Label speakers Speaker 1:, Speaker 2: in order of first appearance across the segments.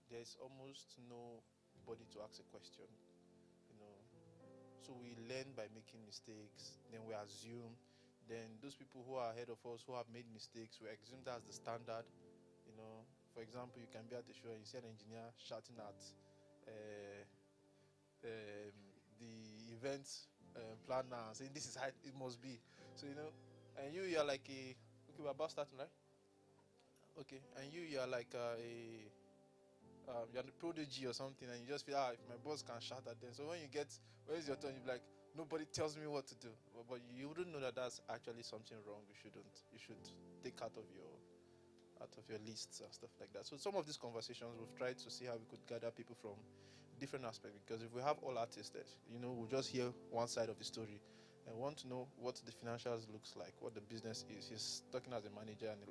Speaker 1: there's almost nobody to ask a question, you know. So we learn by making mistakes, then we assume. Then those people who are ahead of us who have made mistakes, we assume that's the standard, you know. For example, you can be at the show and you see an engineer shouting at uh, um, the event planner and saying this is how it must be. So and you're like okay, we're about starting, right? Okay, and you're like you're the prodigy or something, and you just feel if my boss can shout at them. So when it's your turn, you're like, nobody tells me what to do. But you wouldn't know that that's actually something wrong. You should take out of your lists and stuff like that. So some of these conversations we've tried to see how we could gather people from different aspects, because if we have all artists, we'll just hear one side of the story and want to know what the financials looks like, what the business is. He's talking as a manager and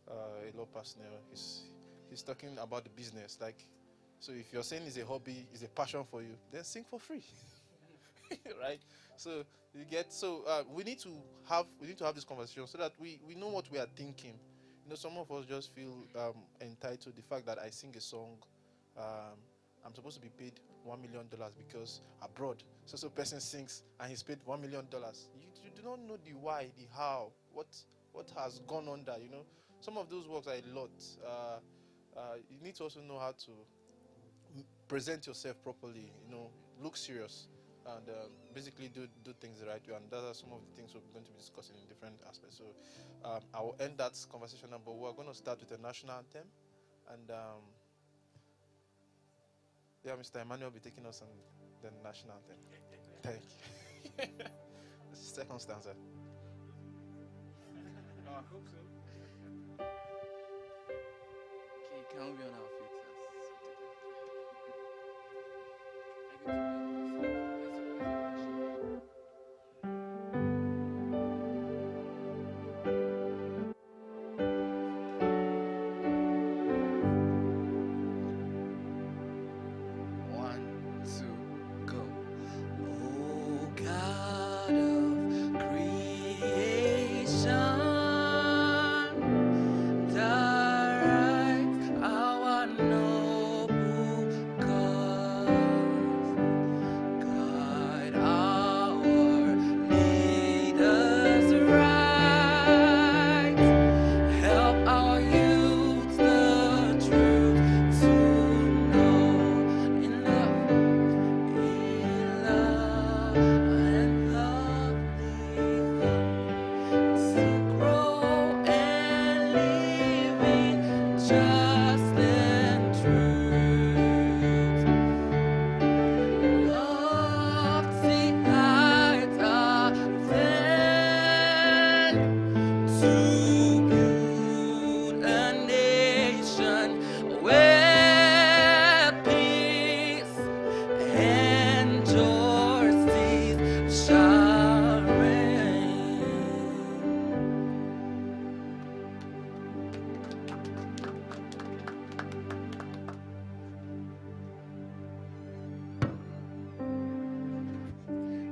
Speaker 1: a law personnel. He's talking about the business. Like, so if you're saying it's a hobby, it's a passion for you, then sing for free, right? So we need to have this conversation so that we know what we are thinking. Some of us just feel entitled. The fact that I sing a song, I'm supposed to be paid $1 million because abroad, so person sings and he's paid $1 million. You do not know the why, the how, what has gone on there. Some of those works are a lot. You need to also know how to present yourself properly. Look serious, and basically do things the right way. And those are some of the things we're going to be discussing in different aspects. So I will end that conversation now, but we're going to start with the national anthem, and Mr. Emmanuel will be taking us on the national anthem. Thank you. This is the second stanza.
Speaker 2: I hope so.
Speaker 3: Okay, can we be on our feet?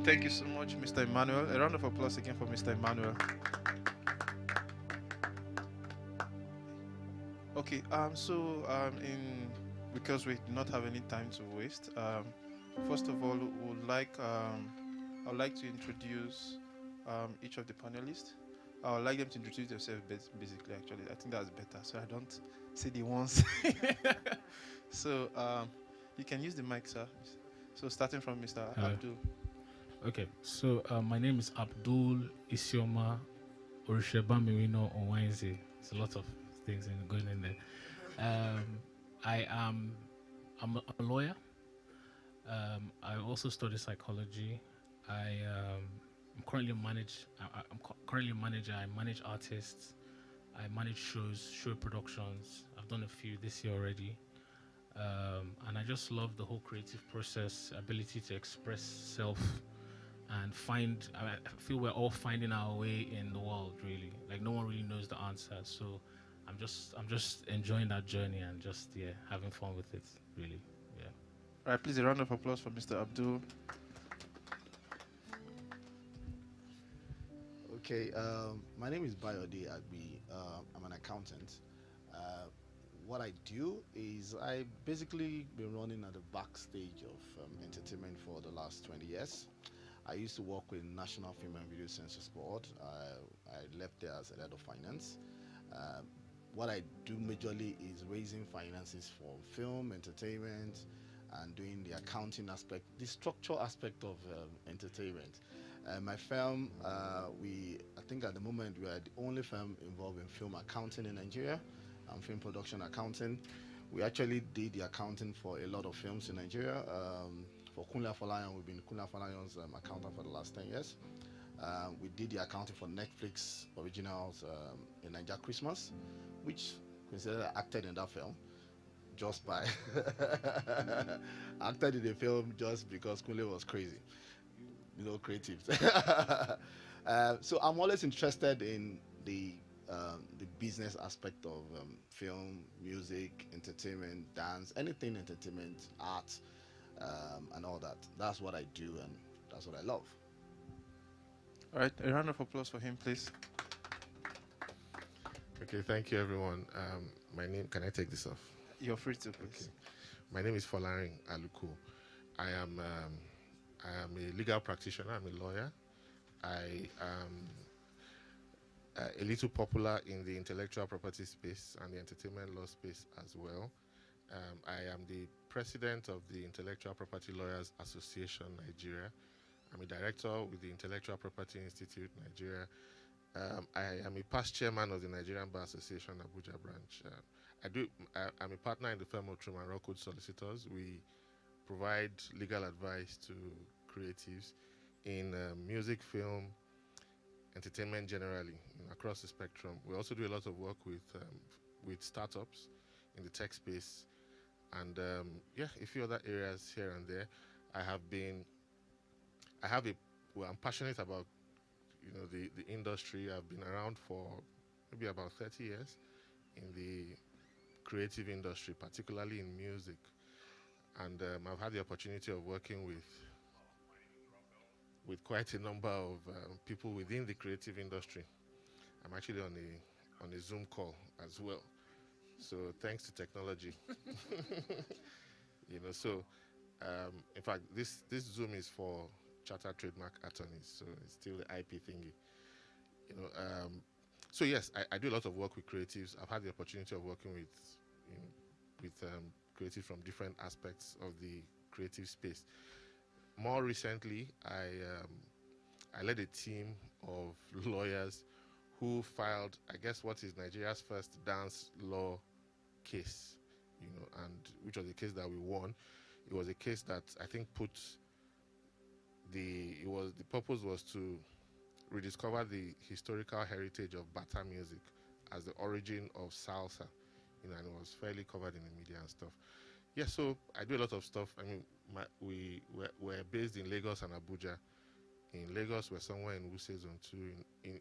Speaker 1: Thank you so much, Mr. Emmanuel. A round of applause again for Mr. Emmanuel. Okay, because we do not have any time to waste, first of all, I would like to introduce each of the panelists. I would like them to introduce themselves basically, actually. I think that's better, so I don't see the ones. So, you can use the mic, sir. So, starting from Mr. Abdul.
Speaker 2: Okay, so my name is Abdul Isioma Orishebamiwino Onwainze. It's a lot of things going in there. I'm a lawyer. I also study psychology. I'm currently a manager. I manage artists. I manage show productions. I've done a few this year already. And I just love the whole creative process, ability to express self and I feel we're all finding our way in the world, really. Like, no one really knows the answer. So I'm just enjoying that journey and just having fun with it, really. Yeah.
Speaker 1: All right, please a round of applause for Mr. Abdul.
Speaker 4: Okay, my name is Bayode Agbi. I'm an accountant. what I do is I basically been running at the backstage of entertainment for the last 20 years. I used to work with National Film and Video Census Board. I left there as a head of finance. Uh, what I do majorly is raising finances for film, entertainment, and doing the accounting aspect, the structural aspect of entertainment. My firm, I think at the moment we are the only firm involved in film accounting in Nigeria and film production accounting. We actually did the accounting for a lot of films in Nigeria. For Kunle Afolayan, we've been Kunle Afolayan's accountant for the last 10 years. We did the accounting for Netflix originals in Nigeria Christmas, which considered I acted in that film just by acted in the film just because Kunle was crazy, creatives. So I'm always interested in the business aspect of film, music, entertainment, dance, anything entertainment, art, and all that. That's what I do, and that's what I love.
Speaker 1: All right, a round of applause for him, please.
Speaker 5: Okay, thank you, everyone. My name, can I take this off?
Speaker 1: You're free to, please.
Speaker 5: Okay. My name is Folarin Aluko. I am a legal practitioner. I'm a lawyer. I am a little popular in the intellectual property space and the entertainment law space as well. I am the president of the Intellectual Property Lawyers Association Nigeria. I'm a director with the Intellectual Property Institute Nigeria. I am a past chairman of the Nigerian Bar Association Abuja branch. I'm a partner in the firm of Truman Rockwood Solicitors. We provide legal advice to creatives in music, film, entertainment generally, across the spectrum. We also do a lot of work with startups in the tech space, and a few other areas here and there. I'm passionate about the industry. I've been around for maybe about 30 years in the creative industry, particularly in music, and I've had the opportunity of working with quite a number of people within the creative industry. I'm actually on a Zoom call as well, so thanks to technology. In fact, this Zoom is for chartered trademark attorneys, so it's still the IP thingy. So yes, I do a lot of work with creatives. I've had the opportunity of working with creatives from different aspects of the creative space. More recently, I led a team of lawyers who filed, I guess, what is Nigeria's first dance law case, and which was a case that we won. It was a case that I think the purpose was to rediscover the historical heritage of Bata music as the origin of salsa, and it was fairly covered in the media and stuff. Yeah, so I do a lot of stuff. I mean, we're based in Lagos and Abuja. In Lagos, we're somewhere in Wuse Zone 2.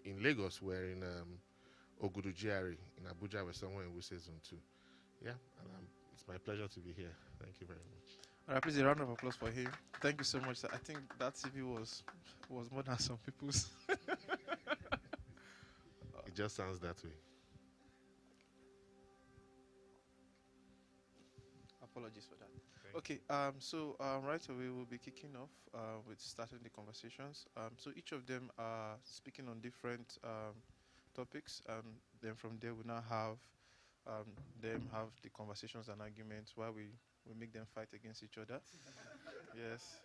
Speaker 5: In Lagos, we're in Ogudu GRA. In Abuja, we're somewhere in Wuse Zone 2. Yeah, and it's my pleasure to be here. Thank you very much.
Speaker 1: All right, please a round of applause for him. Thank you so much, sir. I think that CV was more than some people's.
Speaker 5: It just sounds that way.
Speaker 1: Apologies for that. Okay, so right away we'll be kicking off with starting the conversations. So each of them are speaking on different topics. Then from there we now have them have the conversations and arguments while we make them fight against each other. Yes.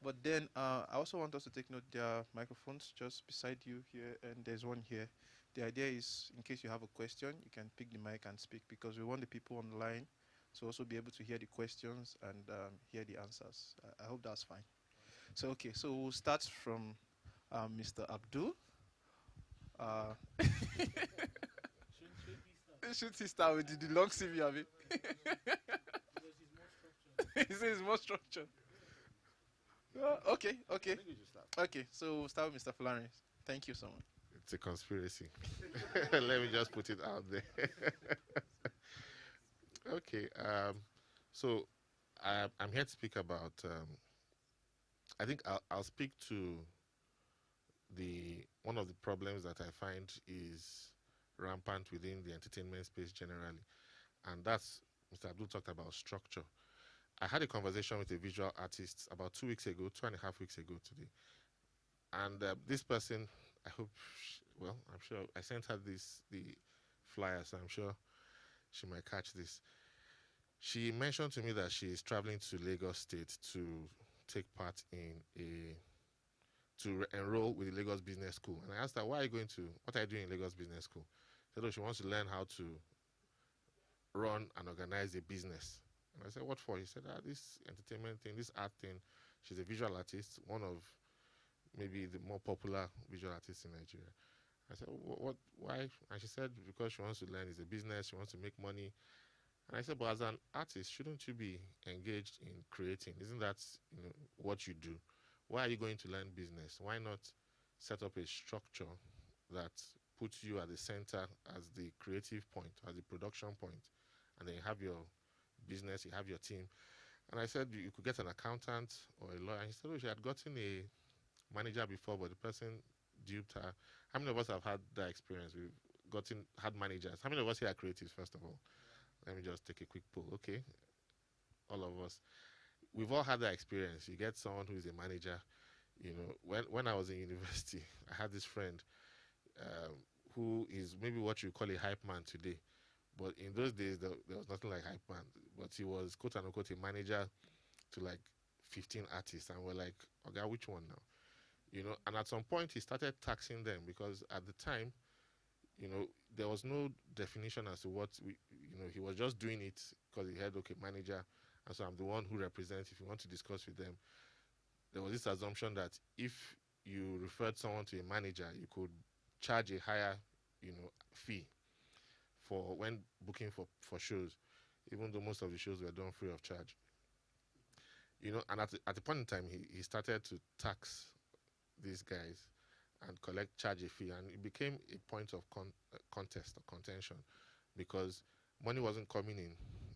Speaker 1: But then I also want us to take note there are microphones just beside you here, and there's one here. The idea is, in case you have a question, you can pick the mic and speak, because we want the people online to also be able to hear the questions and hear the answers. I hope that's fine. So, okay, so we'll start from Mr. Abdul. Should he start with the long CV, Abi? He says more structured. Okay. Okay, so we'll start with Mr. Florence. Thank you so much.
Speaker 5: It's a conspiracy. Let me just put it out there. Okay, so I'm here to speak about, I think I'll speak to one of the problems that I find is rampant within the entertainment space generally. And that's, Mr. Abdul talked about structure. I had a conversation with a visual artist about 2 weeks ago, 2.5 weeks ago today. And this person, I hope, well, I'm sure I sent her the flyer, so I'm sure she might catch this. She mentioned to me that she is traveling to Lagos State to take part in enroll with the Lagos Business School. And I asked her, what are you doing in Lagos Business School? She said, oh, she wants to learn how to run and organize a business. And I said, what for? He said, this entertainment thing, this art thing. She's a visual artist, one of maybe the more popular visual artists in Nigeria. I said, why? And she said, because she wants to learn, it's a business, she wants to make money. And I said, but as an artist, shouldn't you be engaged in creating? Isn't that what you do? Why are you going to learn business? Why not set up a structure that puts you at the center as the creative point, as the production point, and then you have your business, you have your team. And I said, you could get an accountant or a lawyer. And he said, oh, she had gotten a manager before, but the person duped her. How many of us have had that experience? We've had managers. How many of us here are creatives, first of all? Let me just take a quick poll. Okay, all of us. We've all had that experience. You get someone who is a manager. When I was in university, I had this friend who is maybe what you call a hype man today. But in those days, there was nothing like hype man. But he was, quote unquote, a manager to like 15 artists. And we're like, okay, which one now? And at some point, he started taxing them because at the time, there was no definition as to what he was just doing it because he had, okay, manager. And so I'm the one who represents. If you want to discuss with them, there was this assumption that if you referred someone to a manager, you could charge a higher, fee for when booking for shows, even though most of the shows were done free of charge. And at the point in time, he started to tax these guys and charge a fee, and it became a point of contest or contention because money wasn't coming in,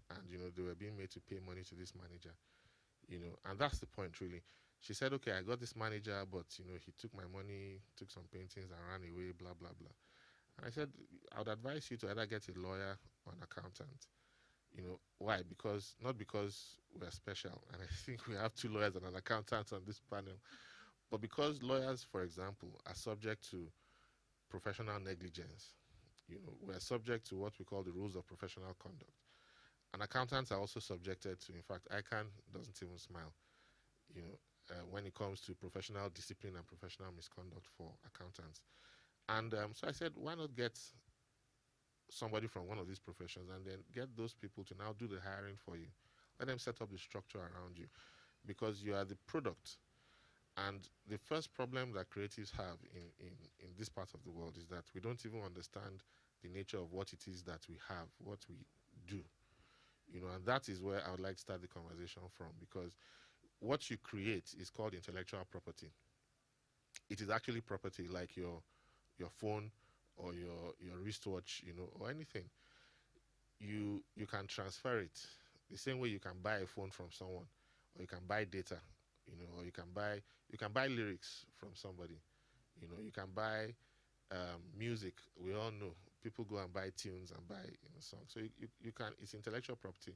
Speaker 5: and they were being made to pay money to this manager, and that's the point really. She said, okay, I got this manager, but he took my money, took some paintings and ran away, blah blah blah. And I said, I would advise you to either get a lawyer or an accountant. Why? Not because we're special, and I think we have 2 lawyers and an accountant on this panel, but because lawyers, for example, are subject to professional negligence. We're subject to what we call the rules of professional conduct. And accountants are also subjected to, in fact, ICANN doesn't even smile, when it comes to professional discipline and professional misconduct for accountants. And so I said, why not get somebody from one of these professions and then get those people to now do the hiring for you. Let them set up the structure around you because you are the product. And the first problem that creatives have in this part of the world is that we don't even understand the nature of what it is that we have, what we do. And that is where I would like to start the conversation from, because what you create is called intellectual property. It is actually property like your phone or your wristwatch, or anything. You can transfer it the same way you can buy a phone from someone, or you can buy data, or you can buy lyrics from somebody. You can buy music. We all know people go and buy tunes and buy songs. So you can. It's intellectual property,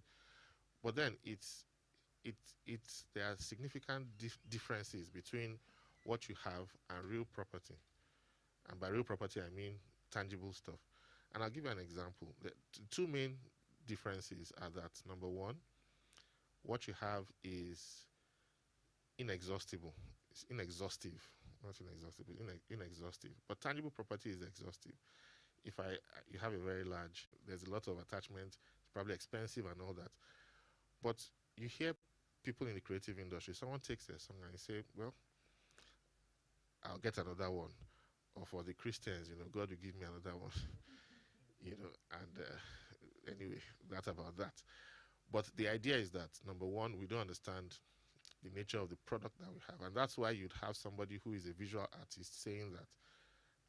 Speaker 5: but then there are significant differences between what you have and real property. And by real property, I mean tangible stuff. And I'll give you an example. The 2 main differences are that, number one, what you have is inexhaustible. It's inexhaustive, not inexhaustible, inexhaustive. But tangible property is exhaustive. If you have a very large, there's a lot of attachment, it's probably expensive and all that. But you hear people in the creative industry, someone takes their song and say, well, I'll get another one. Or for the Christians, God will give me another one. And anyway, that's about that. But the idea is that, number one, we don't understand the nature of the product that we have. And that's why you'd have somebody who is a visual artist saying that,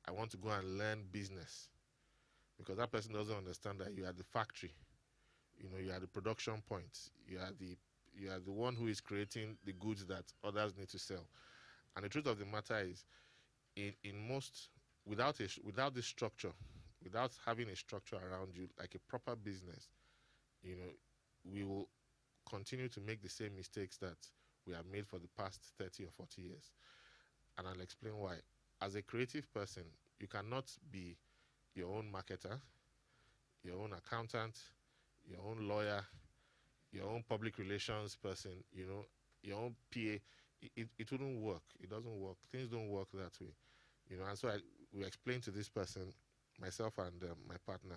Speaker 5: I want to go and learn business. Because that person doesn't understand that you are the factory. You are the production point. You are the one who is creating the goods that others need to sell. And the truth of the matter is, without this structure, without having a structure around you, like a proper business, you know, we will continue to make the same mistakes that we have made for the past 30 or 40 years. And I'll explain why. As a creative person, you cannot be your own marketer, your own accountant, your own lawyer, your own public relations person, your own PA. It wouldn't work. It doesn't work. Things don't work that way. And so we explained to this person, myself and my partner,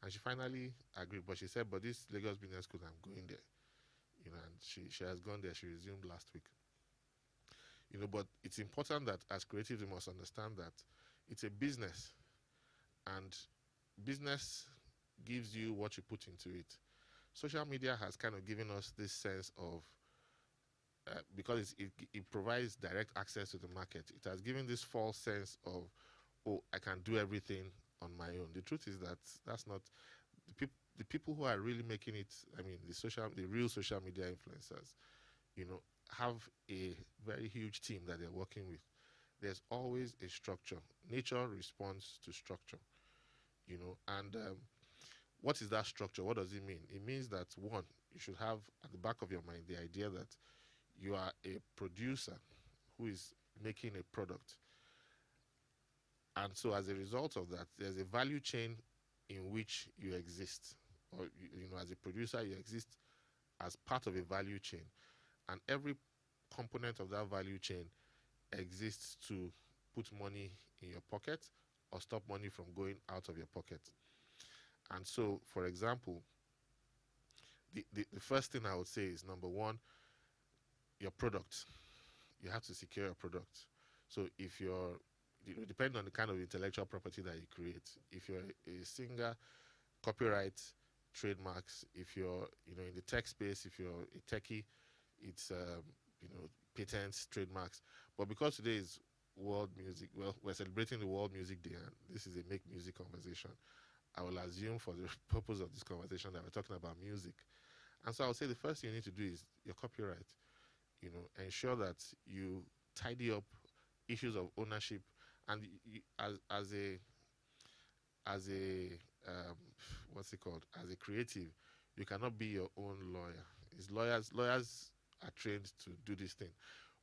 Speaker 5: and she finally agreed. But she said, but this Lagos Business School, I'm going there. And she has gone there. She resumed last week. But it's important that as creatives, we must understand that it's a business, and business gives you what you put into it. Social media has kind of given us this sense of, because it provides direct access to the market, it has given this false sense of, oh, I can do everything on my own. The truth is that that's not the people who are really making it. I mean, the real social media influencers, have a very huge team that they're working with. There's always a structure. Nature responds to structure, and what is that structure? What does it mean? It means that, one, you should have at the back of your mind the idea that you are a producer who is making a product. And so as a result of that, there's a value chain in which you exist. Or, as a producer, you exist as part of a value chain. And every component of that value chain exists to put money in your pocket or stop money from going out of your pocket. And so, for example, the first thing I would say is, number one, your product. You have to secure your product. So if you're, depending on the kind of intellectual property that you create, if you're a singer, copyright, trademarks. If you're, in the tech space, if you're a techie, it's, patents, trademarks. But because today is World Music, well, we're celebrating the World Music Day, and this is a Make Music conversation. I will assume for the purpose of this conversation that we're talking about music. And so I would say the first thing you need to do is your copyright. Ensure that you tidy up issues of ownership, and as a what's it called? As a creative, you cannot be your own lawyer. It's lawyers are trained to do this thing.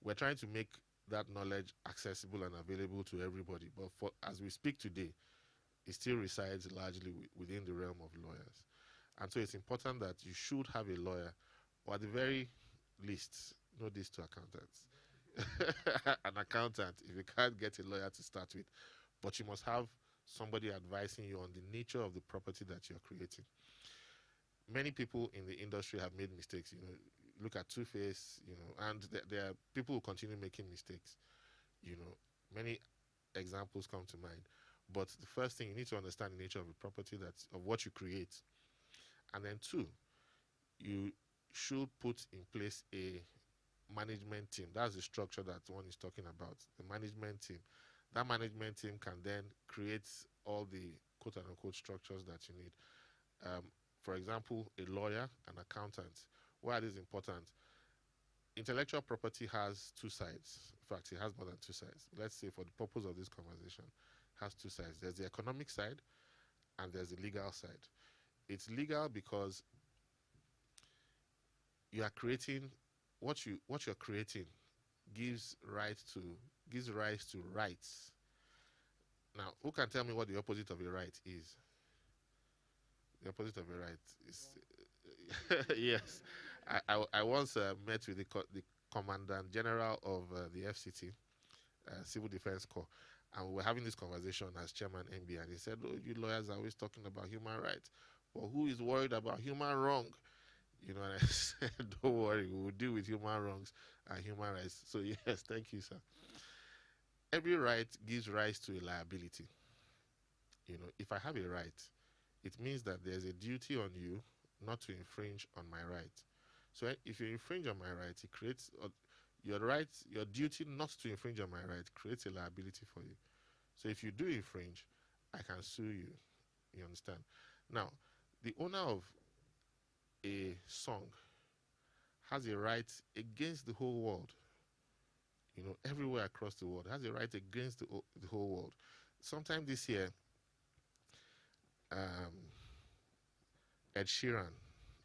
Speaker 5: We're trying to make that knowledge accessible and available to everybody, but as we speak today, it still resides largely within the realm of lawyers. And so it's important that you should have a lawyer, or at the very least, know this to accountants. An accountant, if you can't get a lawyer to start with, but you must have somebody advising you on the nature of the property that you're creating. Many people in the industry have made mistakes. Look at Two-Face, and there are people who continue making mistakes. Many examples come to mind. But the first thing, you need to understand the nature of the property, of what you create. And then two, you should put in place a management team. That's the structure that one is talking about, the management team. That management team can then create all the quote-unquote structures that you need. For example, a lawyer, an accountant. Why are these important? Intellectual property has two sides. In fact, it has more than two sides. Let's say for the purpose of this conversation, it has two sides. There's the economic side and there's the legal side. It's legal because you are creating what you're creating gives rise to rights. Now, who can tell me what the opposite of a right is? The opposite of a right is yes. I once met with the Commandant General of the FCT, Civil Defense Corps, and we were having this conversation as Chairman MB, and he said, "Oh, you lawyers are always talking about human rights, but who is worried about human wrong?" And I said, "Don't worry, we will deal with human wrongs and human rights." So yes, thank you, sir. Every right gives rise to a liability. If I have a right, it means that there's a duty on you not to infringe on my right. So if you infringe on my right, it creates your duty not to infringe on my right creates a liability for you. So if you do infringe, I can sue you. You understand? Now, the owner of a song has a right against the whole world. Everywhere across the world, has a right against the whole world. Sometime this year, Ed Sheeran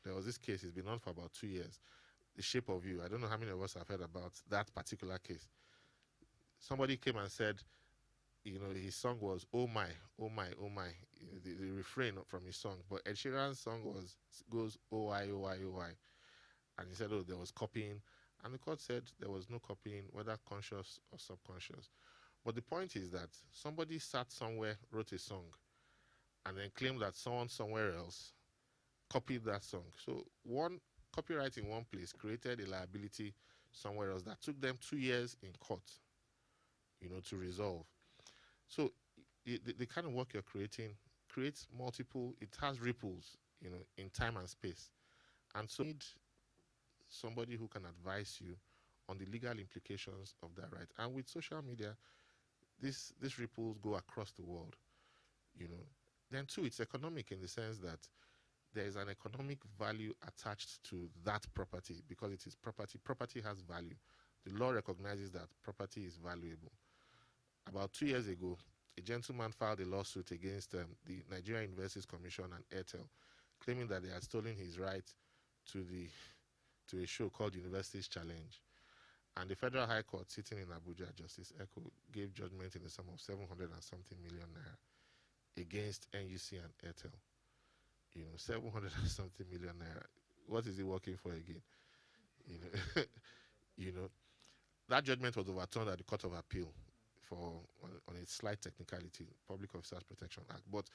Speaker 5: There was this case, it's been on for about 2 years. The Shape of You. I don't know how many of us have heard about that particular case. Somebody came and said, his song was "Oh My, Oh My, Oh My," the refrain from his song. But Ed Sheeran's song goes "Oh I, Oh I, Oh I," and he said, "Oh, there was copying," and the court said there was no copying, whether conscious or subconscious. But the point is that somebody sat somewhere, wrote a song, and then claimed that someone somewhere else copied that song. So one copyright in one place created a liability somewhere else that took them 2 years in court, to resolve. So the kind of work you're creating creates multiple, it has ripples, in time and space. And so you need somebody who can advise you on the legal implications of that right. And with social media, these ripples go across the world. Then two, it's economic in the sense that there is an economic value attached to that property because it is property. Property has value. The law recognizes that property is valuable. About 2 years ago, a gentleman filed a lawsuit against the Nigerian Universities Commission and Airtel, claiming that they had stolen his right to a show called Universities Challenge. And the Federal High Court, sitting in Abuja, Justice Echo, gave judgment in the sum of 700 and something million naira against NUC and Airtel. 700 and something million naira. What is he working for again? You know, that judgment was overturned at the Court of Appeal on a slight technicality, Public Officers Protection Act. But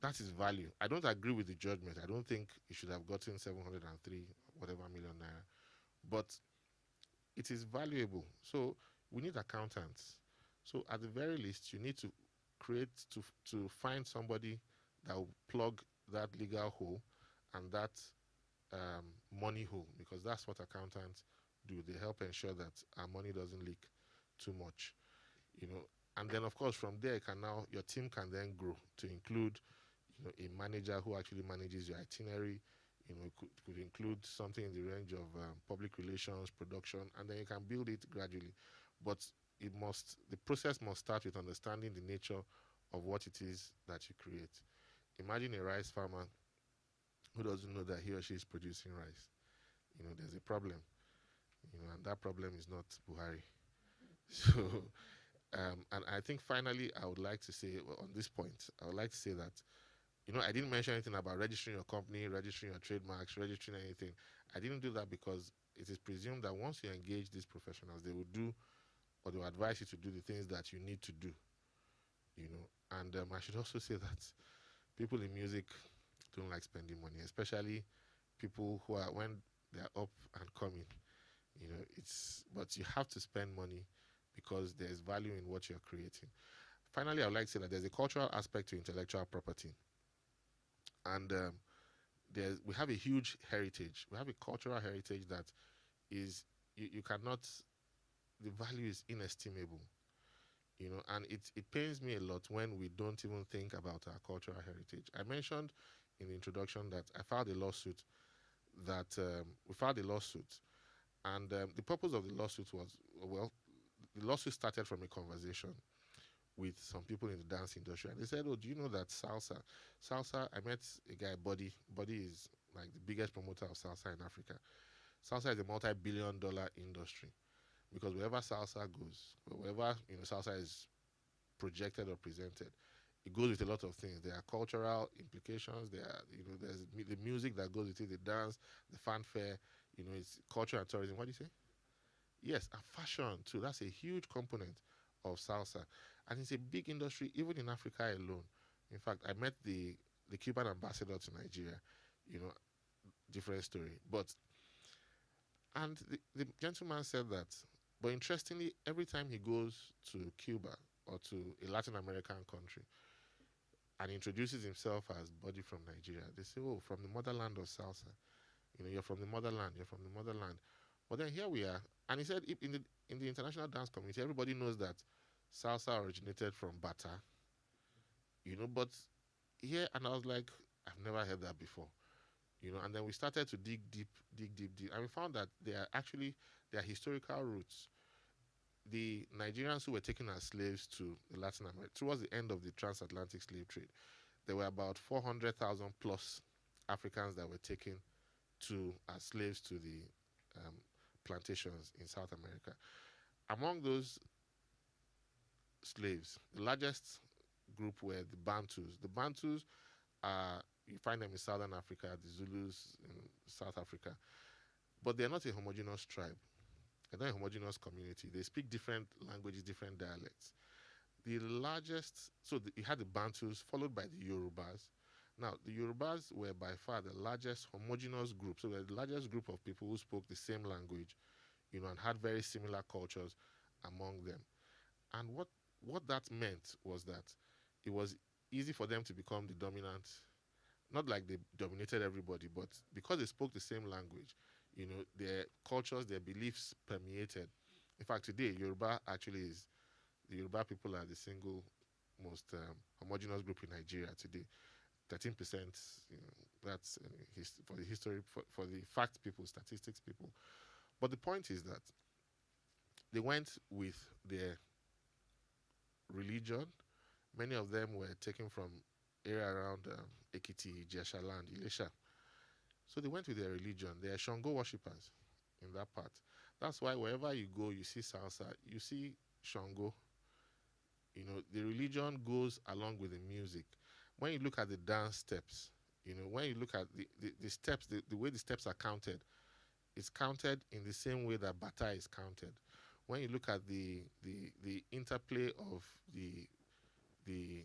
Speaker 5: that is value. I don't agree with the judgment. I don't think he should have gotten 703 whatever million naira. But it is valuable. So we need accountants. So at the very least, you need to to find somebody that will plug that legal hole and that money hole, because that's what accountants do. They help ensure that our money doesn't leak too much, And then, of course, from there, your team can then grow to include, a manager who actually manages your itinerary. Could include something in the range of public relations, production, and then you can build it gradually. But the process must start with understanding the nature of what it is that you create. Imagine a rice farmer who doesn't know that he or she is producing rice. There's a problem, and that problem is not Buhari. So, and I think finally, I would like to say, on this point, I would like to say that, I didn't mention anything about registering your company, registering your trademarks, registering anything. I didn't do that because it is presumed that once you engage these professionals, they will do, or they will advise you to do the things that you need to do, And I should also say that people in music don't like spending money, especially people who are, when they're up and coming, but you have to spend money because there's value in what you're creating. Finally, I would like to say that there's a cultural aspect to intellectual property. And we have a huge heritage. We have a cultural heritage that is, you cannot, the value is inestimable. And it pains me a lot when we don't even think about our cultural heritage. I mentioned in the introduction that I filed a lawsuit and the purpose of the lawsuit was, the lawsuit started from a conversation with some people in the dance industry, and they said, "Oh, do you know that salsa? I met a guy, Buddy. Buddy is like the biggest promoter of salsa in Africa. Salsa is a multi-billion-dollar industry because wherever salsa goes, wherever salsa is projected or presented, it goes with a lot of things. There are cultural implications. There's the music that goes with it, the dance, the fanfare. It's culture and tourism. What do you say? Yes, and fashion too. That's a huge component of salsa. And it's a big industry, even in Africa alone. In fact, I met the Cuban ambassador to Nigeria, different story. And the gentleman said that, but interestingly, every time he goes to Cuba or to a Latin American country and introduces himself as Buddy from Nigeria, they say, "Oh, from the motherland of salsa. You're from the motherland, you're from the motherland." But then here we are. And he said in the international dance community, everybody knows that salsa originated from Bata, but here, and I was like, I've never heard that before, and then we started to dig deep, and we found that there are historical roots. The Nigerians who were taken as slaves to Latin America, towards the end of the transatlantic slave trade, there were about 400,000 plus Africans that were taken to as slaves to the plantations in South America. Among those slaves, the largest group were the Bantus. The Bantus are, you find them in Southern Africa, the Zulus in South Africa, but they're not a homogeneous tribe. They're not a homogeneous community. They speak different languages, different dialects. The largest, you had the Bantus, followed by the Yorubas. Now, the Yorubas were by far the largest homogeneous group. So they're the largest group of people who spoke the same language, and had very similar cultures among them. And what that meant was that it was easy for them to become the dominant, not like they dominated everybody, but because they spoke the same language, their cultures, their beliefs permeated. In fact, today, the Yoruba people are the single most homogeneous group in Nigeria today. 13%, that's for the history, for the fact people, statistics people. But the point is that they went with their religion. Many of them were taken from area around Ekiti, Jeshaland, Ilesha. So they went with their religion. They are Shango worshippers in that part. That's why wherever you go, you see salsa, you see Shango. The religion goes along with the music. When you look at the dance steps, when you look at the steps, the way the steps are counted, it's counted in the same way that bata is counted. When you look at the interplay of the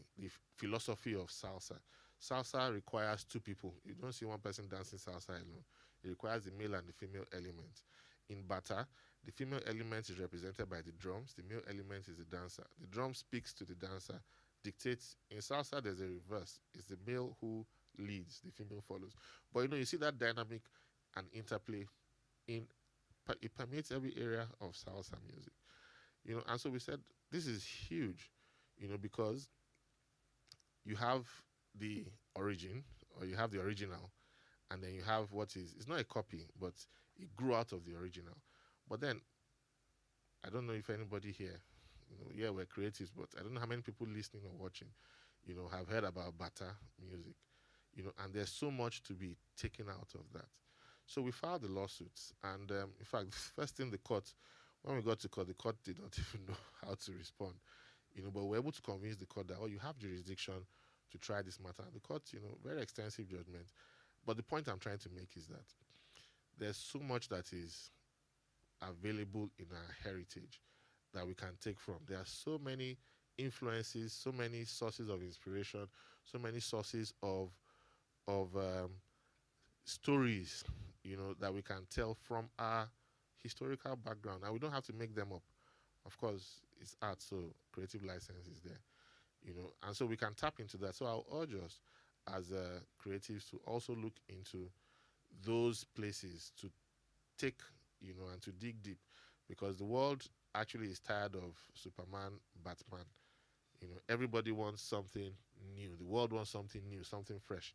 Speaker 5: philosophy of salsa requires two people. You don't see one person dancing salsa alone. It requires the male and the female element. In bata, the female element is represented by the drums. The male element is the dancer. The drum speaks to the dancer, dictates. In salsa, there's a reverse. It's the male who leads, the female follows. But you see that dynamic and interplay it permeates every area of salsa music. And so we said this is huge, because you have the origin, or you have the original, and then you have it's not a copy, but it grew out of the original. But then, I don't know if anybody here, we're creatives, but I don't know how many people listening or watching, have heard about bata music, and there's so much to be taken out of that. So we filed the lawsuits, and in fact, the first thing when we got to court, the court did not even know how to respond, but we were able to convince the court that, you have jurisdiction to try this matter. And the court, very extensive judgment. But the point I'm trying to make is that there's so much that is available in our heritage that we can take from. There are so many influences, so many sources of inspiration, so many sources of stories, that we can tell from our historical background, and we don't have to make them up. Of course, it's art, so creative license is there, and so we can tap into that. So I'll urge us as creatives to also look into those places, to take, and to dig deep, because the world actually is tired of Superman, Batman. Everybody wants something new. The world wants something new, something fresh.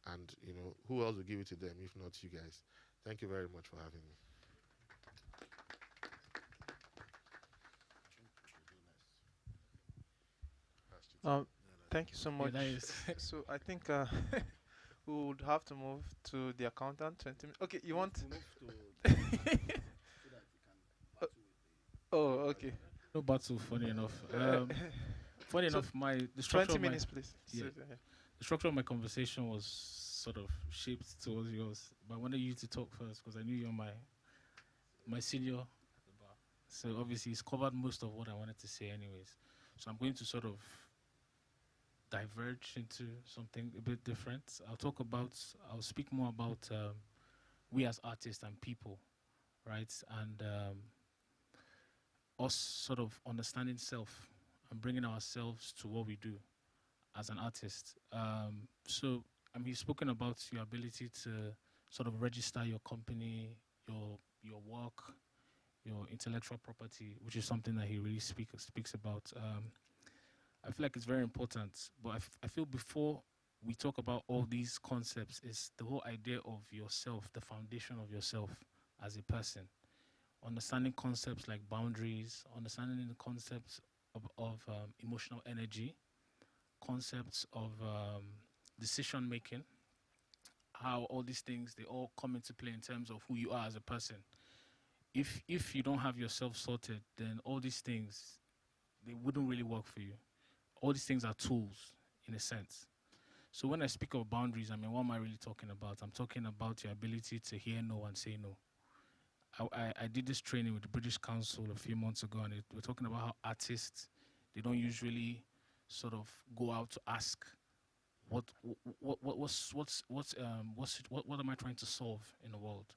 Speaker 5: And, who else will give it to them if not you guys? Thank you very much for having me.
Speaker 1: Thank you so much.
Speaker 2: Yeah, that is.
Speaker 1: So I think we would have to move to the accountant. 20 minutes. Okay, you want? Oh, okay.
Speaker 2: No battle, funny enough. Funny
Speaker 1: So,
Speaker 2: enough, the structure
Speaker 1: 20
Speaker 2: of my,
Speaker 1: minutes, please.
Speaker 2: yeah.
Speaker 1: So,
Speaker 2: the structure of my conversation was sort of shaped towards yours, but I wanted you to talk first because I knew you're my senior at the bar. So obviously, he's covered most of what I wanted to say, anyways. So I'm going to sort of diverge into something a bit different. I'll speak more about we as artists and people, right? And us sort of understanding self and bringing ourselves to what we do as an artist. So, you've spoken about your ability to sort of register your company, your work, your intellectual property, which is something that he really speaks about. I feel like it's very important, but I feel before we talk about all these concepts, is the whole idea of yourself, the foundation of yourself as a person. Understanding concepts like boundaries, understanding the concepts of emotional energy, concepts of decision making, how all these things, they all come into play in terms of who you are as a person. If you don't have yourself sorted, then all these things, they wouldn't really work for you. All these things are tools in a sense. So when I speak of boundaries, I mean, what am I really talking about? I'm talking about your ability to hear no and say no. I did this training with the British Council a few months ago, and we're talking about how artists, they don't usually sort of go out to ask what am I trying to solve in the world.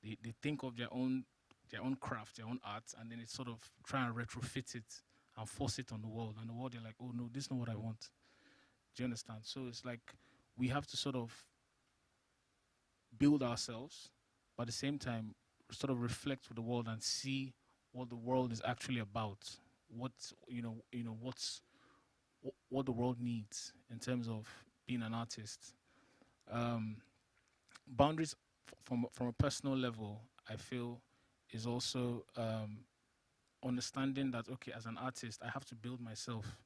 Speaker 2: They think of their own craft, their own art, and then they sort of try and retrofit it and force it on the world. And the world, they're like, oh no, this is not what I want. Do you understand? So it's like we have to sort of build ourselves, but at the same time, sort of reflect with the world and see what the world is actually about. What what the world needs in terms of being an artist. Um, Boundaries from a personal level, I feel, is also understanding that okay, as an artist, I have to build myself,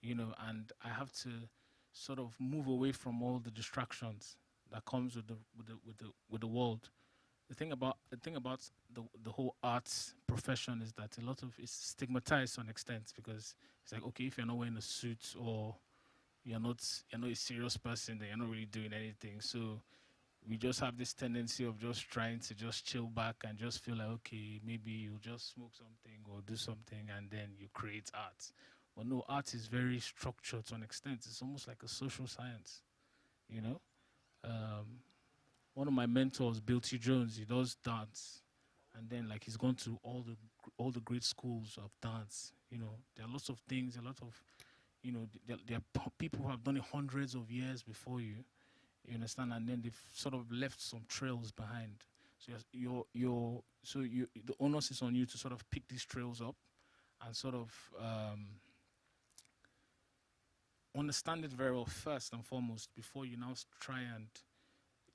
Speaker 2: and I have to sort of move away from all the distractions that comes with the world. The thing about the whole arts profession is that a lot of it's stigmatized to an extent because it's like okay, if you're not wearing a suit or you're not a serious person, then you're not really doing anything. So we just have this tendency of just trying to just chill back and just feel like okay, maybe you just smoke something or do something and then you create art. But no, art is very structured to an extent. It's almost like a social science, you know. Um, One of my mentors, Bill T. Jones, he does dance, and then like he's gone to all the great schools of dance. There are lots of things, a lot of there are people who have done it hundreds of years before you. You understand, and then they've sort of left some trails behind. So the onus is on you to sort of pick these trails up and sort of understand it very well first and foremost before you now try and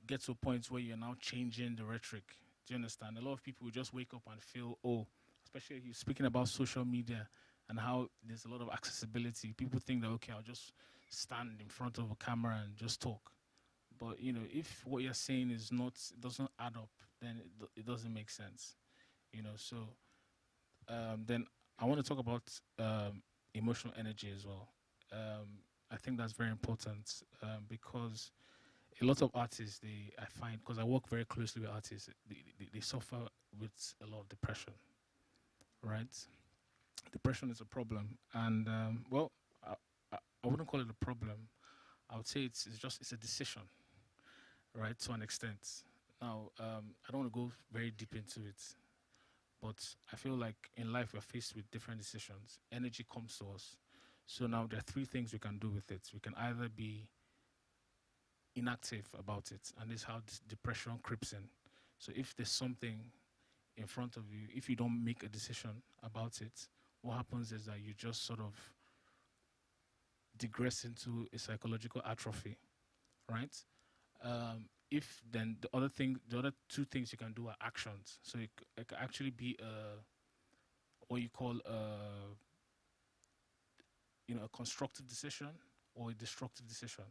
Speaker 2: get to a point where you're now changing the rhetoric. Do you understand? A lot of people will just wake up and feel, oh, especially if you're speaking about social media and how there's a lot of accessibility. People think that, okay, I'll just stand in front of a camera and just talk. But, if what you're saying is not, it doesn't add up, then it doesn't make sense. So then I want to talk about emotional energy as well. I think that's very important because a lot of artists, I find, because I work very closely with artists, they suffer with a lot of depression, right? Depression is a problem, and I wouldn't call it a problem. I would say it's a decision, right, to an extent. Now, I don't want to go very deep into it, but I feel like in life we're faced with different decisions. Energy comes to us, so now there are three things we can do with it. We can either be inactive about it, and this is how this depression creeps in. So if there's something in front of you, if you don't make a decision about it, what happens is that you just sort of digress into a psychological atrophy, right? If then the other two things you can do are actions. So it can actually be what you call a constructive decision or a destructive decision.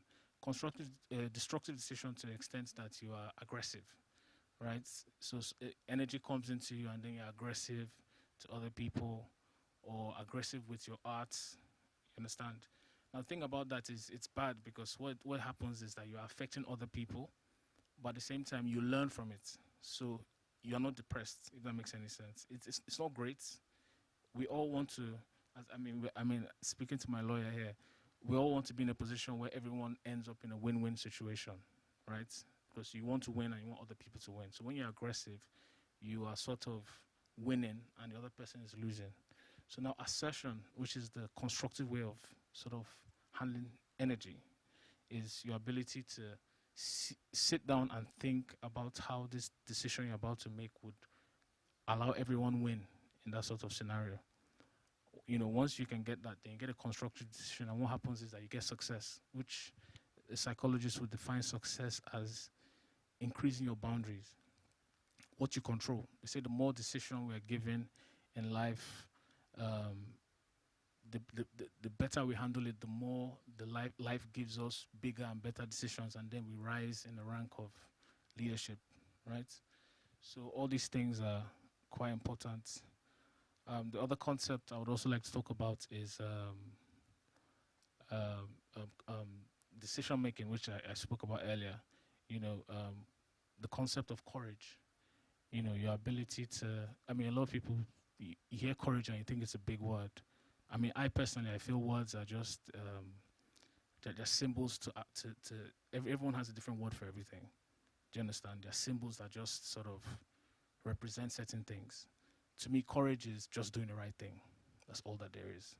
Speaker 2: Destructive decision to the extent that you are aggressive, right? So energy comes into you and then you're aggressive to other people or aggressive with your art. You understand? Now the thing about that is it's bad because what happens is that you're affecting other people, but at the same time you learn from it. So you're not depressed, if that makes any sense. It's not great. We all want to, speaking to my lawyer here, we all want to be in a position where everyone ends up in a win-win situation, right? Because you want to win and you want other people to win. So when you're aggressive, you are sort of winning and the other person is losing. So now assertion, which is the constructive way of sort of handling energy, is your ability to sit down and think about how this decision you're about to make would allow everyone win in that sort of scenario. Once you can get that, then you get a constructive decision, and what happens is that you get success, which a psychologist would define success as increasing your boundaries, what you control. They say the more decision we are given in life, the better we handle it, the more the life gives us bigger and better decisions, and then we rise in the rank of leadership, right? So all these things are quite important. The other concept I would also like to talk about is um, um, um, decision making, which I spoke about earlier. You know, the concept of courage. You know, your ability to. I mean, a lot of people you hear courage and you think it's a big word. I mean, I personally, I feel words are just they're symbols to everyone has a different word for everything. Do you understand? They're symbols that just sort of represent certain things. To me, courage is just doing the right thing. That's all that there is.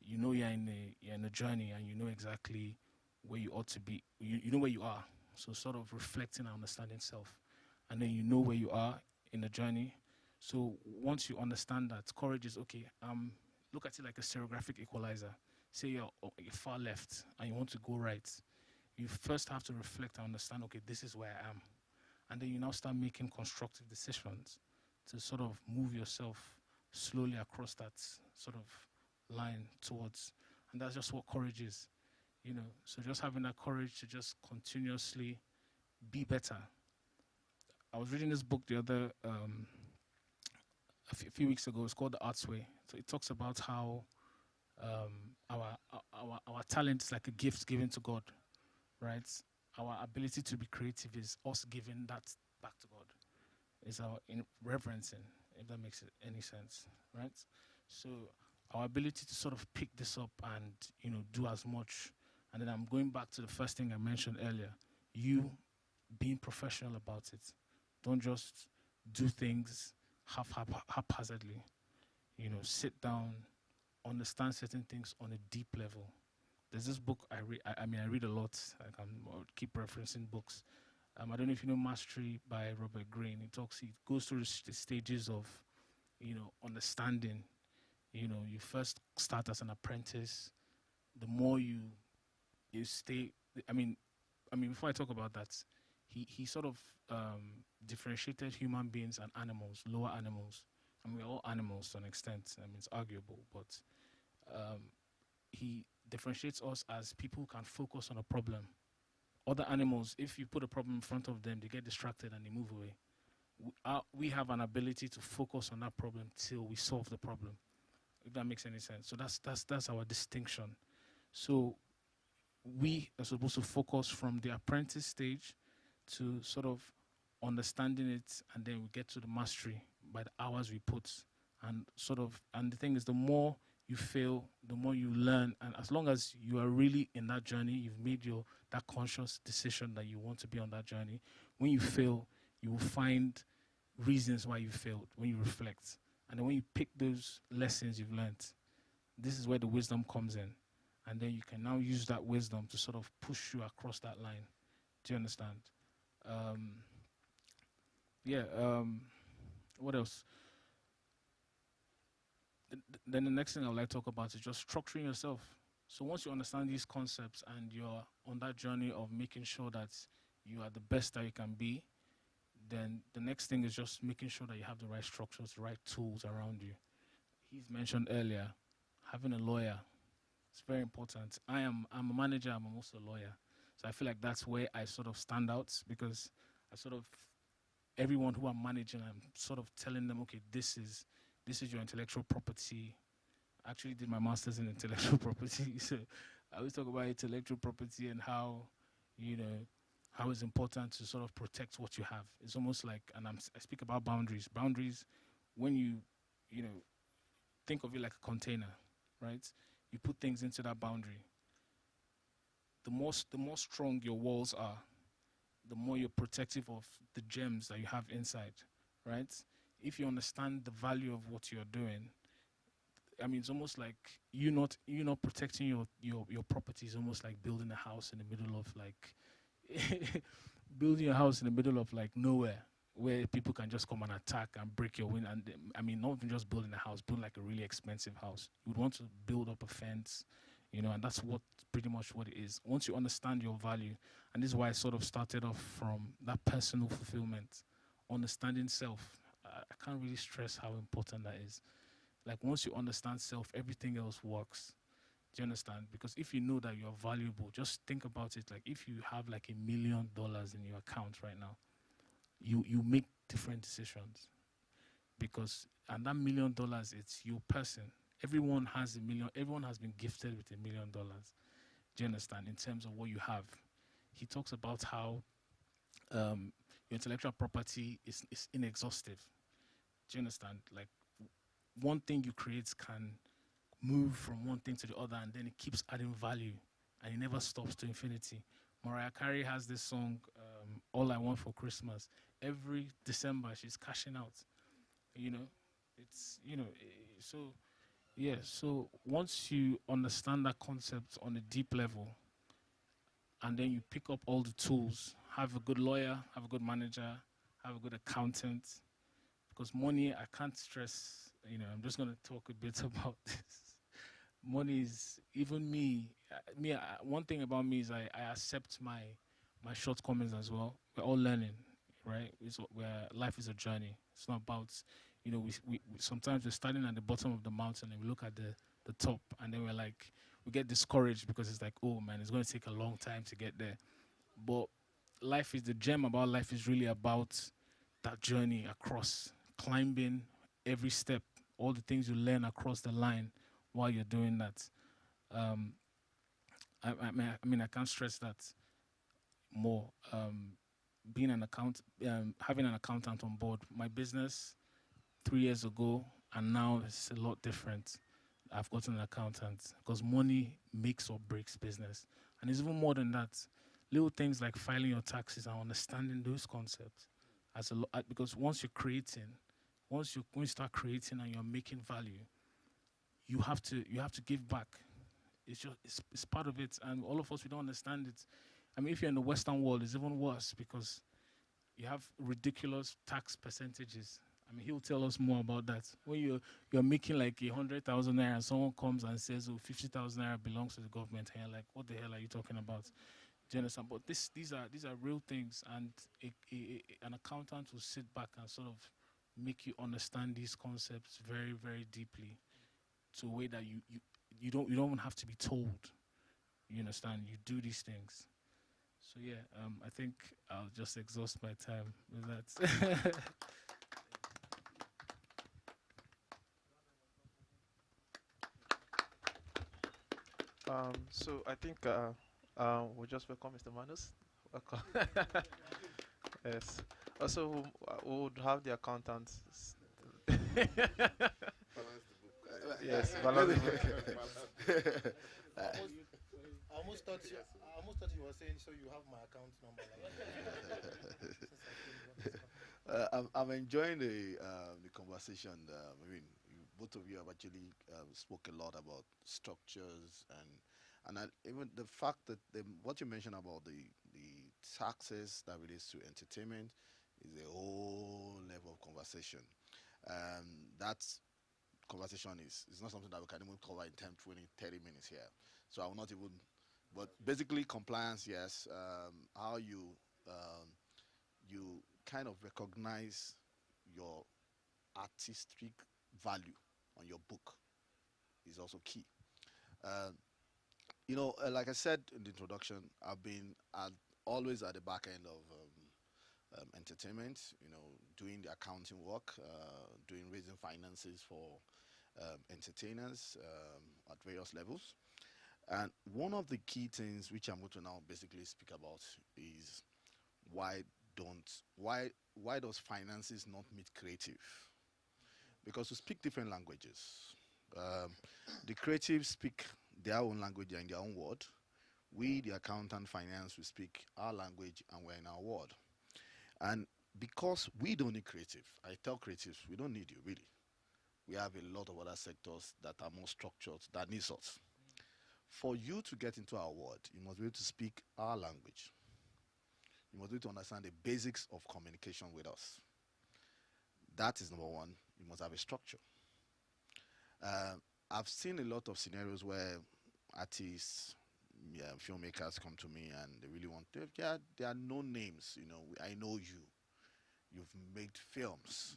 Speaker 2: You know you're in a journey and you know exactly where you ought to be. You know where you are. So sort of reflecting and understanding self. And then you know where you are in the journey. So once you understand that courage is okay, look at it like a stereographic equalizer. Say you're far left and you want to go right. You first have to reflect and understand, okay, this is where I am. And then you now start making constructive decisions to sort of move yourself slowly across that sort of line towards. And that's just what courage is, you know. So just having that courage to just continuously be better. I was reading this book the other, a few weeks ago. It's called The Art's Way. So it talks about how our talent is like a gift given to God, right? Our ability to be creative is us giving that back to God. It's our reverencing, if that makes any sense, right? So our ability to sort of pick this up and, you know, do as much. And then I'm going back to the first thing I mentioned earlier. You being professional about it. Don't just do things haphazardly. You know, sit down, understand certain things on a deep level. There's this book I read. I mean, I read a lot. I can keep referencing books. I don't know if you know Mastery by Robert Greene. He goes through the stages of, you know, understanding. You know, you first start as an apprentice. The more you stay, I mean, before I talk about that, he sort of differentiated human beings and animals, lower animals. I mean, we're all animals to an extent. I mean, it's arguable, but he differentiates us as people who can focus on a problem. Other animals, if you put a problem in front of them, they get distracted and they move away. We have an ability to focus on that problem till we solve the problem, if that makes any sense. So that's our distinction. So we are supposed to focus from the apprentice stage to sort of understanding it, and then we get to the mastery by the hours we put. And the thing is, the more you fail, the more you learn. And as long as you are really in that journey, you've made that conscious decision that you want to be on that journey. When you fail, you will find reasons why you failed when you reflect. And then when you pick those lessons you've learned, this is where the wisdom comes in. And then you can now use that wisdom to sort of push you across that line. Do you understand? What else? Then the next thing I would like to talk about is just structuring yourself. So once you understand these concepts and you're on that journey of making sure that you are the best that you can be, then the next thing is just making sure that you have the right structures, the right tools around you. He's mentioned earlier, having a lawyer. It's very important. I'm a manager, I'm also a lawyer. So I feel like that's where I sort of stand out, because everyone who I'm managing, I'm sort of telling them, okay, this is your intellectual property. I actually did my master's in intellectual property. So I always talk about intellectual property and how, you know, how it's important to sort of protect what you have. It's almost like, and I speak about boundaries. Boundaries, when you know, think of it like a container, right? You put things into that boundary. The more strong your walls are, the more you're protective of the gems that you have inside, right? If you understand the value of what you're doing, I mean, it's almost like you not protecting your property is almost like building a house in the middle of like building a house in the middle of like nowhere, where people can just come and attack and break your window. And I mean, not even just building a house, building like a really expensive house. You would want to build up a fence, you know, and that's pretty much what it is. Once you understand your value, and this is why I sort of started off from that personal fulfillment, understanding self. I can't really stress how important that is. Like once you understand self, everything else works. Do you understand? Because if you know that you're valuable, just think about it. Like if you have like $1 million in your account right now, you make different decisions because and that $1 million, it's your person. Everyone has a million. Everyone has been gifted with $1 million. Do you understand? In terms of what you have, he talks about how your intellectual property is inexhaustive. Do you understand? Like one thing you create can move from one thing to the other, and then it keeps adding value, and it never stops to infinity. Mariah Carey has this song, "All I Want for Christmas." Every December, she's cashing out. You know, it's so yeah. So once you understand that concept on a deep level, and then you pick up all the tools, have a good lawyer, have a good manager, have a good accountant, because money, I can't stress. I'm just gonna talk a bit about this. Money is even me. One thing about me is I accept my shortcomings as well. We're all learning, right? Where life is a journey. It's not about, we sometimes we're starting at the bottom of the mountain and we look at the top, and then we're like, we get discouraged because it's like, oh man, it's going to take a long time to get there. But the gem about life is really about that journey across, climbing every step, all the things you learn across the line while you're doing that. Um, I can't stress that more. Being having an accountant on board. My business 3 years ago and now it's a lot different. I've got an accountant because money makes or breaks business, and it's even more than that. Little things like filing your taxes and understanding those concepts because when you start creating and you're making value, you have to give back. It's part of it, and all of us, we don't understand it. I mean, if you're in the Western world, it's even worse because you have ridiculous tax percentages. I mean, he'll tell us more about that. When you're making like 100,000 naira, and someone comes and says, "Oh, 50,000 naira belongs to the government," and you're like, "What the hell are you talking about?" Do you understand? But these are real things, and an accountant will sit back and sort of make you understand these concepts very, very deeply, to a way that you don't even have to be told. You understand? You do these things. So yeah, I think I'll just exhaust my time with that.
Speaker 1: So I think we'll just welcome Mr. Manus. Welcome. Yes. Also, we would have the accountants. Yes, balance the book.
Speaker 6: I almost thought you were saying, so you have my account number.
Speaker 4: I'm enjoying the conversation. Both of you have actually spoke a lot about structures and even the fact that what you mentioned about the taxes that relates to entertainment is a whole level of conversation. That conversation is not something that we can even cover in 10, 20, 30 minutes here. So I will not even. But basically, compliance, yes. How you kind of recognize your artistic value on your book is also key. Like I said in the introduction, I've been always at the back end of entertainment. Doing the accounting work, doing raising finances for entertainers at various levels. And one of the key things which I'm going to now basically speak about is why does finances not meet creative? Because we speak different languages. The creatives speak their own language in their own word. We, the accountant, finance, we speak our language and we're in our word. And because we don't need creative, I tell creatives, we don't need you, really. We have a lot of other sectors that are more structured that needs us. For you to get into our world, you must be able to speak our language. You must be able to understand the basics of communication with us. That is number one. You must have a structure. I've seen a lot of scenarios where artists, filmmakers come to me and they really want to. Yeah, there are no names. I know you. You've made films,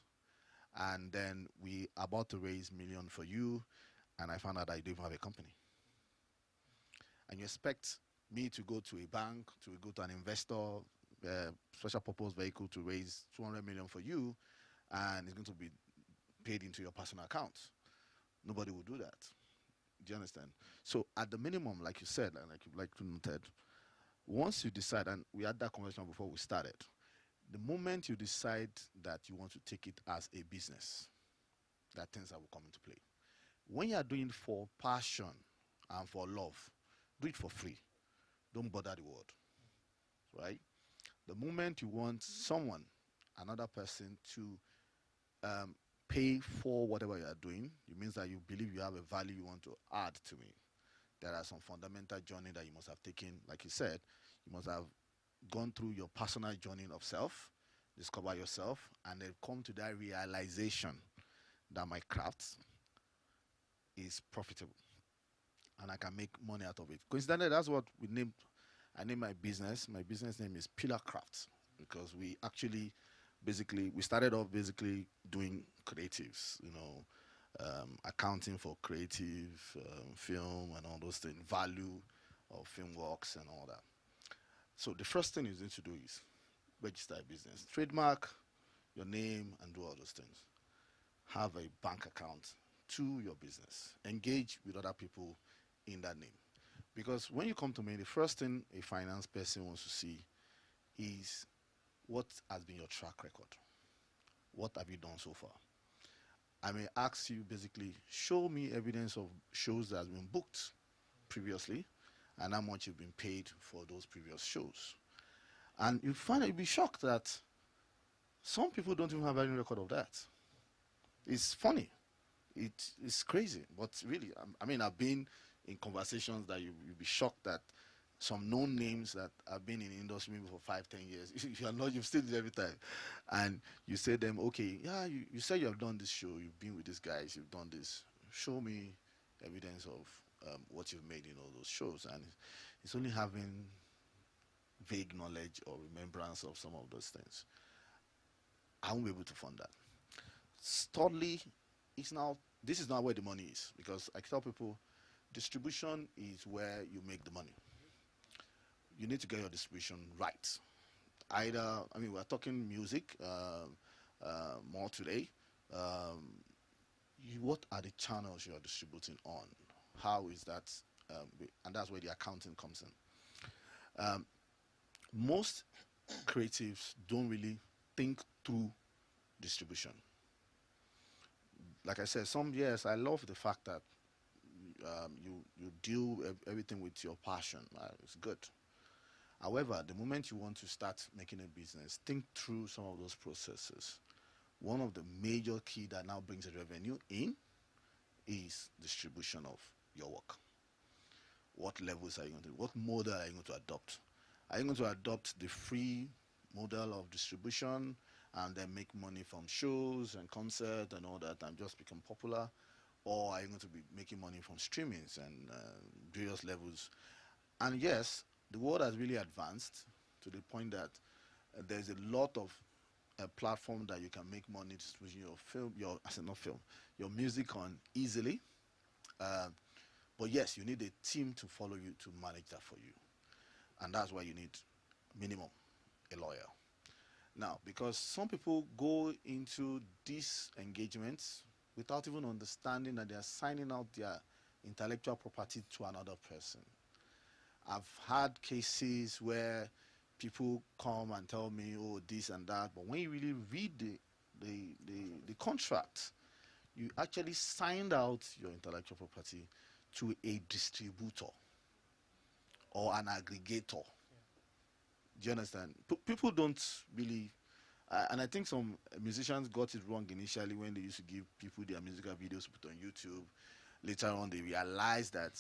Speaker 4: and then we about to raise million for you, and I found out I don't have a company. And you expect me to go to a bank, to go to an investor, special purpose vehicle to raise 200 million for you, and it's going to be paid into your personal account. Nobody will do that. Do you understand? So at the minimum, like you said, and like you like to noted, once you decide, and we had that conversation before we started, the moment you decide that you want to take it as a business, that things that will come into play. When you are doing it for passion and for love, do it for free. Don't bother the world, right? The moment you want someone, another person, to pay for whatever you are doing, it means that you believe you have a value you want to add to me. There are some fundamental journey that you must have taken. Like you said, you must have gone through your personal journey of self, discover yourself, and then come to that realization that my craft is profitable and I can make money out of it. Coincidentally, that's what we named. I named my business. My business name is Pillar Crafts, because we actually we started off basically doing creatives, accounting for creative film and all those things, value of film works and all that. So the first thing you need to do is register a business, trademark your name, and do all those things. Have a bank account to your business. Engage with other people in that name. Because when you come to me, the first thing a finance person wants to see is what has been your track record. What have you done so far? I may ask you basically, show me evidence of shows that have been booked previously and how much you've been paid for those previous shows. And you find you'll be shocked that some people don't even have any record of that. It's funny. It's crazy. But really, I mean, I've been in conversations that you'll be shocked that some known names that have been in the industry maybe for 5-10 years, you've still did every time. And you say to them, okay, yeah, you say you have done this show, you've been with these guys, you've done this. Show me evidence of what you've made in all those shows. And it's only having vague knowledge or remembrance of some of those things. I won't be able to fund that. Thirdly, this is not where the money is, because I tell people distribution is where you make the money. You need to get your distribution right. We're talking music more today. What are the channels you are distributing on? How is that? And that's where the accounting comes in. Most creatives don't really think through distribution. Like I said, I love the fact that you deal everything with your passion. It's good. However, the moment you want to start making a business, think through some of those processes. One of the major key that now brings the revenue in is distribution of your work. What levels are you going to do? What model are you going to adopt? Are you going to adopt the free model of distribution and then make money from shows and concerts and all that and just become popular? Or are you going to be making money from streamings and various levels? And yes, the world has really advanced to the point that there's a lot of platform that you can make money distributing your music on easily. But yes, you need a team to follow you to manage that for you. And that's why you need minimum a lawyer. Now, because some people go into these engagements without even understanding that they are signing out their intellectual property to another person. I've had cases where people come and tell me, oh, this and that, but when you really read the contract, you actually signed out your intellectual property to a distributor or an aggregator. Do you understand? People don't really, and I think some musicians got it wrong initially when they used to give people their musical videos to put on YouTube. Later on, they realized that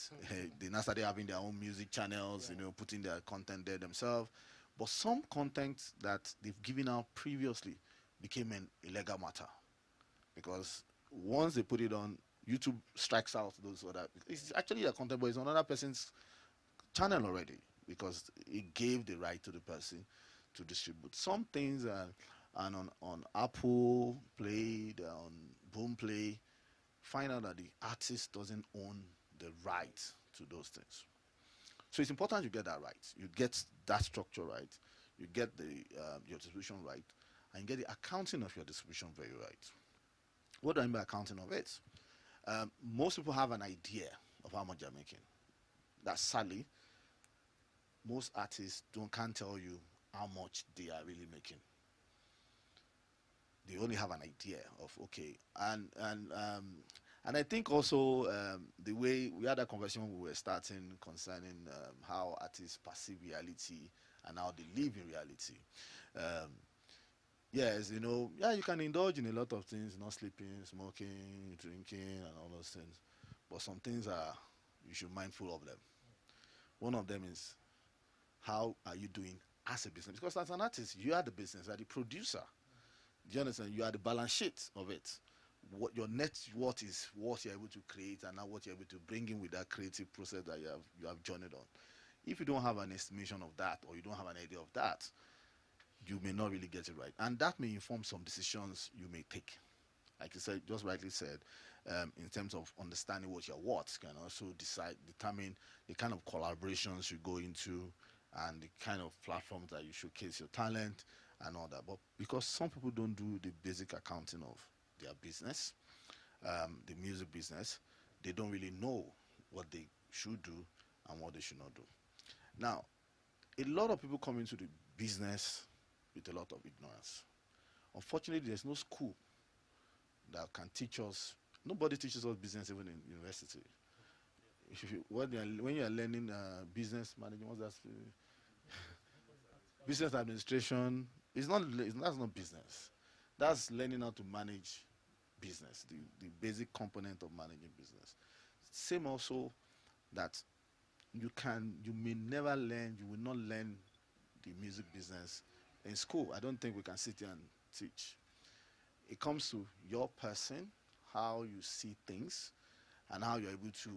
Speaker 4: they now started having their own music channels, putting their content there themselves. But some content that they've given out previously became an illegal matter, because once they put it on, YouTube strikes out those other. It's actually a content, but it's on another person's channel already, because it gave the right to the person to distribute. Some things and on Apple Play, on Boomplay, find out that the artist doesn't own the right to those things. So it's important you get that right. You get that structure right. You get the your distribution right, and you get the accounting of your distribution very right. What do I mean by accounting of it? Most people have an idea of how much they're making. That's sadly, most artists can't tell you how much they are really making. They only have an idea of okay, and I think also the way we had a conversation when we were starting concerning how artists perceive reality and how they live in reality. Um, yes, yeah, you can indulge in a lot of things, not sleeping, smoking, drinking, and all those things, but some things are you should be mindful of them. One of them is how are you doing as a business? Because as an artist, you are the business, you are the producer. Do you understand? You are the balance sheet of it. What your net worth is what you're able to create and not what you're able to bring in with that creative process that you have journeyed on. If you don't have an estimation of that or you don't have an idea of that, you may not really get it right. And that may inform some decisions you may take. Like you said, just rightly said, in terms of understanding what your worth can also determine the kind of collaborations you go into and the kind of platforms that you showcase your talent and all that. But because some people don't do the basic accounting of their business, the music business, they don't really know what they should do and what they should not do. Now, a lot of people come into the business with a lot of ignorance. Unfortunately, there's no school that can teach us. Nobody teaches us business even in university. When you are learning business management, what's that? Business administration. That's not business. That's learning how to manage business, the basic component of managing business. Same also that you may never learn, you will not learn the music business in school. I don't think we can sit here and teach. It comes to your person, how you see things, and how you're able to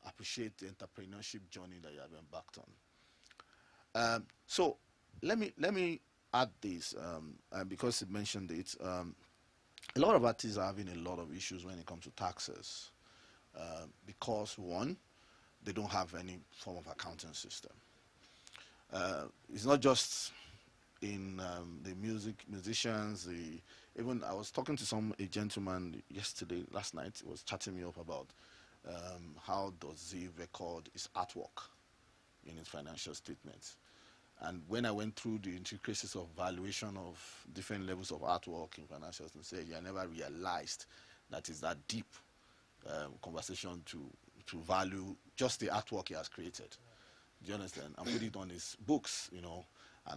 Speaker 4: appreciate the entrepreneurship journey that you have embarked on. So let me add this, because you mentioned it. A lot of artists are having a lot of issues when it comes to taxes, because one, they don't have any form of accounting system. It's not just in the musicians. Even I was talking to a gentleman last night. He was chatting me up about how does he record his artwork in his financial statements. And when I went through the intricacies of valuation of different levels of artwork in financials, and said, I never realized that is that deep conversation to value just the artwork he has created. Do you understand? And put it on his books, and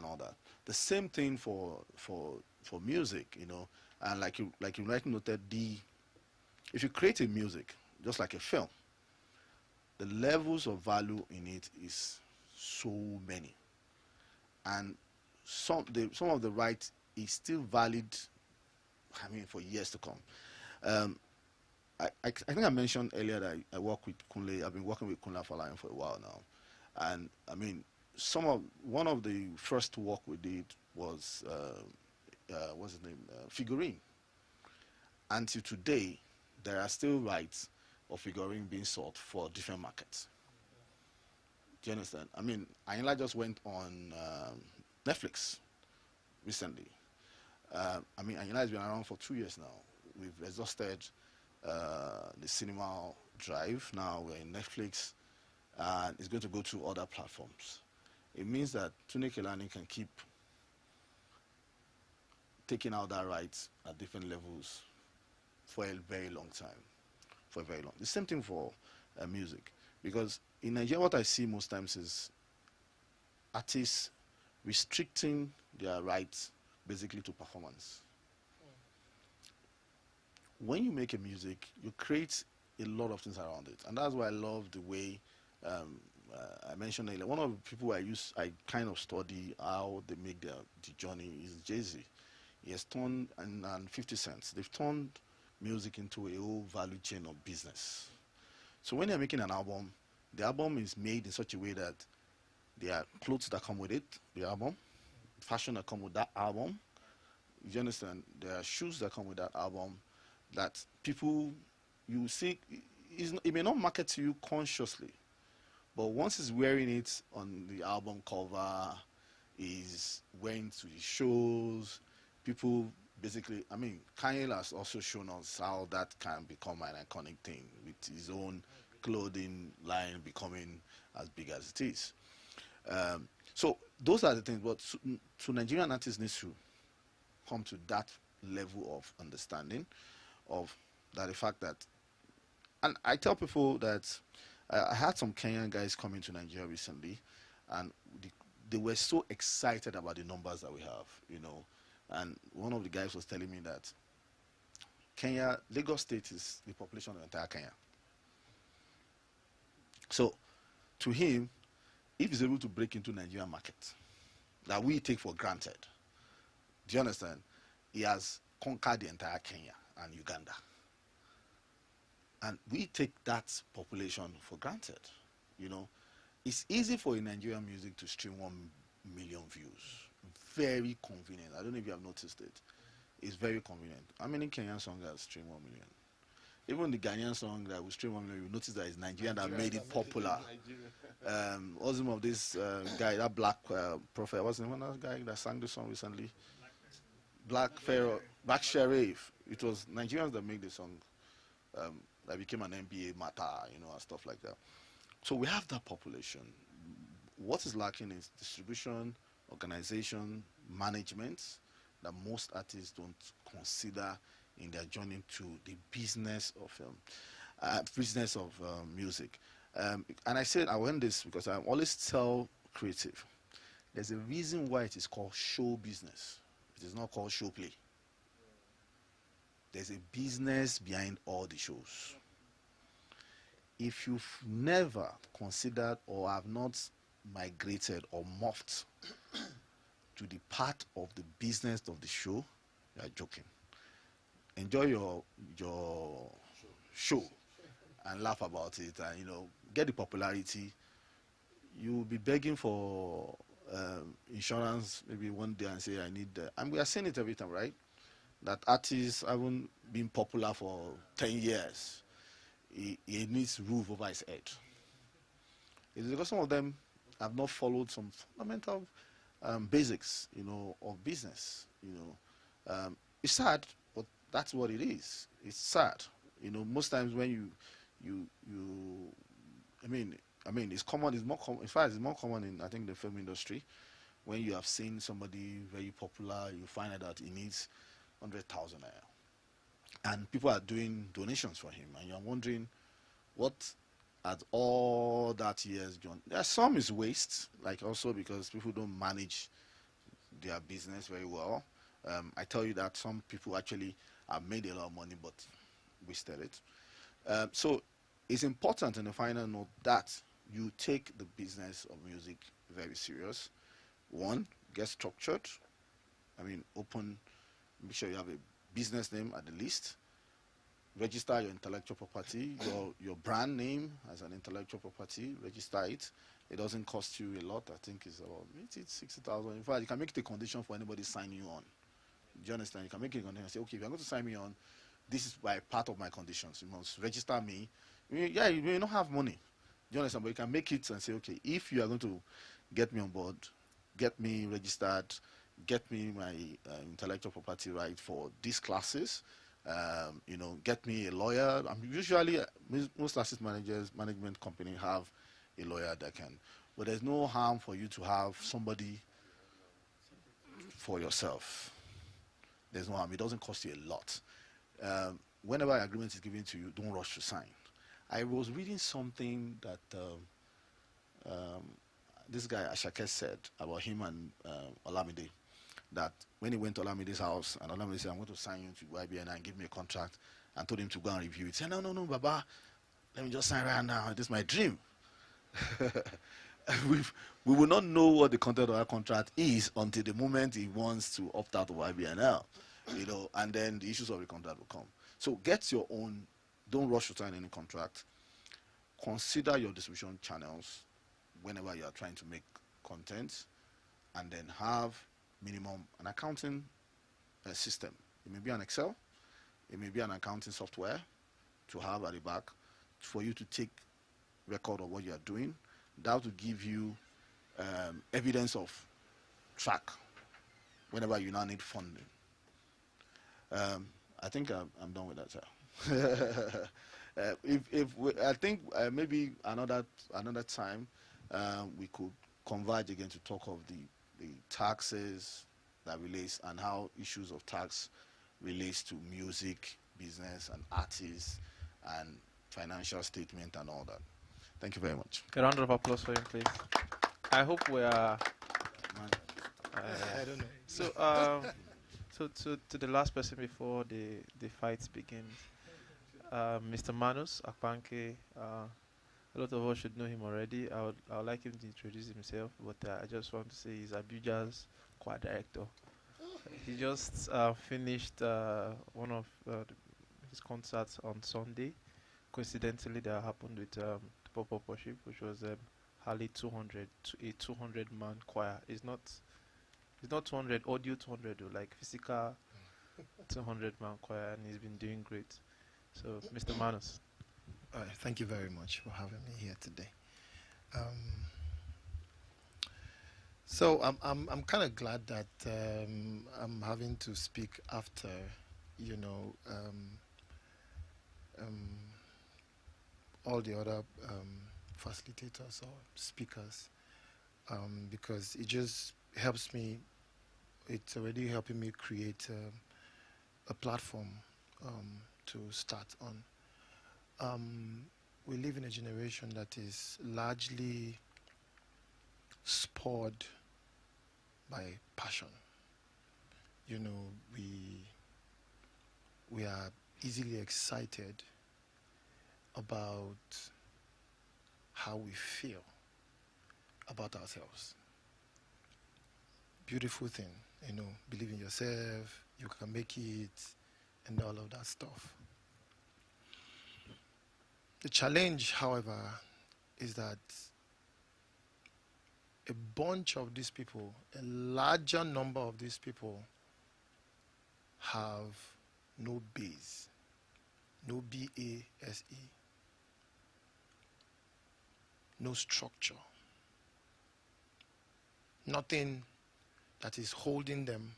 Speaker 4: all that. The same thing for music, and like you rightly noted, if you create a music, just like a film, the levels of value in it is so many. And some of the rights is still valid, for years to come. I think I mentioned earlier that I work with Kunle. I've been working with Kunle Afolayan for a while now. And one of the first work we did was what's his name? Figurine. Until today, there are still rights of figurine being sought for different markets. Do you understand? Ayinla just went on Netflix recently. Ayinla has been around for 2 years now. We've exhausted the cinema drive. Now we're in Netflix, and it's going to go to other platforms. It means that Tunde Kelani can keep taking out that rights at different levels for a very long time. The same thing for music. Because in Nigeria, what I see most times is artists restricting their rights basically to performance. When you make a music, you create a lot of things around it. And that's why I love the way I mentioned earlier. One of the people I kind of study how they make the journey is Jay-Z. He has turned, and 50 Cent, they've turned music into a whole value chain of business. So when they're making an album, the album is made in such a way that there are clothes that come with it, the album. fashion that come with that album. You understand? There are shoes that come with that album that people you see. It may not market to you consciously, but once he's wearing it on the album cover, he's wearing to the shows, people basically, I mean, Kanye has also shown us how that can become an iconic thing with his own clothing line becoming as big as it is. So those are the things, but to Nigerian artists needs to come to that level of understanding of that the fact that, and I tell people that I had some Kenyan guys coming to Nigeria recently, and they were so excited about the numbers that we have, you know. And one of the guys was telling me that Kenya, Lagos State is the population of entire Kenya. So, to him, if he's able to break into Nigerian market, that we take for granted, do you understand? He has conquered the entire Kenya and Uganda. And we take that population for granted, you know. It's easy for a Nigerian music to stream 1 million views. Very convenient. I don't know if you have noticed it. It's very convenient. How many Kenyan songs have streamed 1 million? Even the Ghanaian song that will stream 1 million, you notice that it's Nigerian that made it popular. What's the name of this guy, that black prophet? What's the name of that guy that sang the song recently? Black Pharaoh, Black Sheriff. It was Nigerians that made the song. That became an NBA matter, you know, and stuff like that. So we have that population. What is lacking is distribution, organization, management that most artists don't consider in their journey to the business of music. And I said I went this because I always tell creative, there's a reason why it is called show business. It is not called show play. There's a business behind all the shows. If you've never considered or have not migrated or morphed to the part of the business of the show, you are joking. Enjoy your show and laugh about it, and you know, get the popularity. You will be begging for insurance maybe one day and say I need and we are seeing it every time, right? That artists haven't been popular for 10 years. He needs roof over his head. It's because some of them have not followed some fundamental basics, you know, of business. You know, it's sad, but that's what it is. It's sad, you know. Most times when I mean, it's common. It's more common. In fact, it's more common in I think the film industry. When you have seen somebody very popular, you find out that he needs 100,000 naira, and people are doing donations for him, and you're wondering what at all that years John. There's some is waste, like also because people don't manage their business very well. I tell you that some people actually have made a lot of money but wasted it. So it's important in the final note that you take the business of music very serious. One, get structured. I mean, open, make sure you have a business name at the least. Register your intellectual property, your brand name as an intellectual property, register it. It doesn't cost you a lot. I think it's about 60,000. In fact, you can make it a condition for anybody signing you on. Do you understand? You can make it a condition and say, okay, if you're going to sign me on, this is by part of my conditions. You must register me. Yeah, you may not have money. Do you understand? But you can make it and say, okay, if you are going to get me on board, get me registered, get me my intellectual property right for these classes, you know, get me a lawyer. Usually, most asset management company have a lawyer that can. But there's no harm for you to have somebody for yourself. There's no harm. It doesn't cost you a lot. Whenever an agreement is given to you, don't rush to sign. I was reading something that this guy Ashake said about him and Olamide, that when he went to Olamide's house and Olamide said, I'm going to sign you to YBN and give me a contract, and told him to go and review it. He said, no, Baba, let me just sign right now. This is my dream. We will not know what the content of that contract is until the moment he wants to opt out of YBNL, you know, and then the issues of the contract will come. So get your own, don't rush to sign any contract. Consider your distribution channels whenever you are trying to make content, and then have minimum an accounting system. It may be an Excel, it may be an accounting software to have at the back for you to take record of what you are doing. That will give you evidence of track whenever you now need funding. I think I'm done with that, sir. I think maybe another time we could converge again to talk of the taxes that relates and how issues of tax relates to music, business, and artists, and financial statement and all that. Thank you very much.
Speaker 1: A round of applause for him, please. I hope we are.
Speaker 6: I don't know.
Speaker 1: So, to the last person before the fight begins, Mr. Manus Akpanke. A lot of us should know him already. I would like him to introduce himself, but I just want to say he's Abuja's choir director. He just finished one of his concerts on Sunday. Coincidentally, that happened with the pop-up worship, which was Harley 200, a 200-man choir. It's not 200 audio 200 though, like physical 200-man choir, and he's been doing great. So, Mr. Manus.
Speaker 6: All right, thank you very much for having me here today. So I'm kind of glad that I'm having to speak after, all the other facilitators or speakers, because it just helps me. It's already helping me create a platform to start on. We live in a generation that is largely spurred by passion. We are easily excited about how we feel about ourselves. Beautiful thing, believe in yourself, you can make it, and all of that stuff. The challenge, however, is that a bunch of these people, a larger number of these people, have no base, no B-A-S-E, no structure, nothing that is holding them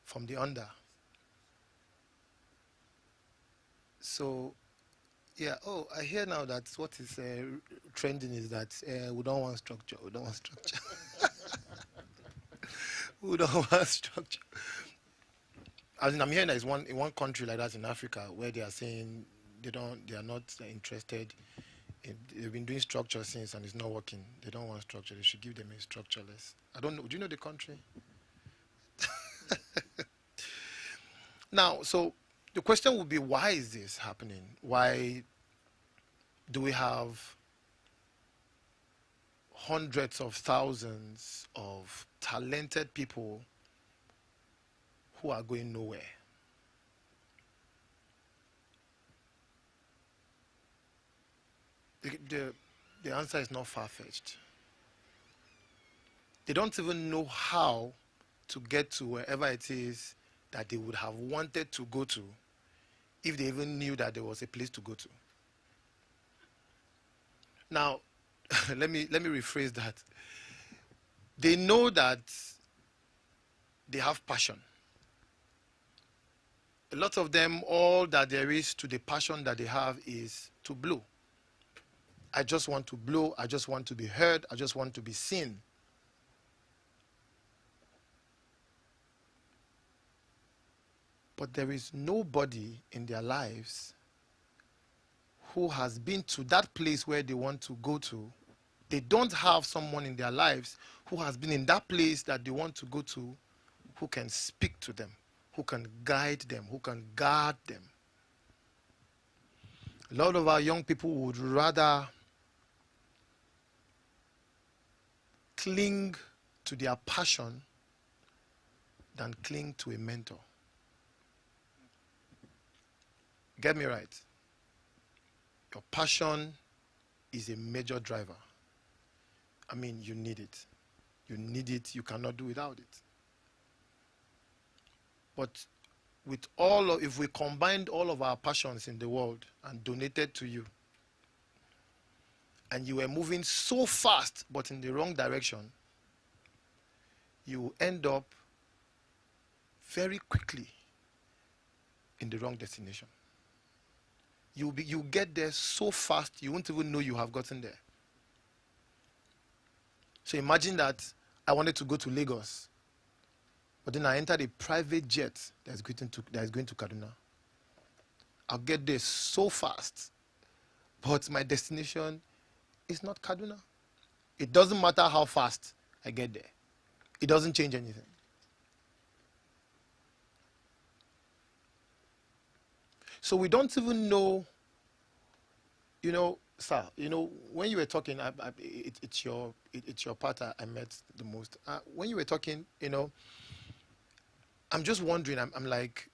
Speaker 6: from the under. So, yeah, I hear now that what is trending is that we don't want structure, we don't want structure. We don't want structure. I'm hearing that in one country like that in Africa where they are saying they are not interested. They've been doing structure since and it's not working. They don't want structure. They should give them a structureless. I don't know. Do you know the country? Now, so the question would be, why is this happening? Why do we have hundreds of thousands of talented people who are going nowhere? The answer is not far-fetched. They don't even know how to get to wherever it is that they would have wanted to go to if they even knew that there was a place to go to. Now, let me rephrase that. They know that they have passion. A lot of them, all that there is to the passion that they have is to blow. I just want to blow. I just want to be heard. I just want to be seen. But there is nobody in their lives who has been to that place where they want to go to. They don't have someone in their lives who has been in that place that they want to go to, who can speak to them, who can guide them, who can guard them. A lot of our young people would rather cling to their passion than cling to a mentor. Get me right. Your passion is a major driver. I mean, you need it. You need it. You cannot do without it. But if we combined all of our passions in the world and donated to you, and you were moving so fast but in the wrong direction, you will end up very quickly in the wrong destination. You get there so fast you won't even know you have gotten there. So imagine that I wanted to go to Lagos, but then I entered a private jet that is going to Kaduna. I'll get there so fast, but my destination is not Kaduna. It doesn't matter how fast I get there. It doesn't change anything. So we don't even know, sir, when you were talking, it's your part I met the most. When you were talking, I'm just wondering, I'm like,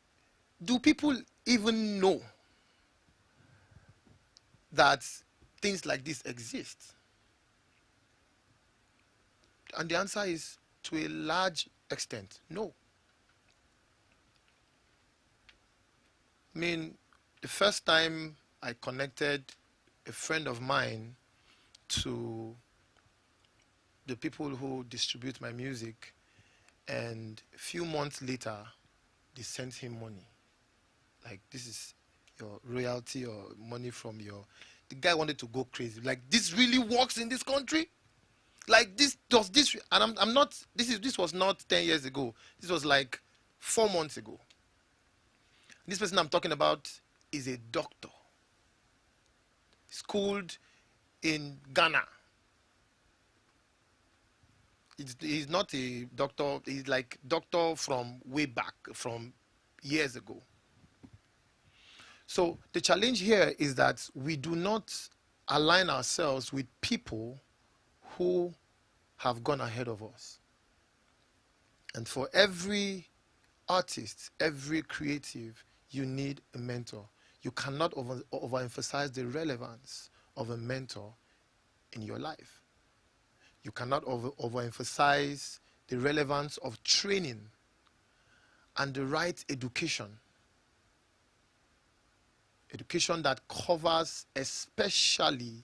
Speaker 6: do people even know that things like this exist? And the answer is, to a large extent, no. I mean, the first time I connected a friend of mine to the people who distribute my music, and a few months later, they sent him money. Like, this is your royalty or money from the guy wanted to go crazy. Like, this really works in this country? Like, does this, and I'm not, this was not 10 years ago. This was like 4 months ago. This person I'm talking about is a doctor, schooled in Ghana. He's not a doctor, he's like doctor from way back, from years ago. So the challenge here is that we do not align ourselves with people who have gone ahead of us. And for every artist, every creative, you need a mentor. You cannot overemphasize the relevance of a mentor in your life. You cannot overemphasize the relevance of training and the right education. Education that covers especially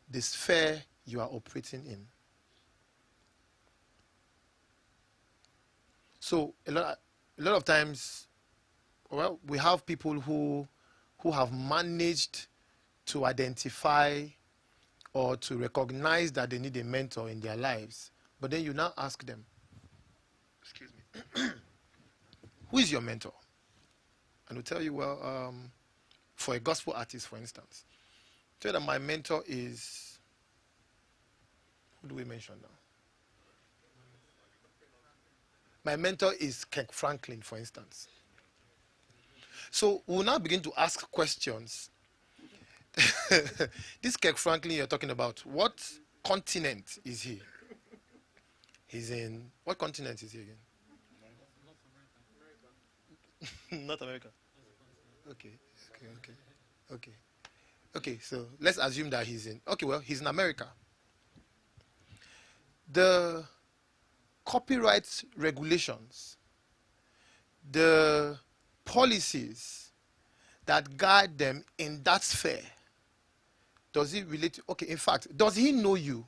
Speaker 6: the sphere you are operating in. So a lot of times, well, we have people who have managed to identify or to recognize that they need a mentor in their lives. But then you now ask them, excuse me, who is your mentor? And they'll tell you, well, for a gospel artist, for instance, tell them my mentor is, who do we mention now? My mentor is Kirk Franklin, for instance. So we'll now begin to ask questions. This Kirk Franklin you're talking about, what continent is he? He's in, what continent is he again? North America. Okay, so let's assume that he's in, he's in America. The copyright regulations, the policies that guide them in that sphere, does it relate to, in fact, does he know you?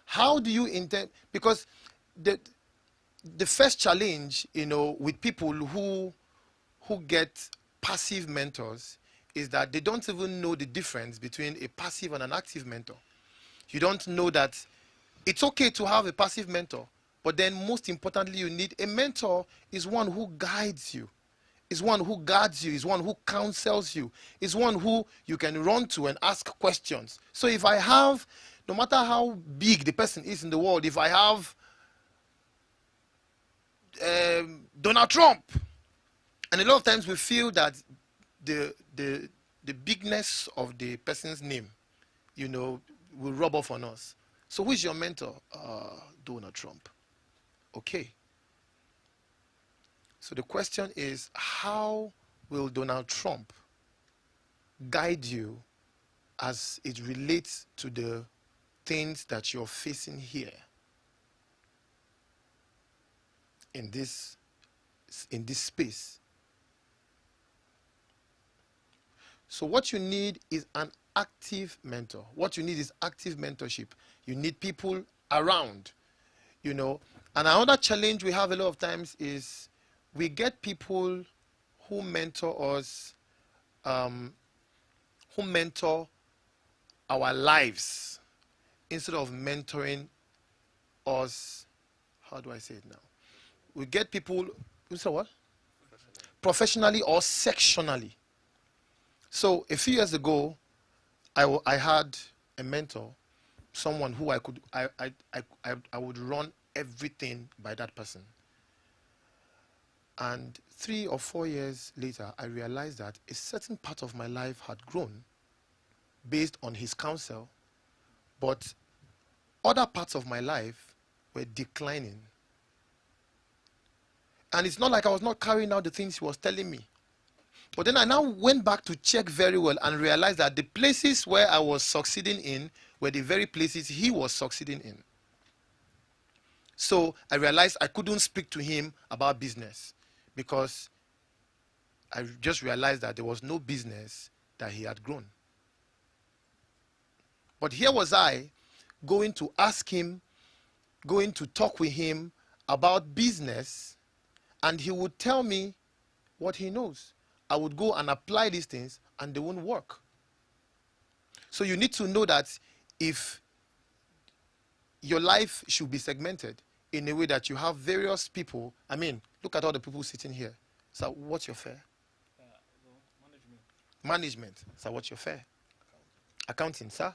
Speaker 6: How do you intend, because the first challenge, with people who get passive mentors is that they don't even know the difference between a passive and an active mentor. You don't know that it's okay to have a passive mentor, but then most importantly, you need a mentor is one who guides you, is one who guards you, is one who counsels you, is one who you can run to and ask questions. So if I have, no matter how big the person is in the world, if I have Donald Trump, and a lot of times we feel that the bigness of the person's name, will rub off on us. So who is your mentor? Donald Trump. Okay. So the question is, how will Donald Trump guide you as it relates to the things that you're facing here in this in this space. So what you need is an active mentor. What you need is active mentorship. You need people around, you know. And another challenge we have a lot of times is we get people who mentor us, who mentor our lives instead of mentoring us. How do I say it now? We get people, you say what? Professionally or sectionally. So a few years ago, I had a mentor, someone who I would run everything by that person. And 3 or 4 years later, I realized that a certain part of my life had grown based on his counsel, but other parts of my life were declining. And it's not like I was not carrying out the things he was telling me. But then I now went back to check very well and realized that the places where I was succeeding in were the very places he was succeeding in. So I realized I couldn't speak to him about business because I just realized that there was no business that he had grown. But here was I going to ask him, going to talk with him about business, and he would tell me what he knows. I would go and apply these things and they won't work. So you need to know that if your life should be segmented in a way that you have various people. I mean, look at all the people sitting here. So what's your fare?
Speaker 2: Management.
Speaker 6: Management. So what's your fare? Accounting, sir?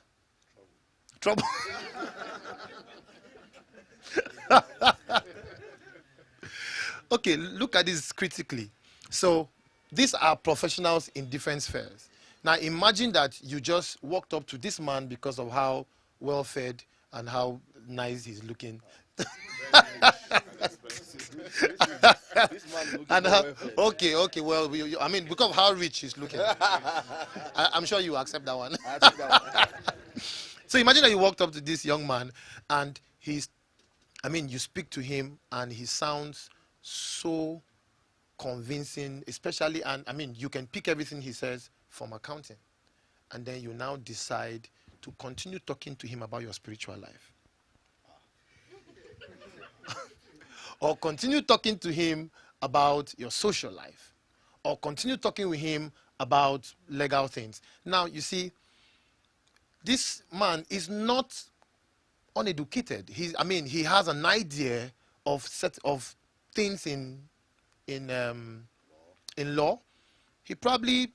Speaker 6: Trouble. Okay, look at this critically. So these are professionals in different spheres. Now imagine that you just walked up to this man because of how well fed and how nice he's looking. And how, okay, well, I mean, because of how rich he's looking. I'm sure you accept that one. So imagine that you walked up to this young man and you speak to him and he sounds so convincing, especially, and you can pick everything he says from accounting. And then you now decide to continue talking to him about your spiritual life. Or continue talking to him about your social life. Or continue talking with him about legal things. Now, you see, this man is not uneducated. He has an idea of set of things in law. He probably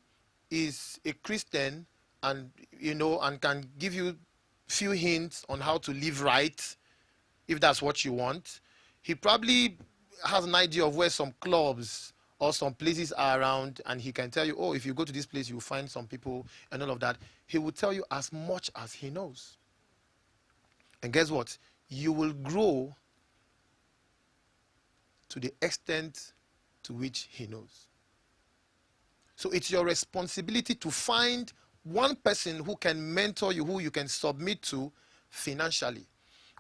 Speaker 6: is a Christian and can give you few hints on how to live right if that's what you want. He probably has an idea of where some clubs or some places are around, and he can tell you, oh, if you go to this place you'll find some people and all of that. He will tell you as much as he knows. And guess what? You will grow to the extent to which he knows. So it's your responsibility to find one person who can mentor you, who you can submit to financially.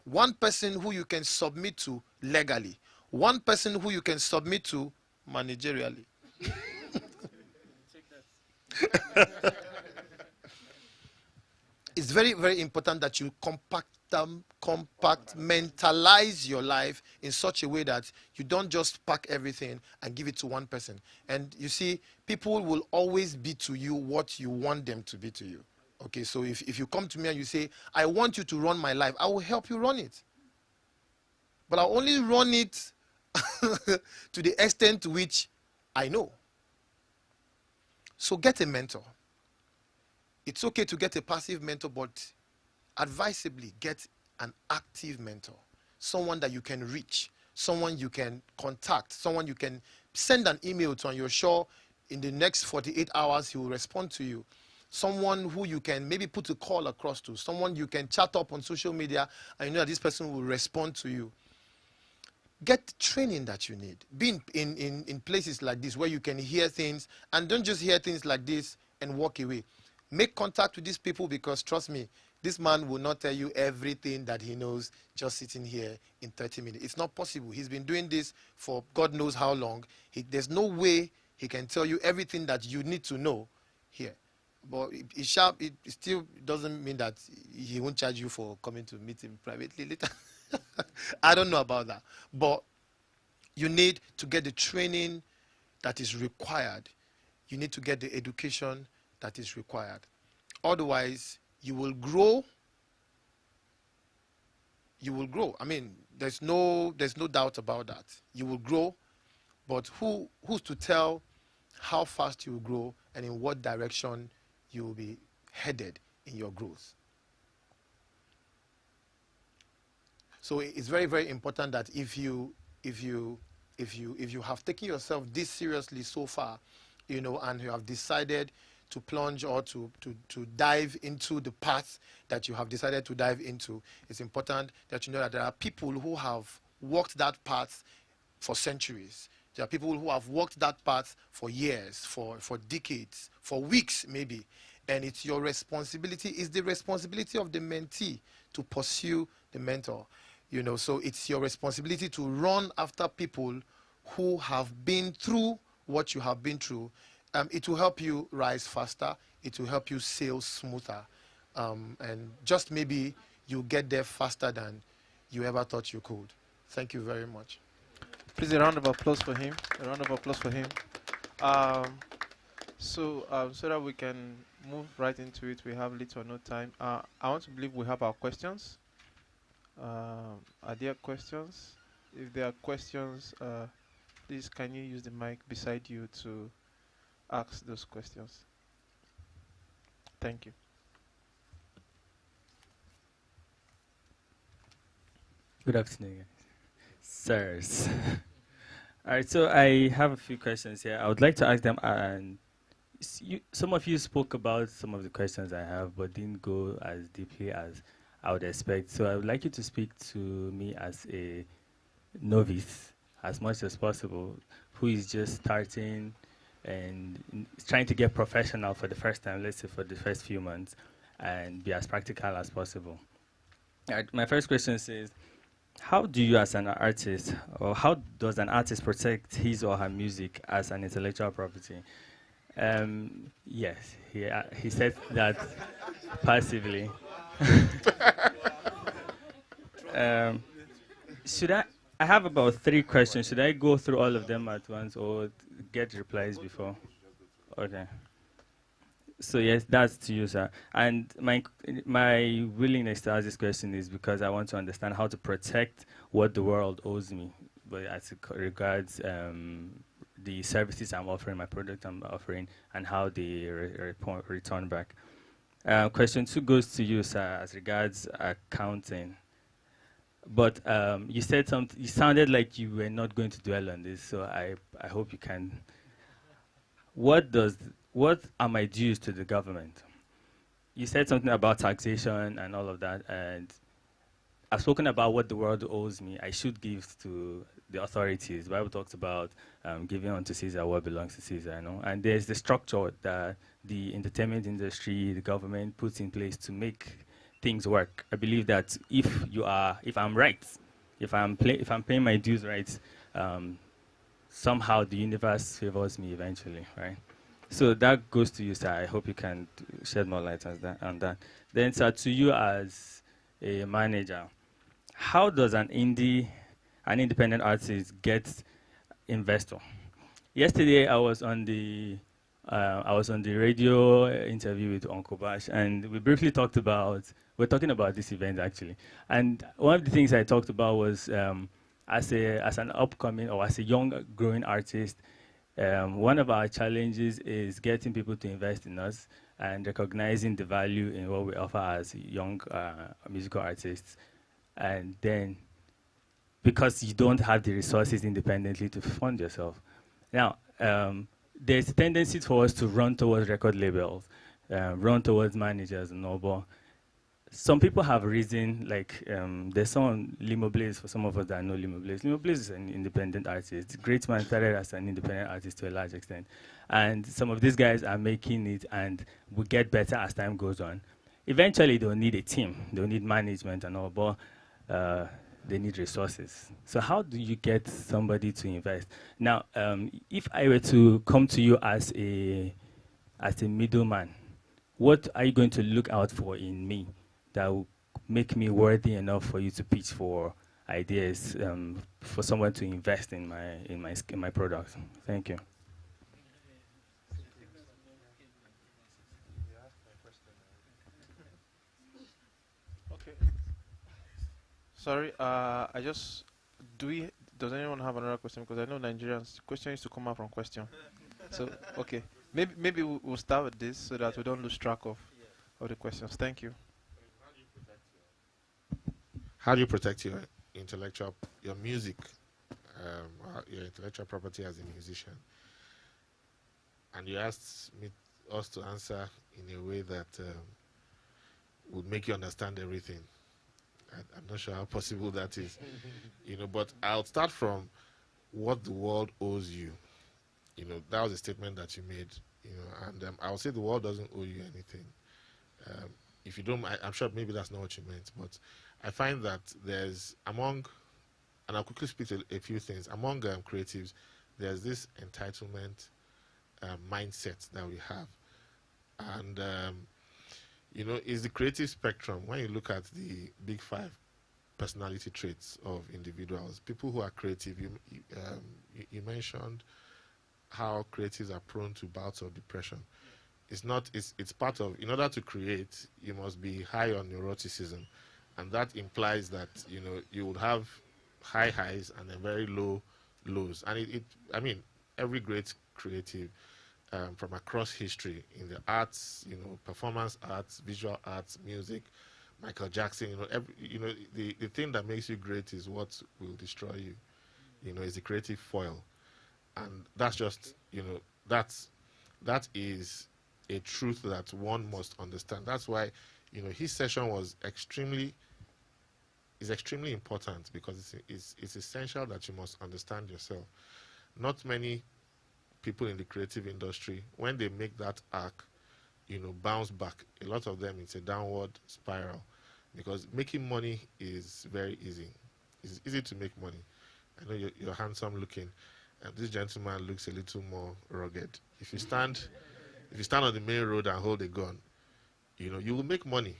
Speaker 6: One person who you can submit to legally. One person who you can submit to managerially. It's very, very important that you compartmentalize your life in such a way that you don't just pack everything and give it to one person. And you see, people will always be to you what you want them to be to you. Okay, so if you come to me and you say, I want you to run my life, I will help you run it. But I'll only run it to the extent to which I know. So get a mentor. It's okay to get a passive mentor, but advisably get an active mentor. Someone that you can reach, someone you can contact, someone you can send an email to, and you're sure in the next 48 hours he will respond to you. Someone who you can maybe put a call across to, someone you can chat up on social media and you know that this person will respond to you. Get the training that you need. Be in places like this where you can hear things, and don't just hear things like this and walk away. Make contact with these people, because trust me, This man will not tell you everything that he knows just sitting here in 30 minutes. It's not possible. He's been doing this for God knows how long. There's no way he can tell you everything that you need to know here. But it still doesn't mean that he won't charge you for coming to meet him privately later. I don't know about that. But you need to get the training that is required. You need to get the education that is required. Otherwise, you will grow. You will grow. I mean, there's no doubt about that. You will grow, but who's to tell how fast you will grow and in what direction you will be headed in your growth? So it's very, very important that if you have taken yourself this seriously so far, and you have decided to plunge or to dive into the path that you have decided to dive into, it's important that you know that there are people who have walked that path for centuries. There are people who have walked that path for years, for decades, for weeks maybe. And it's your responsibility, it's the responsibility of the mentee to pursue the mentor. So it's your responsibility to run after people who have been through what you have been through. It will help you rise faster. It will help you sail smoother. And just maybe you get there faster than you ever thought you could. Thank you very much.
Speaker 1: Please, a round of applause for him. A round of applause for him. So that we can move right into it, we have little or no time. I want to believe we have our questions. Are there questions? If there are questions, please can you use the mic beside you to ask those questions? Thank you.
Speaker 7: Good afternoon, sirs. All right, so I have a few questions here. I would like to ask them, and some of you spoke about some of the questions I have, but didn't go as deeply as I would expect. So I would like you to speak to me as a novice, as much as possible, who is just starting and trying to get professional for the first time, let's say for the first few months, and be as practical as possible. All right, my first question is, how do you as an artist, or how does an artist protect his or her music as an intellectual property? Yes, he said that passively. I have about 3 questions. Should I go through all of them at once or get replies before? Okay. So yes, that's to you, sir. And my willingness to ask this question is because I want to understand how to protect what the world owes me, but as it regards the services I'm offering, my product I'm offering, and how they return back. Question 2 goes to you, sir, as regards accounting. But you said something. You sounded like you were not going to dwell on this, so I hope you can. What are my dues to the government? You said something about taxation and all of that, and I've spoken about what the world owes me. I should give to the authorities. The Bible talks about giving unto Caesar what belongs to Caesar, and there's the structure that the entertainment industry, the government puts in place to make things work. I believe that if I'm right, if I'm paying my dues right, somehow the universe favors me eventually, right? So that goes to you, sir. I hope you can shed more light on that. Then, sir, to you as a manager, how does an independent artist get investor? Yesterday, I was on the radio interview with Uncle Bash, and we briefly talked about. We're talking about this event actually, and one of the things I talked about was as an upcoming or as a young growing artist. One of our challenges is getting people to invest in us and recognizing the value in what we offer as young musical artists. And then, because you don't have the resources independently to fund yourself. Now, there's a tendency for us to run towards record labels, run towards managers and all, but some people have reason, like there's someone, Limo Blaze, for some of us that know Limo Blaze. Limo Blaze is an independent artist. Great man started as an independent artist to a large extent. And some of these guys are making it and will get better as time goes on. eventually they'll need a team, they'll need management and all, but they need resources. So how do you get somebody to invest? Now, if I were to come to you as a middleman, what are you going to look out for in me that will make me worthy enough for you to pitch for ideas, for someone to invest in my product? Thank you.
Speaker 1: Okay. Sorry, I just does anyone have another question? Because I know Nigerians question used to come out from question. So okay, maybe we'll start with this so that we don't lose track of the questions. Thank you.
Speaker 5: How do you protect your your music, your intellectual property as a musician? And you asked us to answer in a way that would make you understand everything. I'm not sure how possible that is, but I'll start from what the world owes you. That was a statement that you made, and I'll say the world doesn't owe you anything. If you don't, I'm sure maybe that's not what you meant, but I find that there's and I'll quickly speak to a few things. Among creatives, there's this entitlement mindset that we have. And, is the creative spectrum. When you look at the big 5 personality traits of individuals, people who are creative, you mentioned how creatives are prone to bouts of depression. It's part of, in order to create, you must be high on neuroticism. And that implies that, you would have high highs and then very low lows. And every great creative from across history in the arts, performance arts, visual arts, music, Michael Jackson, the thing that makes you great is what will destroy you, is the creative foil. And that's just, that is a truth that one must understand. That's why, his session was extremely important, because it's essential that you must understand yourself. Not many people in the creative industry, when they make that arc, bounce back. A lot of them, it's a downward spiral, because making money is very easy. It's easy to make money. I know you're handsome looking, and this gentleman looks a little more rugged. If you stand on the main road and hold a gun, you will make money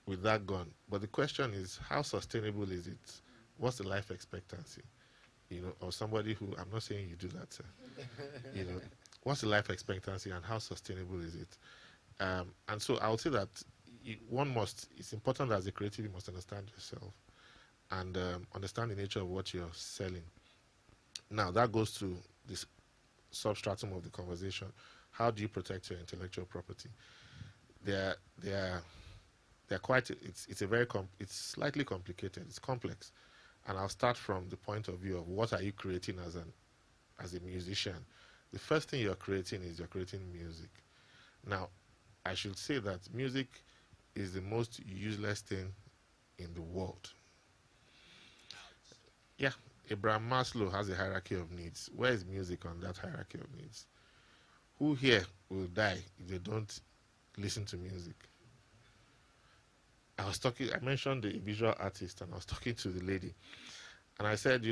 Speaker 5: with that gun. But the question is, how sustainable is it? What's the life expectancy? Or somebody who, I'm not saying you do that, sir. What's the life expectancy and how sustainable is it? And so I would say that it's important as a creative, you must understand yourself and understand the nature of what you're selling. Now, that goes to this substratum of the conversation. How do you protect your intellectual property? They're quite, it's slightly complicated, it's complex. And I'll start from the point of view of what are you creating as a musician. The first thing you're creating is you're creating music. Now, I should say that music is the most useless thing in the world. Yeah, Abraham Maslow has a hierarchy of needs. Where is music on that hierarchy of needs? Who here will die if they don't listen to music? I mentioned the visual artist, and I was talking to the lady. And I said,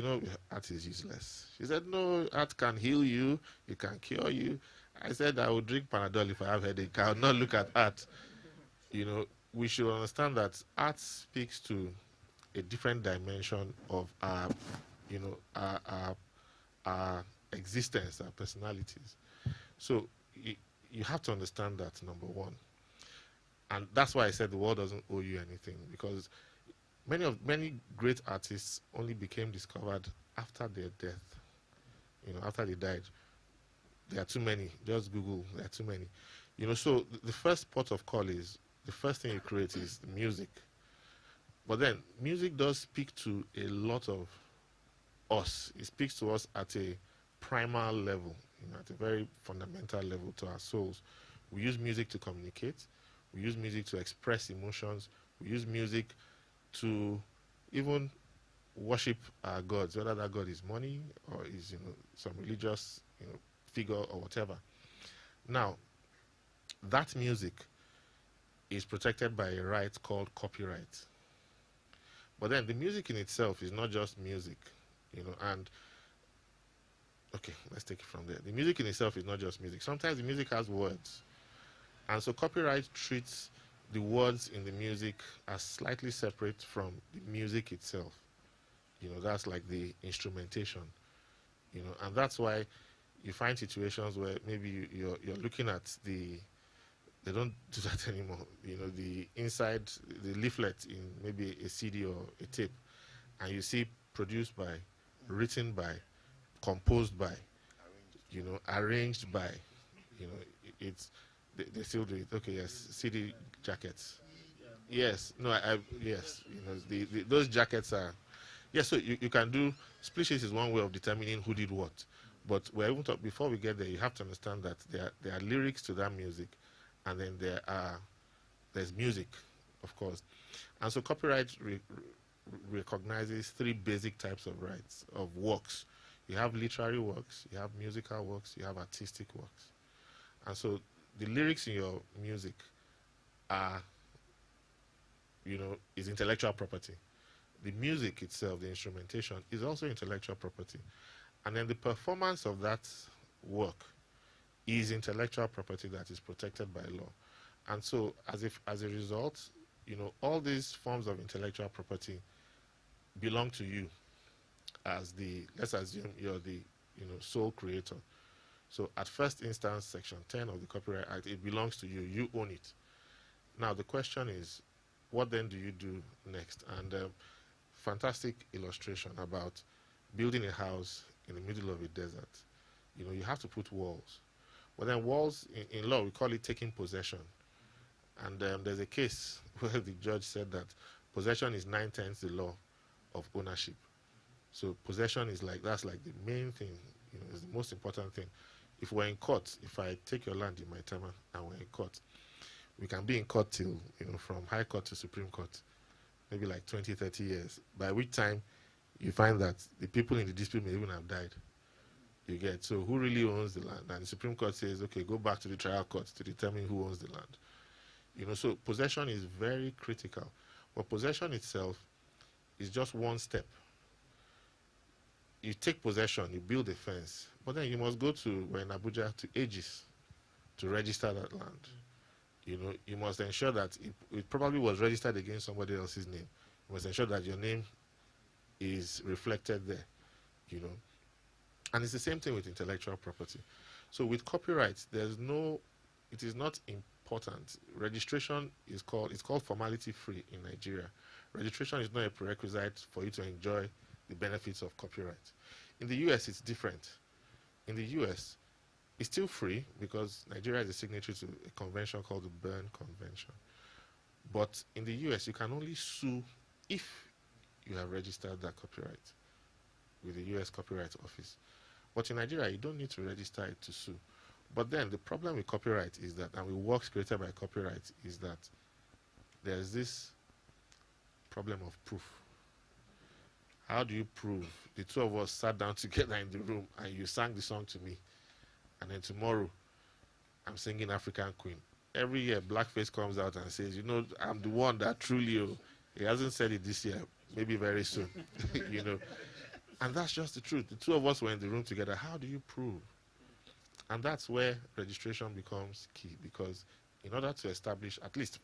Speaker 5: art is useless. She said, no, art can heal you. It can cure you. I said, I will drink Panadol if I have headache. I will not look at art. We should understand that art speaks to a different dimension of our existence, our personalities. So you have to understand that, number one. And that's why I said the world doesn't owe you anything, because many great artists only became discovered after their death. After they died. There are too many. Just Google. There are too many. So the first port of call is, the first thing you create is the music. But then music does speak to a lot of us. It speaks to us at a primal level, at a very fundamental level to our souls. We use music to communicate. We use music to express emotions. We use music to even worship our gods, whether that god is money or is some religious figure or whatever. Now, that music is protected by a right called copyright. But then the music in itself is not just music, and okay, let's take it from there. The music in itself is not just music. Sometimes the music has words. And so copyright treats the words in the music as slightly separate from the music itself. That's like the instrumentation. And that's why you find situations where maybe you're looking at they don't do that anymore. The inside, the leaflet in maybe a CD or a tape, and you see produced by, written by, composed by, arranged by, it's they still do it. Okay, yes, CD jackets. Yes, no, yes, those jackets are, yes. So you can do split sheets is one way of determining who did what, but we're even before we get there, you have to understand that there are lyrics to that music, and then there's music, of course, and so copyright recognizes three basic types of rights of works. You have literary works, you have musical works, you have artistic works. And so the lyrics in your music are, is intellectual property. The music itself, the instrumentation, is also intellectual property. And then the performance of that work is intellectual property that is protected by law. And so as a result, all these forms of intellectual property belong to you as let's assume you're the sole creator. So at first instance, section 10 of the Copyright Act, it belongs to you. You own it. Now the question is, what then do you do next? And fantastic illustration about building a house in the middle of a desert. You have to put walls. Well, then walls, in law, we call it taking possession. And there's a case where the judge said that possession is 9/10 the law of ownership. So possession is that's like the main thing, is the most important thing. If we're in court, if I take your land in my time and we're in court, we can be in court till, from High Court to Supreme Court, maybe like 20, 30 years, by which time you find that the people in the dispute may even have died. You get, so who really owns the land? And the Supreme Court says, okay, go back to the trial court to determine who owns the land. So possession is very critical. But possession itself is just one step. You take possession, you build a fence, but then you must go we're in Abuja, to Aegis to register that land. You must ensure that it probably was registered against somebody else's name. You must ensure that your name is reflected there, And it's the same thing with intellectual property. So with copyright, it is not important. Registration it's called formality free in Nigeria. Registration is not a prerequisite for you to enjoy the benefits of copyright. In the US, it's different. In the US, it's still free because Nigeria is a signatory to a convention called the Berne Convention. But in the US, you can only sue if you have registered that copyright with the US Copyright Office. But in Nigeria, you don't need to register it to sue. But then the problem with copyright is that, and with works created by copyright, is that there's this problem of proof. How do you prove? The two of us sat down together in the room and you sang the song to me, and then tomorrow I'm singing African Queen. Every year Blackface comes out and says, I'm the one that truly, he hasn't said it this year, maybe very soon, And that's just the truth. The two of us were in the room together. How do you prove? And that's where registration becomes key, because in order to establish, at least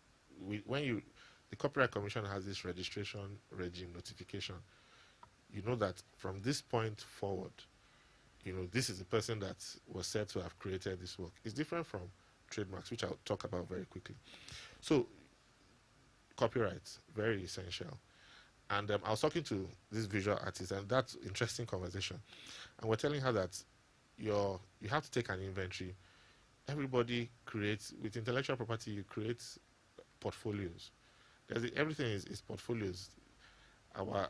Speaker 5: the Copyright Commission has this registration regime notification. You know that from this point forward, this is the person that was said to have created this work. It's different from trademarks, which I'll talk about very quickly. So, copyright, very essential. And I was talking to this visual artist, and that's interesting conversation. And we're telling her that you have to take an inventory. Everybody creates, with intellectual property, you create portfolios. Everything is portfolios. Our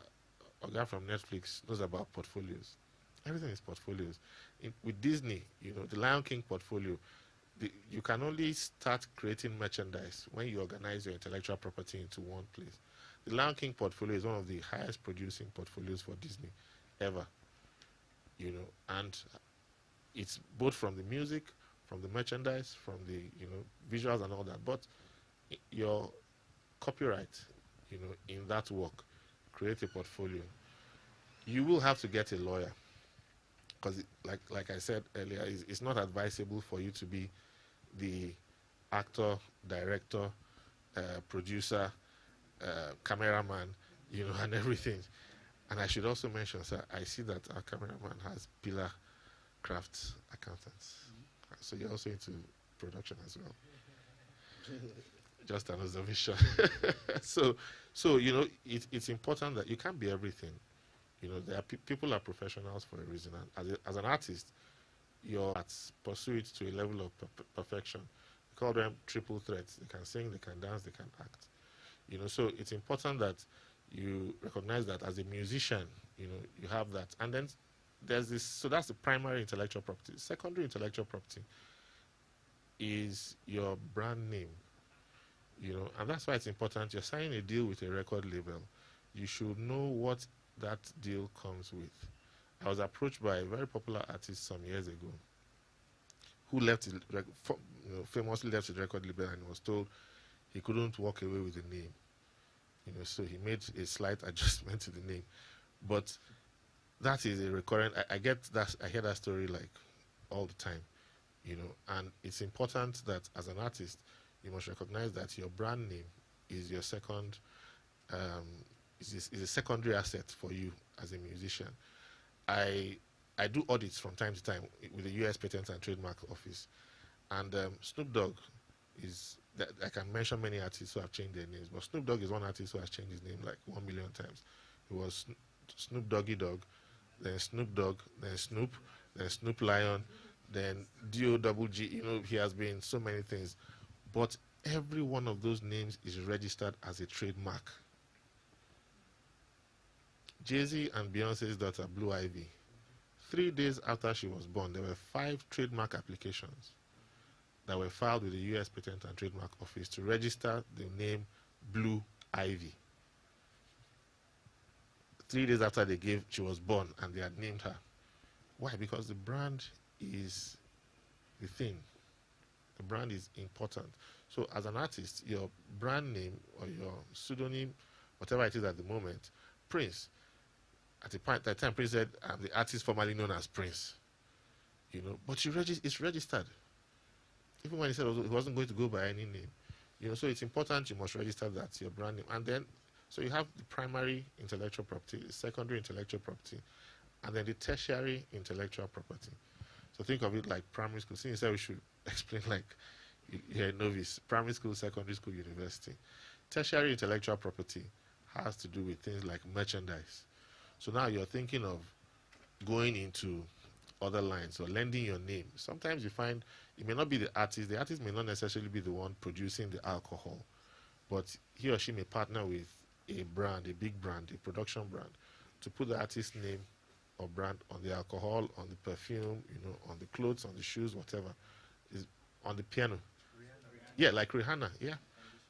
Speaker 5: guy from Netflix knows about portfolios. Everything is portfolios. With Disney, the Lion King portfolio, you can only start creating merchandise when you organize your intellectual property into one place. The Lion King portfolio is one of the highest producing portfolios for Disney ever. And it's both from the music, from the merchandise, from the visuals and all that. But your copyright, in that work, create a portfolio. You will have to get a lawyer because, like I said earlier, it's not advisable for you to be the actor, director, producer, cameraman, and everything. And I should also mention, sir, I see that our cameraman has pillar crafts accountants. So you're also into production as well. Just an observation. so it's important that you can't be everything. There are people are professionals for a reason. And as an artist, your arts pursue it to a level of perfection. We call them triple threats. They can sing, they can dance, they can act. So it's important that you recognize that as a musician, you have that. And then there's this, so that's the primary intellectual property. Secondary intellectual property is your brand name, and that's why it's important. You're signing a deal with a record label. You should know what that deal comes with. I was approached by a very popular artist some years ago who left, famously left his record label and was told he couldn't walk away with the name. So he made a slight adjustment to the name. But that is a recurrent, I get that, I hear that story like all the time, and it's important that as an artist, you must recognize that your brand name is your second, is a secondary asset for you as a musician. I do audits from time to time with the U.S. Patent and Trademark Office, and Snoop Dogg is, I can mention many artists who have changed their names, but Snoop Dogg is one artist who has changed his name like 1 million times. It was Snoop Doggy Dogg, then Snoop Dogg, then Snoop Lion, then D-O-double-G. He has been so many things. But every one of those names is registered as a trademark. Jay-Z and Beyonce's daughter, Blue Ivy, 3 days after she was born, there were 5 trademark applications that were filed with the U.S. Patent and Trademark Office to register the name Blue Ivy. 3 days after she was born and they had named her. Why? Because the brand is the thing. The brand is important. So as an artist, your brand name or your pseudonym, whatever it is at the moment, Prince. At the time, Prince said, "I'm the artist formerly known as Prince." But it's registered. Even when he said he wasn't going to go by any name, so it's important you must register that your brand name. And then, so you have the primary intellectual property, the secondary intellectual property, and then the tertiary intellectual property. So think of it like primary school. Since you said we should explain like you're a novice, primary school, secondary school, university. Tertiary intellectual property has to do with things like merchandise. So now you're thinking of going into other lines or lending your name. Sometimes you find it may not be the artist may not necessarily be the one producing the alcohol, but he or she may partner with a brand, a big brand, a production brand, to put the artist's name or brand on the alcohol, on the perfume, on the clothes, on the shoes, whatever, is on the piano. Rihanna. Yeah, like Rihanna, yeah.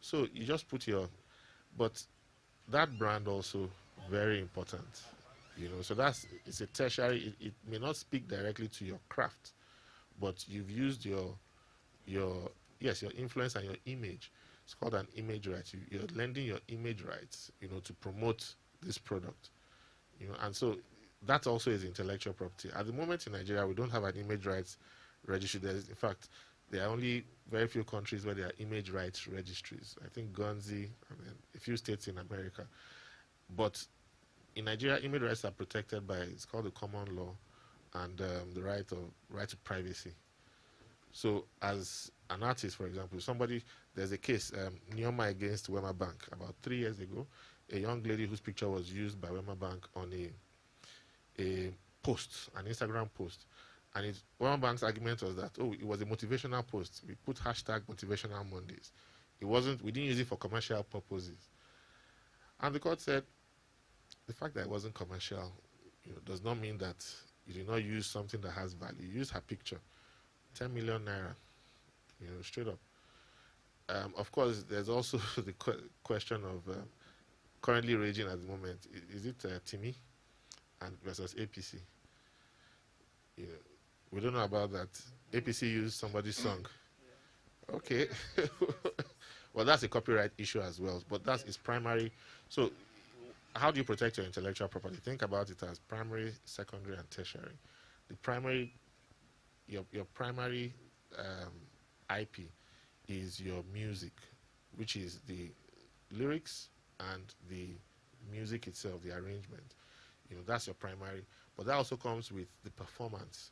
Speaker 5: So you just put but that brand also very important. So it's a tertiary. It may not speak directly to your craft, but you've used your influence and your image. It's called an image right. You're lending your image rights, to promote this product, and so that also is intellectual property. At the moment in Nigeria, we don't have an image rights registry. In fact, there are only very few countries where there are image rights registries. I think Guernsey and then a few states in America, but in Nigeria, image rights are protected by, it's called the common law and the right to privacy. So as an artist, for example, there's a case, Neoma against Wema Bank, about 3 years ago. A young lady whose picture was used by Wema Bank on a post, an Instagram post. And Wema Bank's argument was that, it was a motivational post. We put hashtag motivational Mondays. We didn't use it for commercial purposes. And the court said, the fact that it wasn't commercial, does not mean that you did not use something that has value. You used her picture, 10 million naira, straight up. Of course, there's also the question of currently raging at the moment. Is it Timmy and versus APC? We don't know about that. APC used somebody's song. Okay. Well, that's a copyright issue as well, but that's its primary. So, how do you protect your intellectual property? Think about it as primary, secondary, and tertiary. The primary, your primary IP is your music, which is the lyrics and the music itself, the arrangement. That's your primary. But that also comes with the performance.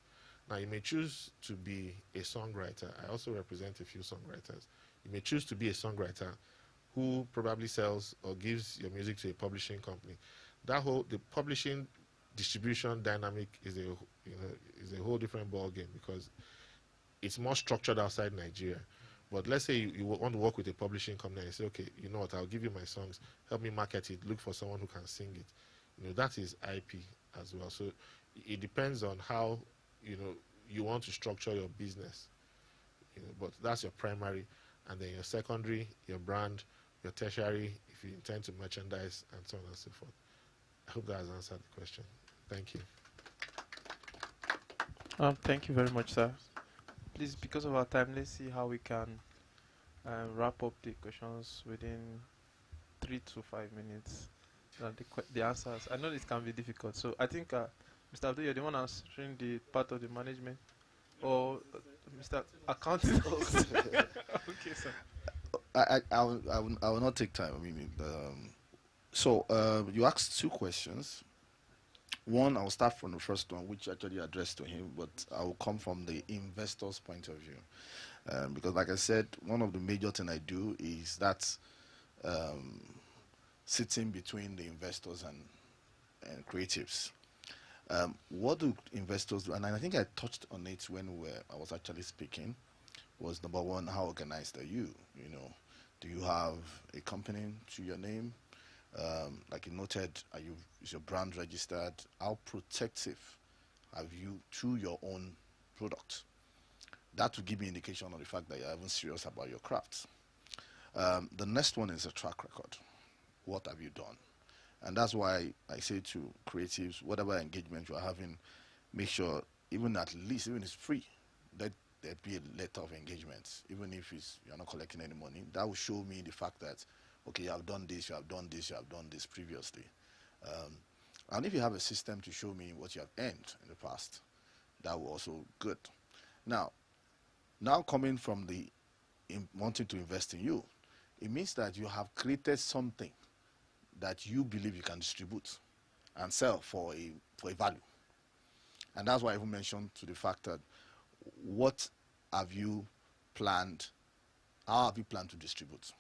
Speaker 5: Now, you may choose to be a songwriter. I also represent a few songwriters. You may choose to be a songwriter who probably sells or gives your music to a publishing company. The publishing distribution dynamic is a whole different ball game, because it's more structured outside Nigeria. But let's say you want to work with a publishing company and you say, okay, you know what, I'll give you my songs, help me market it, look for someone who can sing it. That is IP as well. So it depends on how you want to structure your business. But that's your primary, and then your secondary, your brand, your tertiary, if you intend to merchandise, and so on and so forth. I hope that has answered the question. Thank you.
Speaker 1: Thank you very much, sir. Please, because of our time, let's see how we can wrap up the questions within 3 to 5 minutes. The answers. I know this can be difficult, so I think Mr. Abdul, you're the one answering the part of the management, or Mr. Accounting. Okay, sir.
Speaker 4: I will not take time. So you asked 2 questions. One, I'll start from the first one, which actually addressed to him, but I will come from the investor's point of view. Because like I said, one of the major things I do is that sitting between the investors and creatives. What do investors do? And I think I touched on it when I was actually speaking, was number one, how organized are you? Do you have a company to your name? Like you noted, is your brand registered? How protective have you to your own product? That will give me indication on the fact that you're even serious about your craft. The next one is a track record. What have you done? And that's why I say to creatives, whatever engagement you are having, make sure, even if it's free, that there be a letter of engagement, even if you're not collecting any money. That will show me the fact that, okay, you have done this, you have done this, you have done this previously. And if you have a system to show me what you have earned in the past, that will also good. Now coming from the wanting to invest in you, it means that you have created something that you believe you can distribute and sell for a value. And that's why I even mentioned to the fact that what have you planned, how have you planned to distribute?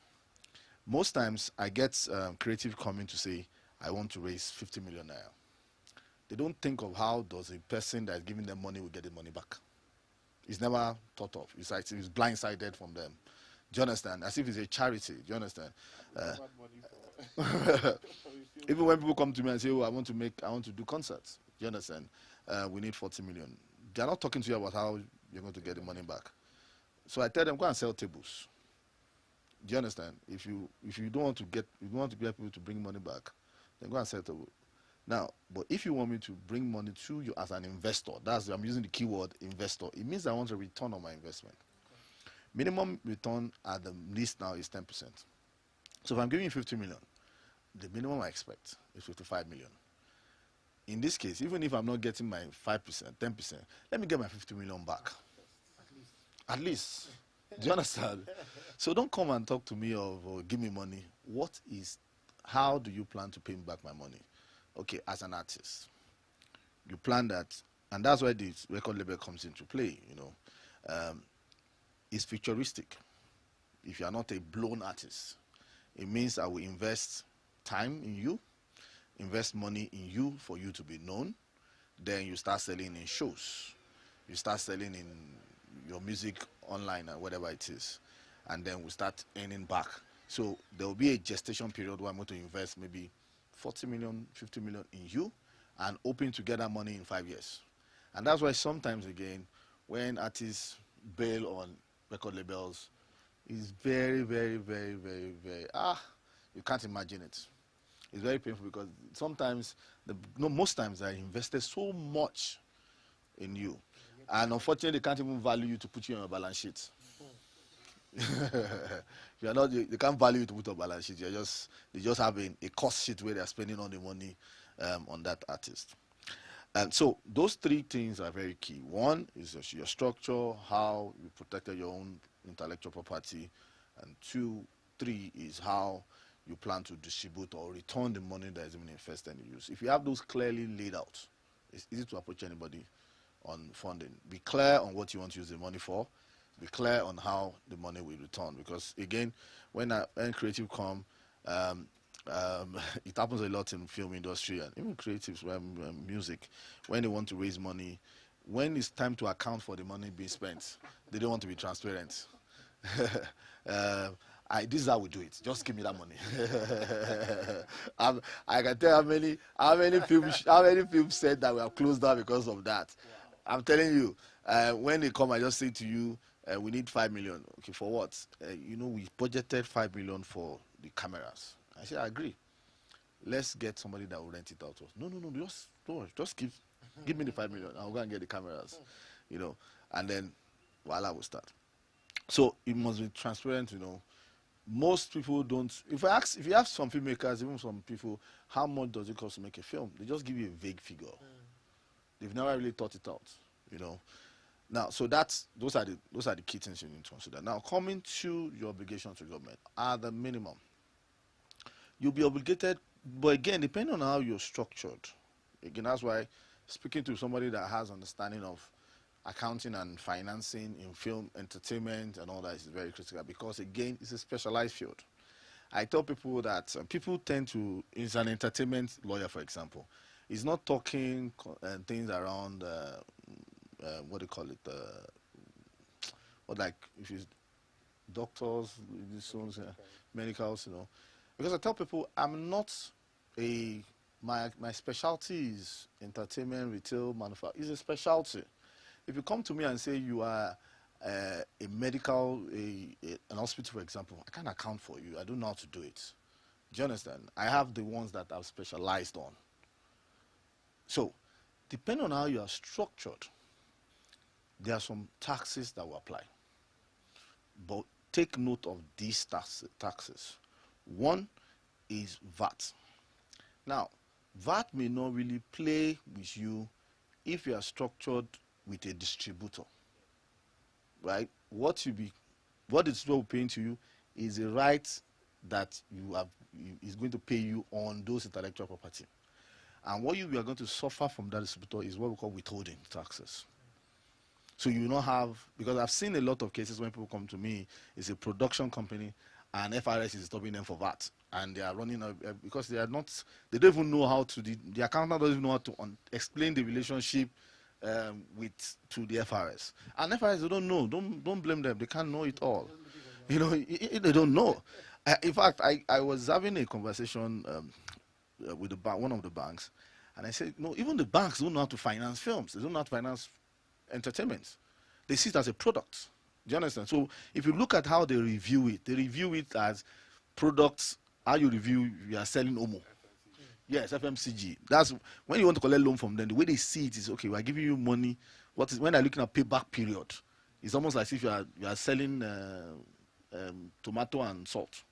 Speaker 4: Most times I get creative coming to say, I want to raise 50 million naira. They don't think of how does a person that is giving them money will get the money back. It's never thought of. It's like it's blindsided from them. Do you understand? As if it's a charity. Do you understand? Even when people come to me and say, oh, I want to do concerts. Do you understand? We need 40 million. They're not talking to you about how you're going to get the money back. So I tell them, go and sell tables. Do you understand? If you don't want to get people to bring money back, then go and sell tables. Now, but if you want me to bring money to you as an investor, I'm using the keyword investor. It means I want a return on my investment. Minimum return at the least now is 10%. So if I'm giving you 50 million, the minimum I expect is 55 million. In this case, even if I'm not getting my 5%, 10%, let me get my 50 million back. At least. Do you understand? So don't come and talk to me or give me money. How do you plan to pay me back my money? Okay, as an artist, you plan that, and that's why this record label comes into play, It's futuristic. If you are not a blown artist, it means I will invest time in you, invest money in you for you to be known. Then you start selling in shows. You start selling in your music online and whatever it is. And then we start earning back. So there will be a gestation period where I'm going to invest maybe 40 million, 50 million in you and hoping to get that money in 5 years. And that's why sometimes, again, when artists bail on record labels, it's very, very, very, very, very, you can't imagine it. It's very painful because sometimes, most times I invested so much in you. And unfortunately, they can't even value you to put you on a balance sheet. You are not. They can't value it to put on balance sheet. They just have a cost sheet where they are spending all the money on that artist. And so those three things are very key. One is your structure, how you protected your own intellectual property, and three is how you plan to distribute or return the money that is even invested in use. If you have those clearly laid out, it's easy to approach anybody on funding. Be clear on what you want to use the money for. Be clear on how the money will return. Because again, when creative come, it happens a lot in film industry and even creatives, music, when they want to raise money, when it's time to account for the money being spent, they don't want to be transparent. This is how we do it. Just give me that money. I can tell how many films said that we have closed down because of that. Wow. I'm telling you, when they come, I just say to you, we need 5 million. Okay, for what? We budgeted 5 million for the cameras. I said, I agree. Let's get somebody that will rent it out to us. No, just give me the 5 million. I'll go and get the cameras, and then voila, will start. So it must be transparent, Most people don't. If you ask some filmmakers, even some people, how much does it cost to make a film? They just give you a vague figure. They've never really thought it out, Now, so those are the key things you need to consider. Now, coming to your obligations to government are the minimum. You'll be obligated, but again, depending on how you're structured. Again, that's why speaking to somebody that has understanding of accounting and financing in film, entertainment, and all that is very critical because, again, it's a specialized field. I tell people that people tend to, is an entertainment lawyer, for example, he's not talking things around, what do you call it, or like if it's doctors, medicals, Because I tell people I'm not my specialty is entertainment, retail, manufacturing. It's a specialty. If you come to me and say you are a medical, an hospital, for example, I can't account for you. I don't know how to do it. Do you understand? I have the ones that I've specialized on. So, depending on how you are structured, there are some taxes that will apply. But take note of these taxes. One is VAT. Now, VAT may not really play with you if you are structured with a distributor, right? What the distributor will pay to you is a right that is going to pay you on those intellectual property. And what you are going to suffer from that distributor is what we call withholding taxes. So you will not have, because I've seen a lot of cases when people come to me, it's a production company, and FRS is stopping them for VAT. And they are running, because they don't even know how to, the accountant doesn't even know how to explain the relationship to the FRS. And FRS, they don't know. Don't blame them. They can't know it all. They don't know. In fact, I was having a conversation with one of the banks, and I said, no, even the banks don't know how to finance films. They don't know how to finance entertainment. They see it as a product. Do you understand? So if you look at how they review it as products. How you review, you are selling Omo. Yes, FMCG. That's when you want to collect loan from them. The way they see it is, okay, we are giving you money. When they're looking at payback period, it's almost like if you are selling tomato and salt.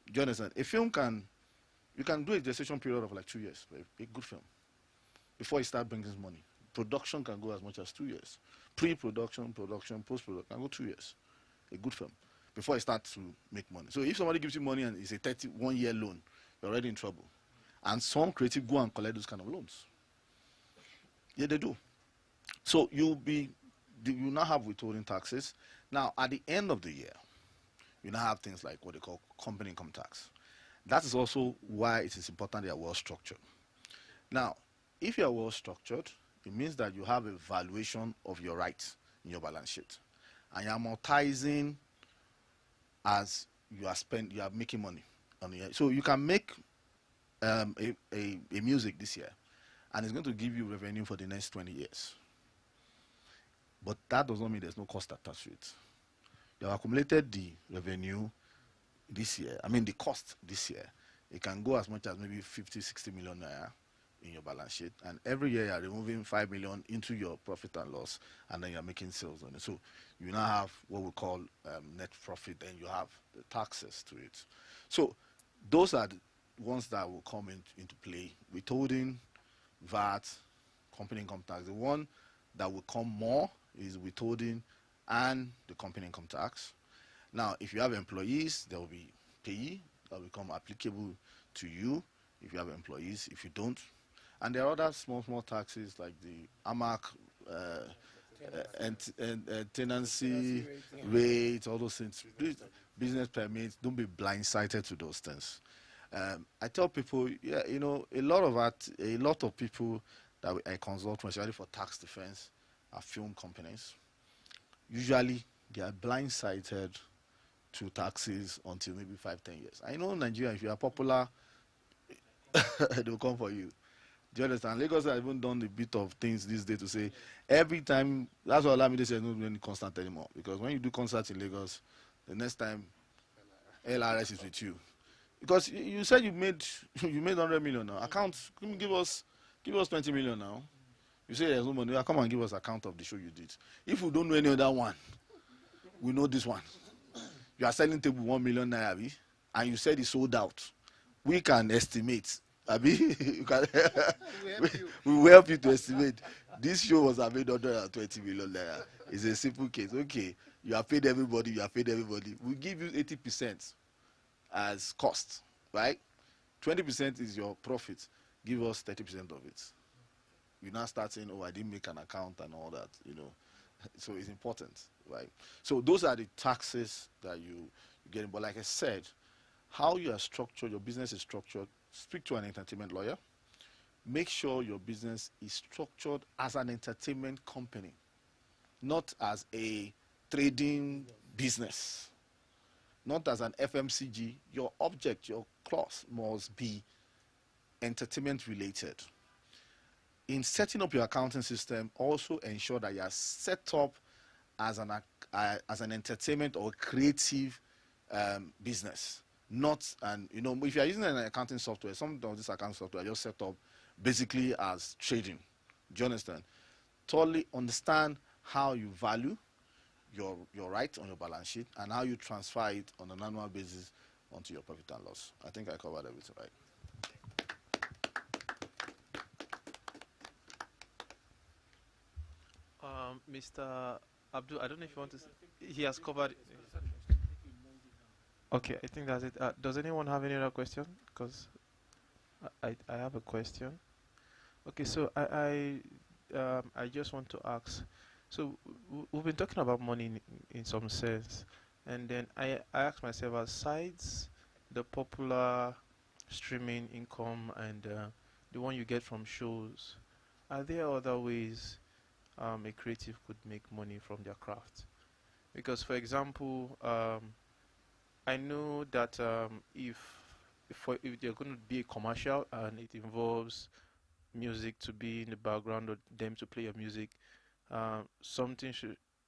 Speaker 4: Do you understand? A film you can do a gestation period of like 2 years, a good film, before it starts bringing money. Production can go as much as 2 years. Pre-production, production, post-production can go 2 years. A good film. Before it starts to make money. So if somebody gives you money and it's a 31-year loan, you're already in trouble. And some creative go and collect those kind of loans. Yeah, they do. So you now have withholding taxes. Now, at the end of the year, you now have things like what they call company income tax. That is also why it is important they are well structured. Now, if you are well structured, it means that you have a valuation of your rights in your balance sheet. And you're amortizing as you are making money on the. So you can make a music this year, and it's going to give you revenue for the next 20 years. But that does not mean there's no cost attached to it. You have accumulated the revenue this year. I mean the cost this year. It can go as much as maybe 50, 60 million naira. in your balance sheet, and every year you're removing 5 million into your profit and loss, and then you're making sales on it. So you now have what we call net profit, and you have the taxes to it. So those are the ones that will come into play: withholding, VAT, company income tax. The one that will come more is withholding and the company income tax. Now, if you have employees, there will be payee that will become applicable to you if you have employees. If you don't, and there are other small taxes like the AMAC and tenancy rate, all those things, business permits. Don't be blindsided to those things. I tell people, yeah, you know, a lot of people that I consult, especially for tax defense, are film companies. Usually, they are blindsided to taxes until maybe 5-10 years. I know in Nigeria, if you are popular, they'll come for you. Do you understand? Lagos has even done a bit of things these days to say every time. That's why Olamide says not doing concert anymore, because when you do concerts in Lagos, the next time LRS is with you, because you said you made 100 million now. Account, give us 20 million now. You say there's no money. Come and give us account of the show you did. If we don't know any other one, we know this one. You are selling table 1 million naira, and you said it's sold out. We can estimate. Abi, we will help you to estimate. This show was made 120 million naira. It's a simple case. Okay, you have paid everybody. We give you 80% as cost, right? 20% is your profit. Give us 30% of it. You now start saying, oh, I didn't make an account and all that, you know. So it's important, right? So those are the taxes that you get. But like I said, how you are structured, your business is structured, speak to an entertainment lawyer. Make sure your business is structured as an entertainment company, not as a trading business, not as an FMCG. Your object, your clause must be entertainment related. In setting up your accounting system, also ensure that you are set up as an entertainment or creative business. Not, and you know, if you are using an accounting software, some of this accounting software are just set up basically as trading. Do you understand? Totally understand how you value your right on your balance sheet and how you transfer it on an annual basis onto your profit and loss. I think I covered everything, right?
Speaker 1: Mr. Abdul, I don't know if you want to. He has covered. Okay, I think that's it. Does anyone have any other question? Because I have a question. Okay, so I just want to ask. So we've been talking about money in some sense, and then I asked myself, asides the popular streaming income and the one you get from shows, are there other ways a creative could make money from their craft? Because, for example, I know that if they're going to be a commercial and it involves music to be in the background or them to play your music, something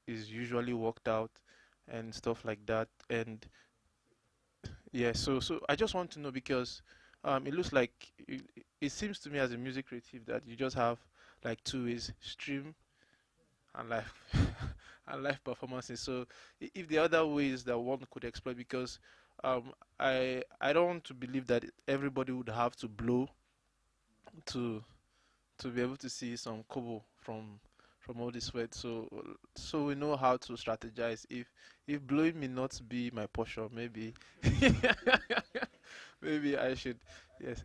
Speaker 1: is usually worked out and stuff like that. And yeah, so I just want to know, because it looks like it seems to me as a music creative that you just have like two ways: stream and live and live performances. So if the other ways that one could exploit, because I don't want to believe that everybody would have to blow to be able to see some kobo from all this sweat. So we know how to strategize. If blowing may not be my portion, maybe maybe I should. Yes.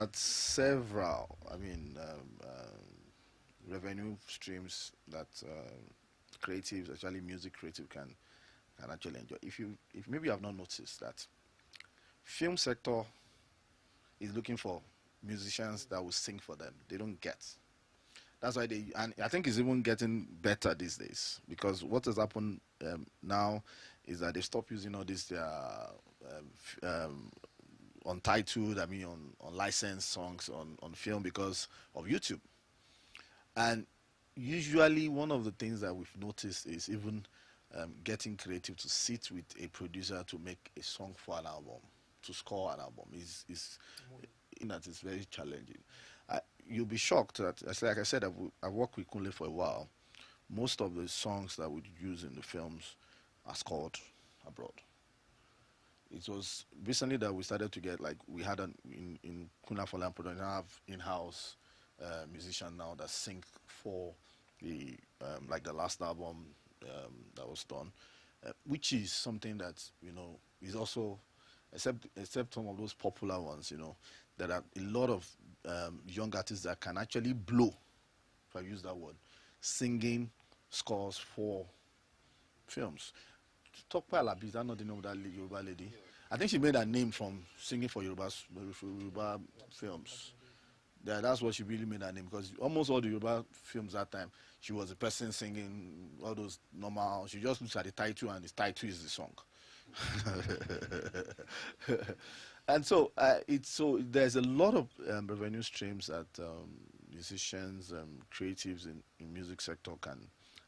Speaker 4: At several, revenue streams that creatives, actually music creative, can actually enjoy. If maybe you have not noticed that film sector is looking for musicians that will sing for them. They don't get. That's why and I think it's even getting better these days, because what has happened now is that they stop using all these untitled, on licensed songs on film because of YouTube. And usually one of the things that we've noticed is even getting creative to sit with a producer to make a song for an album, to score an album is that is very challenging. you'll be shocked that, as like I said, I've worked with Kunle for a while. Most of the songs that we use in the films are scored abroad. It was recently that we started to get, like, we had in Kuna Folan production, have in-house musician now that sing for the like the last album that was done, which is something that, you know, is also, except some of those popular ones, you know, there are a lot of young artists that can actually blow, if I use that word, singing scores for films. Talk Alabi, is that not the name of that Yoruba lady? I think she made her name from singing for Yoruba films. Yeah, that's what she really made her name, because almost all the Yoruba films that time, she was a person singing all those normal. She just looks at the title, and the title is the song. And so there's a lot of revenue streams that musicians and creatives in music sector can,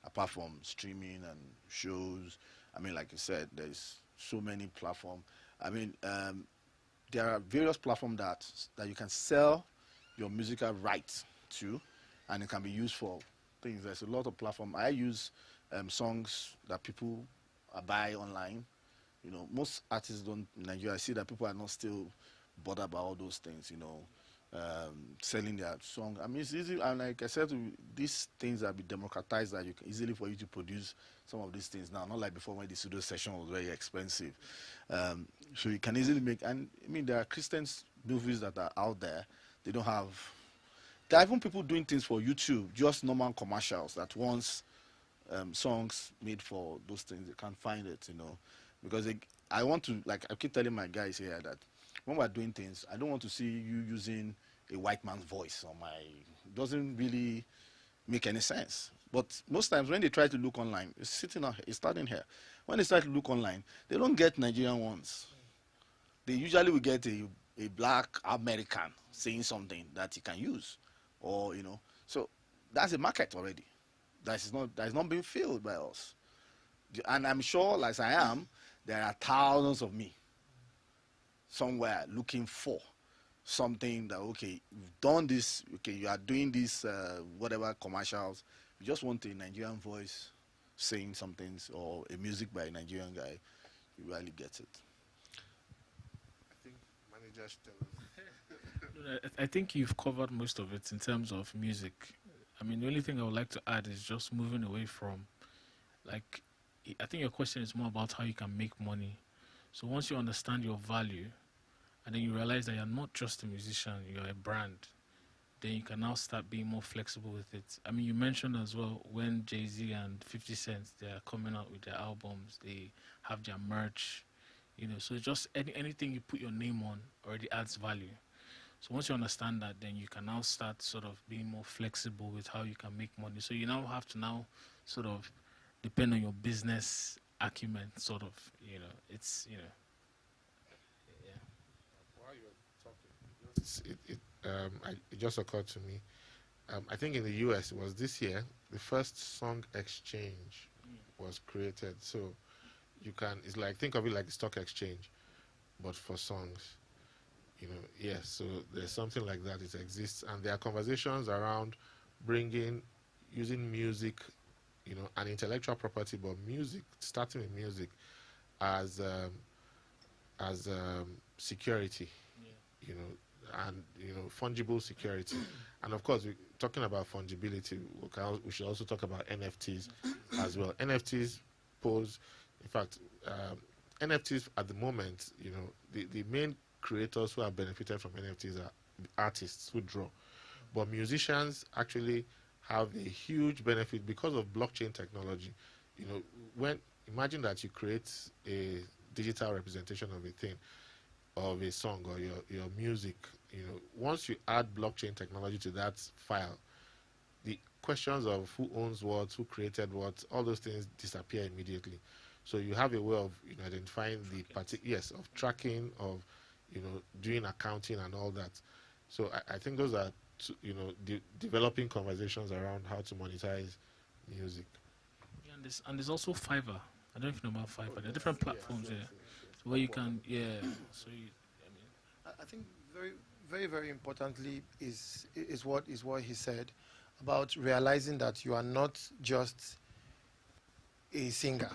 Speaker 4: apart from streaming and shows. I mean, like you said, there's so many platforms. I mean, there are various platforms that you can sell your musical rights to, and it can be used for things. There's a lot of platforms. I use songs that people buy online. You know, most artists don't in Nigeria. I see that people are not still bothered about all those things. You know, selling their song. I mean, it's easy. And like I said, these things have been democratized, that you can easily for you to produce some of these things now. Not like before, when the studio session was very expensive. So you can easily make. And I mean, there are Christian movies that are out there. They don't have. There are even people doing things for YouTube, just normal commercials that once songs made for those things, they can't find it, you know. Because I want to, like I keep telling my guys here, that when we're doing things, I don't want to see you using a white man's voice on my. It doesn't really make any sense. But most times when they try to look online, it's sitting out, it's starting here. When they start to look online, they don't get Nigerian ones. They usually will get a black American saying something that he can use, or you know. So that's a market already. That is not being filled by us. And I'm sure, as I am, there are thousands of me somewhere looking for something that, okay, you've done this, okay, you are doing this, whatever commercials. You just want a Nigerian voice saying something, or a music by a Nigerian guy. You rarely get it.
Speaker 5: I think manager should tell us.
Speaker 2: I think you've covered most of it in terms of music. I mean, the only thing I would like to add is just moving away from, like, I think your question is more about how you can make money. So once you understand your value, and then you realize that you're not just a musician, you're a brand, then you can now start being more flexible with it. I mean, you mentioned as well, when Jay-Z and 50 Cent, they're coming out with their albums, they have their merch, you know, so just anything you put your name on already adds value. So once you understand that, then you can now start sort of being more flexible with how you can make money. So you now have to now sort of depend on your business acumen, sort of, you know, it's, you know, yeah.
Speaker 5: While you're talking, it just occurred to me. I think in the US, it was this year, the first song exchange was created. So you can, it's like, think of it like a stock exchange, but for songs. You know, yes, so there's something like that. It exists, and there are conversations around using music, you know, an intellectual property, but music, starting with music, as security, you know, and you know, fungible security, and of course, we're talking about fungibility. We should also talk about NFTs as well. NFTs pose, in fact, NFTs at the moment, you know, the main creators who have benefited from NFTs are artists who draw, but musicians actually have a huge benefit because of blockchain technology. You know, imagine that you create a digital representation of a thing, of a song or your music. You know, once you add blockchain technology to that file, the questions of who owns what, who created what, all those things disappear immediately. So you have a way of, you know, identifying of tracking, of, you know, doing accounting and all that. So I think those are, you know, developing conversations around how to monetize music.
Speaker 2: Yeah, and there's also Fiverr. I don't know if you know about Fiverr. There are different platforms where you can, so I mean,
Speaker 6: I think very, very, very importantly is what he said about realizing that you are not just a singer,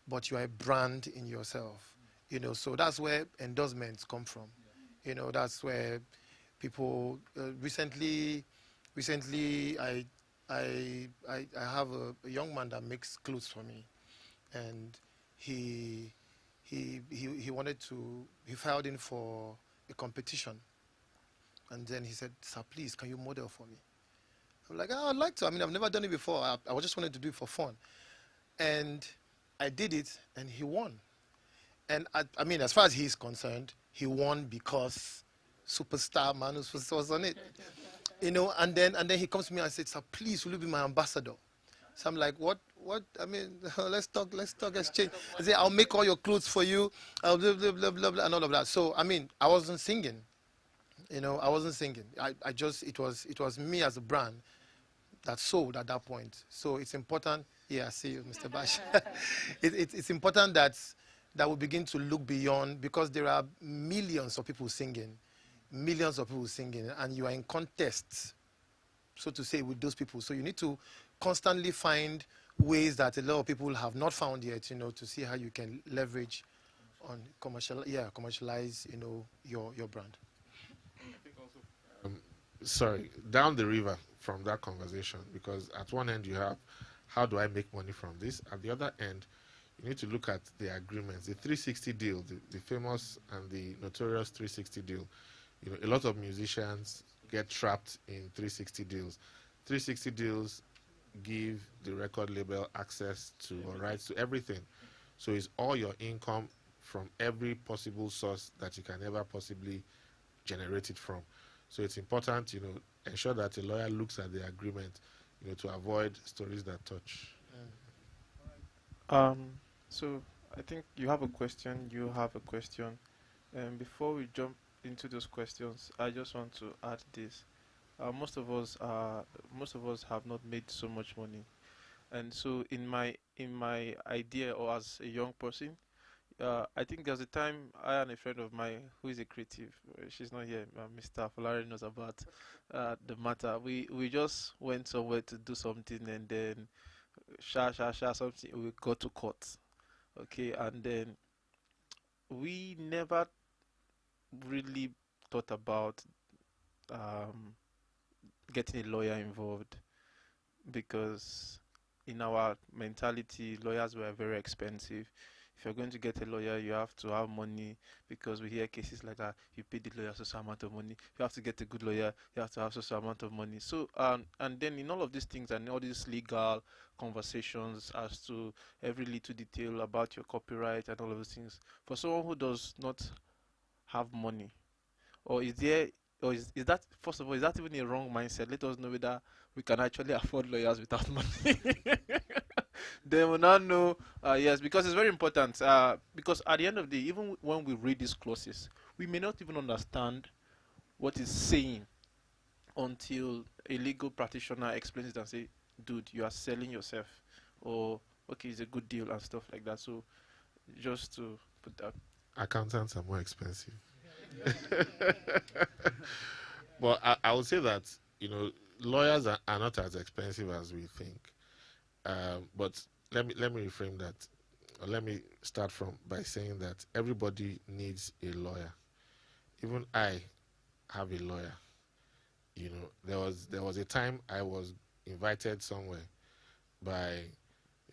Speaker 6: but you are a brand in yourself. So that's where endorsements come from. That's where people recently I have a young man that makes clothes for me, and he wanted to, he filed in for a competition, and then he said, "Sir, please, can you model for me?" I'm like, "Oh, I'd like to. I mean, I've never done it before. I was just wanted to do it for fun." And I did it, and he won. And I mean, as far as he's concerned, he won because Superstar Manus was on it. And then he comes to me and said, "Sir, please, will you be my ambassador?" So I'm like, what? I mean, let's talk, exchange. I say, "I'll make all your clothes for you, blah, blah, blah, blah, blah," and all of that. So, I mean, I wasn't singing. I wasn't singing. I just, it was me as a brand that sold at that point. So it's important. Yeah, I see you, Mr. Bash. It's important that we begin to look beyond, because there are millions of people singing, and you are in contest, so to say, with those people. So you need to constantly find ways that a lot of people have not found yet, to see how you can leverage on commercialize, your brand.
Speaker 5: Sorry, down the river from that conversation, because at one end you have, how do I make money from this? At the other end, you need to look at the agreements, the 360 deal, the famous and the notorious 360 deal. A lot of musicians get trapped in 360 deals. 360 deals give the record label access to or rights to everything. So it's all your income from every possible source that you can ever possibly generate it from. So it's important, ensure that a lawyer looks at the agreement, to avoid stories that touch.
Speaker 1: So I think you have a question. Before we jump into those questions, I just want to add this. Most of us have not made so much money, and so in my idea, or as a young person, I think there's a time I and a friend of mine who is a creative, she's not here, Mr. Folari knows about the matter. We just went somewhere to do something, and then something, we got to court. Okay, and then we never really thought about getting a lawyer involved, because in our mentality, lawyers were very expensive. If you're going to get a lawyer, you have to have money, because we hear cases like that. You pay the lawyer so amount of money. You have to get a good lawyer. You have to have so amount of money. So, and then in all of these things and all these legal conversations as to every little detail about your copyright and all of those things, for someone who does not have money, or is there, or is that, first of all, is that even a wrong mindset? Let us know whether we can actually afford lawyers without money. They will not know. Yes, because it's very important. Because at the end of the day, even when we read these clauses, we may not even understand what it's saying until a legal practitioner explains it and say, "Dude, you are selling yourself," or "Okay, it's a good deal," and stuff like that. So, just to put that.
Speaker 5: Accountants are more expensive. But I would say that, lawyers are not as expensive as we think. But let me reframe that. Or let me start by saying that everybody needs a lawyer. Even I have a lawyer. There was a time I was invited somewhere by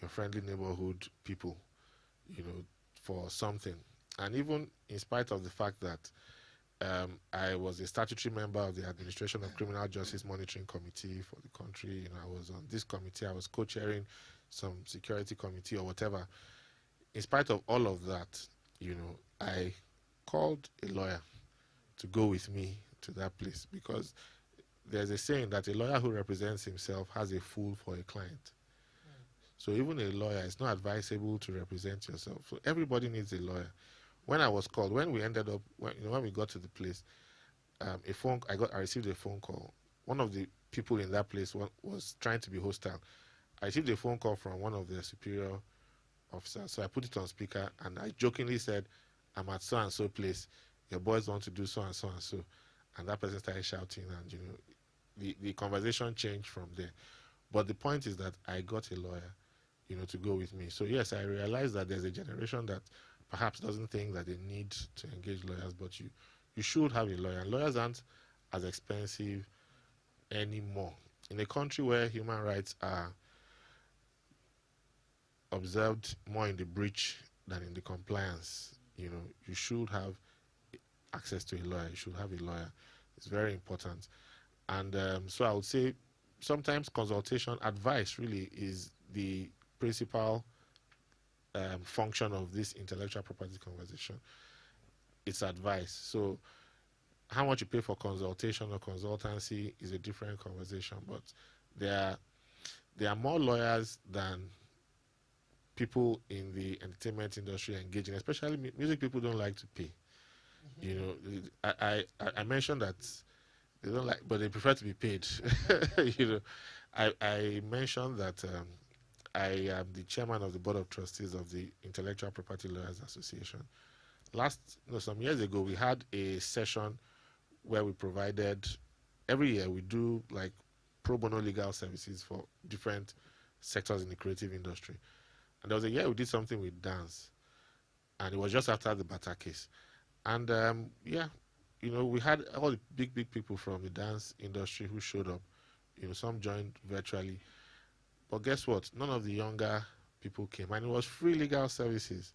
Speaker 5: your friendly neighborhood people, for something. And even in spite of the fact that I was a statutory member of the Administration of Criminal Justice Monitoring Committee for the country. I was on this committee. I was co-chairing some security committee or whatever. In spite of all of that, I called a lawyer to go with me to that place, because there's a saying that a lawyer who represents himself has a fool for a client. So even a lawyer, it's not advisable to represent yourself. So everybody needs a lawyer. When I was called, when we ended up, when we got to the place, I received a phone call. One of the people in that place was trying to be hostile. I received a phone call from one of their superior officers. So I put it on speaker, and I jokingly said, "I'm at so and so place. Your boys want to do so and so and so." and that person started shouting, and the conversation changed from there. But the point is that I got a lawyer, to go with me. So yes, I realized that there's a generation that perhaps doesn't think that they need to engage lawyers, but you should have a lawyer. And lawyers aren't as expensive anymore. In a country where human rights are observed more in the breach than in the compliance, you should have access to a lawyer. You should have a lawyer. It's very important. And so I would say sometimes consultation, advice really is the principal function of this intellectual property conversation. It's advice. So how much you pay for consultation or consultancy is a different conversation, but there are more lawyers than people in the entertainment industry engaging, especially music people don't like to pay. I mentioned that they don't like, but they prefer to be paid. I mentioned that I am the chairman of the board of trustees of the Intellectual Property Lawyers Association. Some years ago, we had a session where we provided, every year we do like pro bono legal services for different sectors in the creative industry. And there was a year we did something with dance, and it was just after the Bata case. And we had all the big people from the dance industry who showed up. Some joined virtually. But guess what? None of the younger people came. And it was free legal services.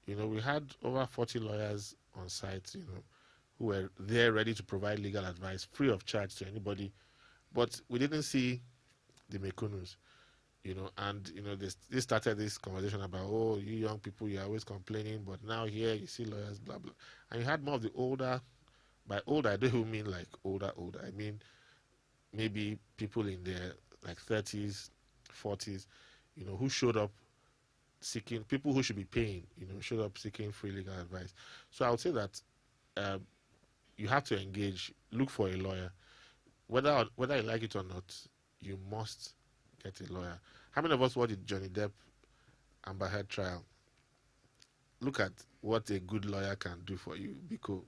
Speaker 5: We had over 40 lawyers on site, who were there ready to provide legal advice free of charge to anybody. But we didn't see the mekunus, and, they started this conversation about, oh, you young people, you're always complaining, but now here you see lawyers, blah, blah. And you had more of the older, by older, I don't even mean like older. I mean, maybe people in their like 30s, 40s, who showed up seeking, people who should be paying, showed up seeking free legal advice. So I would say that you have to engage, look for a lawyer. Whether you like it or not, you must get a lawyer. How many of us watched the Johnny Depp Amber Heard trial? Look at what a good lawyer can do for you, because,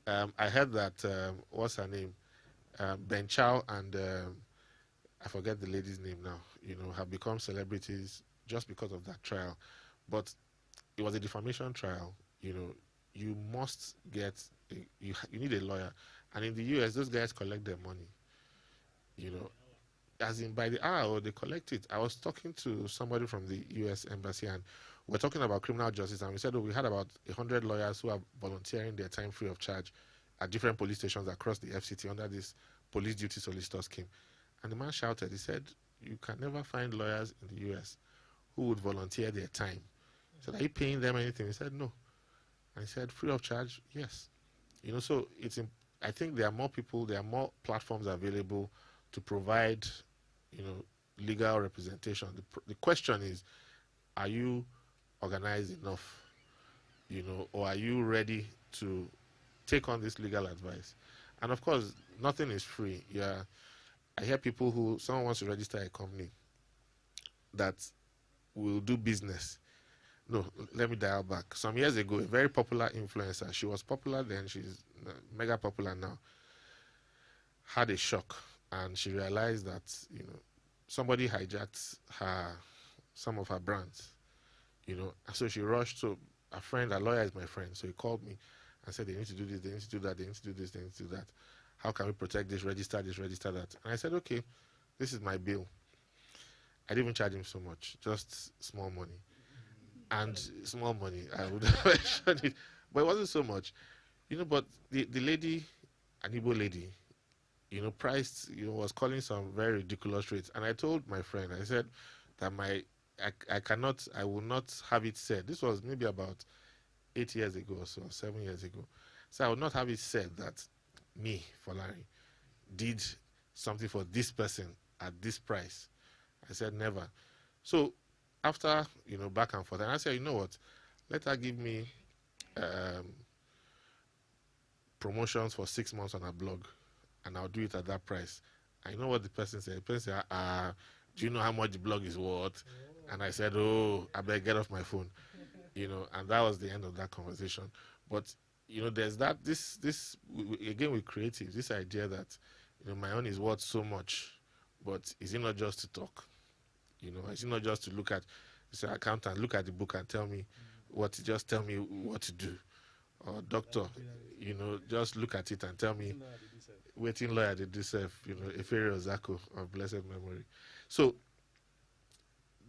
Speaker 5: I heard that, what's her name? Ben Chow and I forget the lady's name now, have become celebrities just because of that trial. But it was a defamation trial. You must get, you need a lawyer. And in the US, those guys collect their money, as in by the hour, they collect it. I was talking to somebody from the US Embassy, and we're talking about criminal justice, and we said, we had about 100 lawyers who are volunteering their time free of charge at different police stations across the FCT under this police duty solicitor scheme. And the man shouted, he said, you can never find lawyers in the US who would volunteer their time. He said, are you paying them anything? He said, no. And he said, free of charge? Yes. So I think there are more people, there are more platforms available to provide, legal representation. The question is, are you organized enough, or are you ready to take on this legal advice? And of course, nothing is free. Yeah, I hear people someone wants to register a company that will do business. No, let me dial back. Some years ago, a very popular influencer, she was popular then, she's mega popular now, had a shock, and she realized that, somebody hijacked some of her brands, and so she rushed. So a lawyer is my friend, so he called me and said, they need to do this, they need to do that, they need to do this, they need to do that. How can we protect this, register that? And I said, okay, this is my bill. I didn't even charge him so much, just small money. And small money, I would have mentioned it, but it wasn't so much. But the lady, an Igbo lady, priced, was calling some very ridiculous rates. And I told my friend, I said that I will not have it said. This was maybe about 8 years ago or so, 7 years ago. So I would not have it said that me, Folari, did something for this person at this price. I said never. So after, back and forth, and I said, you know what, let her give me promotions for 6 months on her blog, and I'll do it at that price. I know what the person said. The person said, do you know how much the blog is worth? Oh. And I said, oh, I better get off my phone. And that was the end of that conversation. But there's that again with creative, this idea that my own is worth so much, but is it not just to talk? Is it not just to look at, say, accountant, look at the book and tell me just tell me what to do, or doctor, just look at it and tell me. Waiting lawyer did this, Efere Ozako of blessed memory. So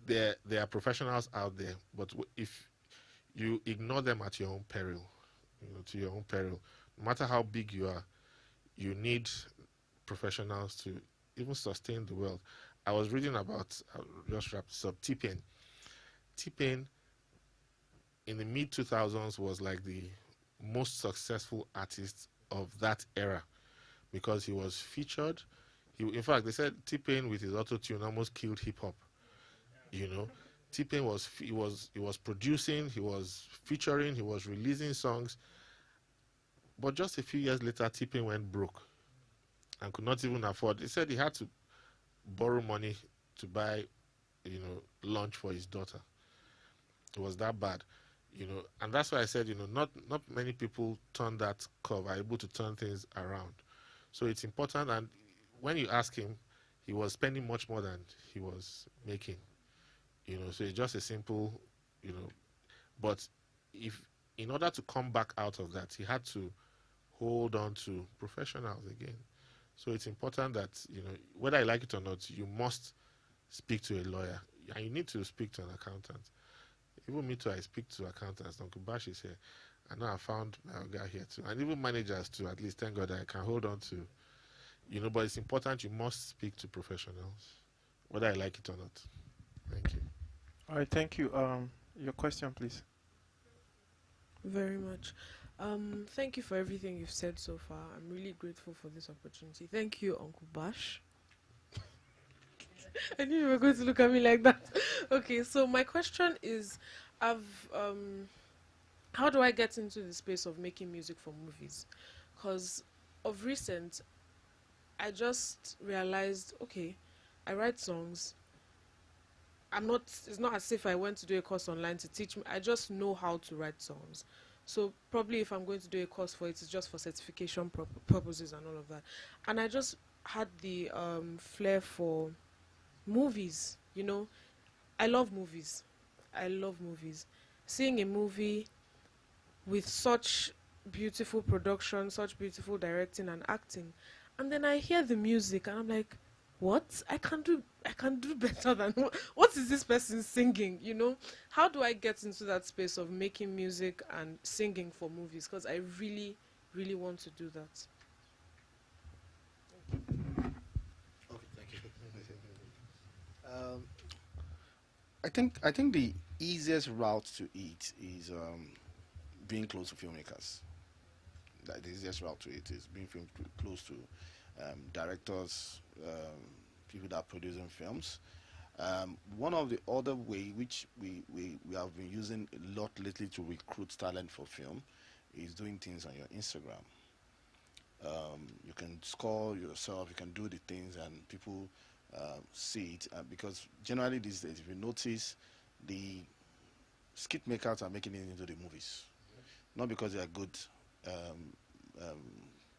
Speaker 5: there are professionals out there, but if you ignore them at your own peril, to your own peril, no matter how big you are, you need professionals to even sustain the world. I was reading about, I'll just wrap this up, T-Pain. T-Pain in the mid-2000s was like the most successful artist of that era, because he was featured. In fact, they said T-Pain with his auto-tune almost killed hip-hop. T-Pain was producing, he was featuring, he was releasing songs. But just a few years later, T-Pain went broke and could not even afford. He said he had to borrow money to buy, lunch for his daughter. It was that bad, and that's why I said, not many people turn that curve, are able to turn things around. So it's important, and when you ask him, he was spending much more than he was making. So it's just a simple, but in order to come back out of that, he had to hold on to professionals again. So it's important that, whether you like it or not, you must speak to a lawyer, and you need to speak to an accountant. Even me too, I speak to accountants. Uncle Bash is here. I know I found my guy here too. And even managers too, at least, thank God I can hold on to. But it's important, you must speak to professionals, whether I like it or not. Thank you.
Speaker 1: All right, thank you. Your question, please.
Speaker 8: Very much. Thank you for everything you've said so far. I'm really grateful for this opportunity. Thank you, Uncle Bash. I knew you were going to look at me like that. Okay, so my question is, how do I get into the space of making music for movies? Because of recent, I just realized, okay, I write songs. It's not as if I went to do a course online to teach me. I just know how to write songs. So probably if I'm going to do a course for it, it's just for certification purposes and all of that. And I just had the flair for movies. I love movies. Seeing a movie with such beautiful production, such beautiful directing and acting, and then I hear the music and I'm like, what? I can do better than what is this person singing? How do I get into that space of making music and singing for movies? Because I really, really want to do that.
Speaker 4: Okay, thank you. I think the easiest route to it is being close to filmmakers. The easiest route to it is being close to directors, people that are producing films. One of the other way which we have been using a lot lately to recruit talent for film is doing things on your Instagram. You can score yourself, you can do the things, and people see it. Because generally these days, if you notice, the skit makers are making it into the movies, not because they are good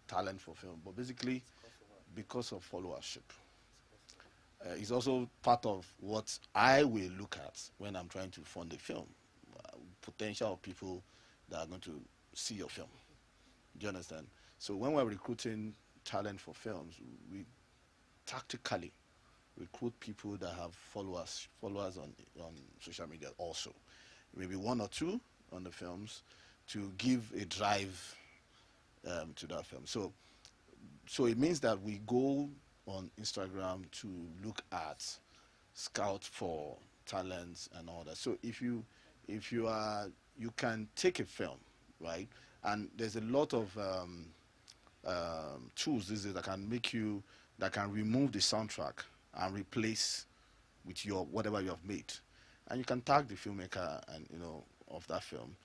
Speaker 4: talent for film, but basically because of followership. It's also part of what I will look at when I'm trying to fund a film. Potential of people that are going to see your film. Do you understand? So when we're recruiting talent for films, we tactically recruit people that have followers on social media also. Maybe one or two on the films to give a drive to that film. So it means that we go on Instagram to look at, scout for talents and all that. So if you can take a film, right? And there's a lot of tools these days that can remove the soundtrack and replace with your whatever you have made, and you can tag the filmmaker and of that film.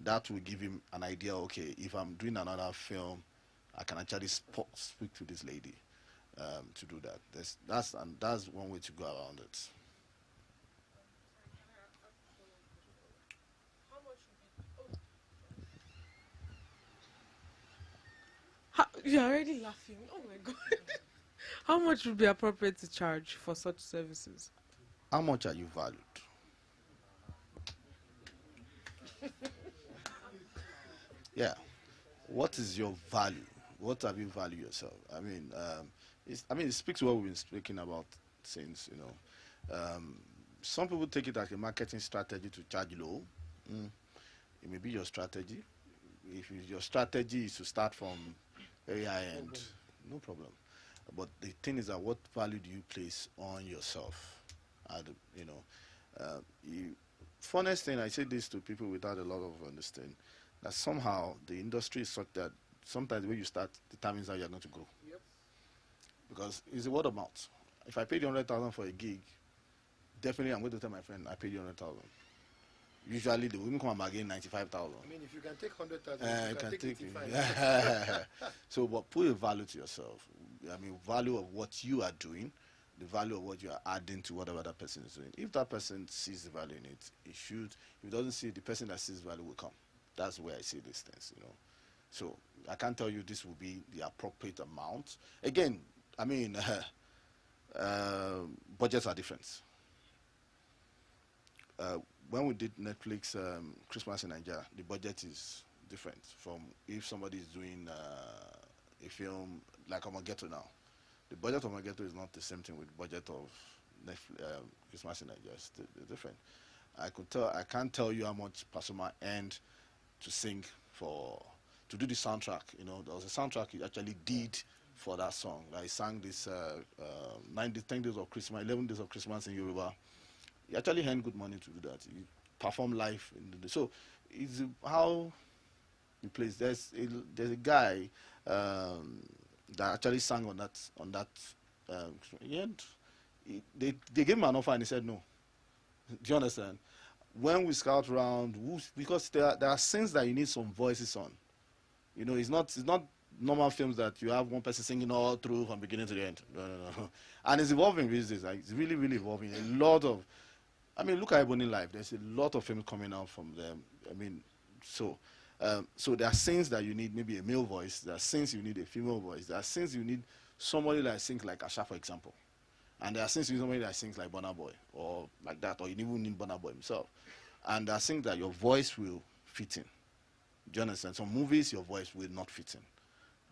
Speaker 4: That will give him an idea. Okay, if I'm doing another film, I can actually speak to this lady to do that. That's one way to go around it.
Speaker 8: You're already laughing. Oh my god. How much would be appropriate to charge for such services?
Speaker 4: How much are you valued? Yeah. What is your value? What have you valued yourself? It speaks to what we've been speaking about since, some people take it as a marketing strategy to charge low. It may be your strategy. If your strategy is to start from very high end, no problem. But the thing is that what value do you place on yourself? Funnest thing, I say this to people without a lot of understanding, that somehow the industry is such that sometimes where you start determines how you're going to grow.
Speaker 6: Yep.
Speaker 4: Because it's a word of mouth. If I paid you 100,000 for a gig, definitely I'm going to tell my friend I paid you 100,000. Usually they will even come and bargain 95,000.
Speaker 6: I mean, if you can take 100,000, you can take 85.
Speaker 4: Yeah. So, but put a value to yourself. Value of what you are doing, the value of what you are adding to whatever that person is doing. If that person sees the value in it, it should. If it doesn't see it, the person that sees value will come. That's where I see these things, So I can't tell you this will be the appropriate amount. Again, budgets are different. When we did Netflix Christmas in Nigeria, the budget is different from if somebody is doing a film like Amageto now. The budget of Amageto is not the same thing with the budget of Christmas in Nigeria. It's different. I can't tell you how much Pasuma earned to sing to do the soundtrack. There was a soundtrack he actually did for that song. He sang this 10 days of Christmas, 11 days of Christmas in Yoruba. He actually earned good money to do that. He performed live. So it's how he plays. There's a guy that actually sang on that. They gave him an offer and he said no. Do you understand? When we scout around, because there are scenes that you need some voices on. It's not normal films that you have one person singing all through from beginning to the end. No. And it's evolving these days. It's really, really evolving. A lot of, look at Ebony Life. There's a lot of films coming out from them. So there are scenes that you need maybe a male voice. There are scenes you need a female voice. There are scenes you need somebody that sings like Asha, for example. And there are scenes you need somebody that sings like Burna Boy or like that, or you even need Burna Boy himself. And there are things that your voice will fit in. Do you understand? Some movies, your voice will not fit in.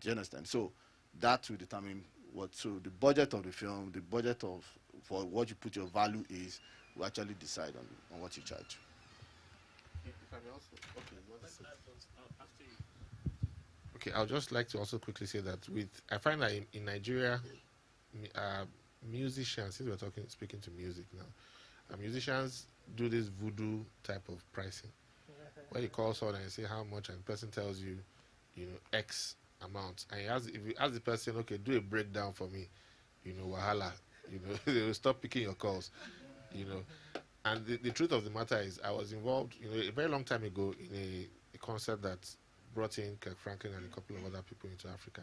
Speaker 4: Do you understand? So that will determine so the budget of the film, the budget for what you put your value is, will actually decide on what you charge.
Speaker 5: If I may also, okay, you want to say? Okay, I'll just like to also quickly say that I find that in Nigeria, musicians, since we're speaking to music now, musicians do this voodoo type of pricing, where you call someone and you say how much, and the person tells you, X amount, and if you ask the person, okay, do a breakdown for me, wahala, they will stop picking your calls, And the truth of the matter is, I was involved, a very long time ago in a concert that brought in Kirk Franklin and a couple of other people into Africa,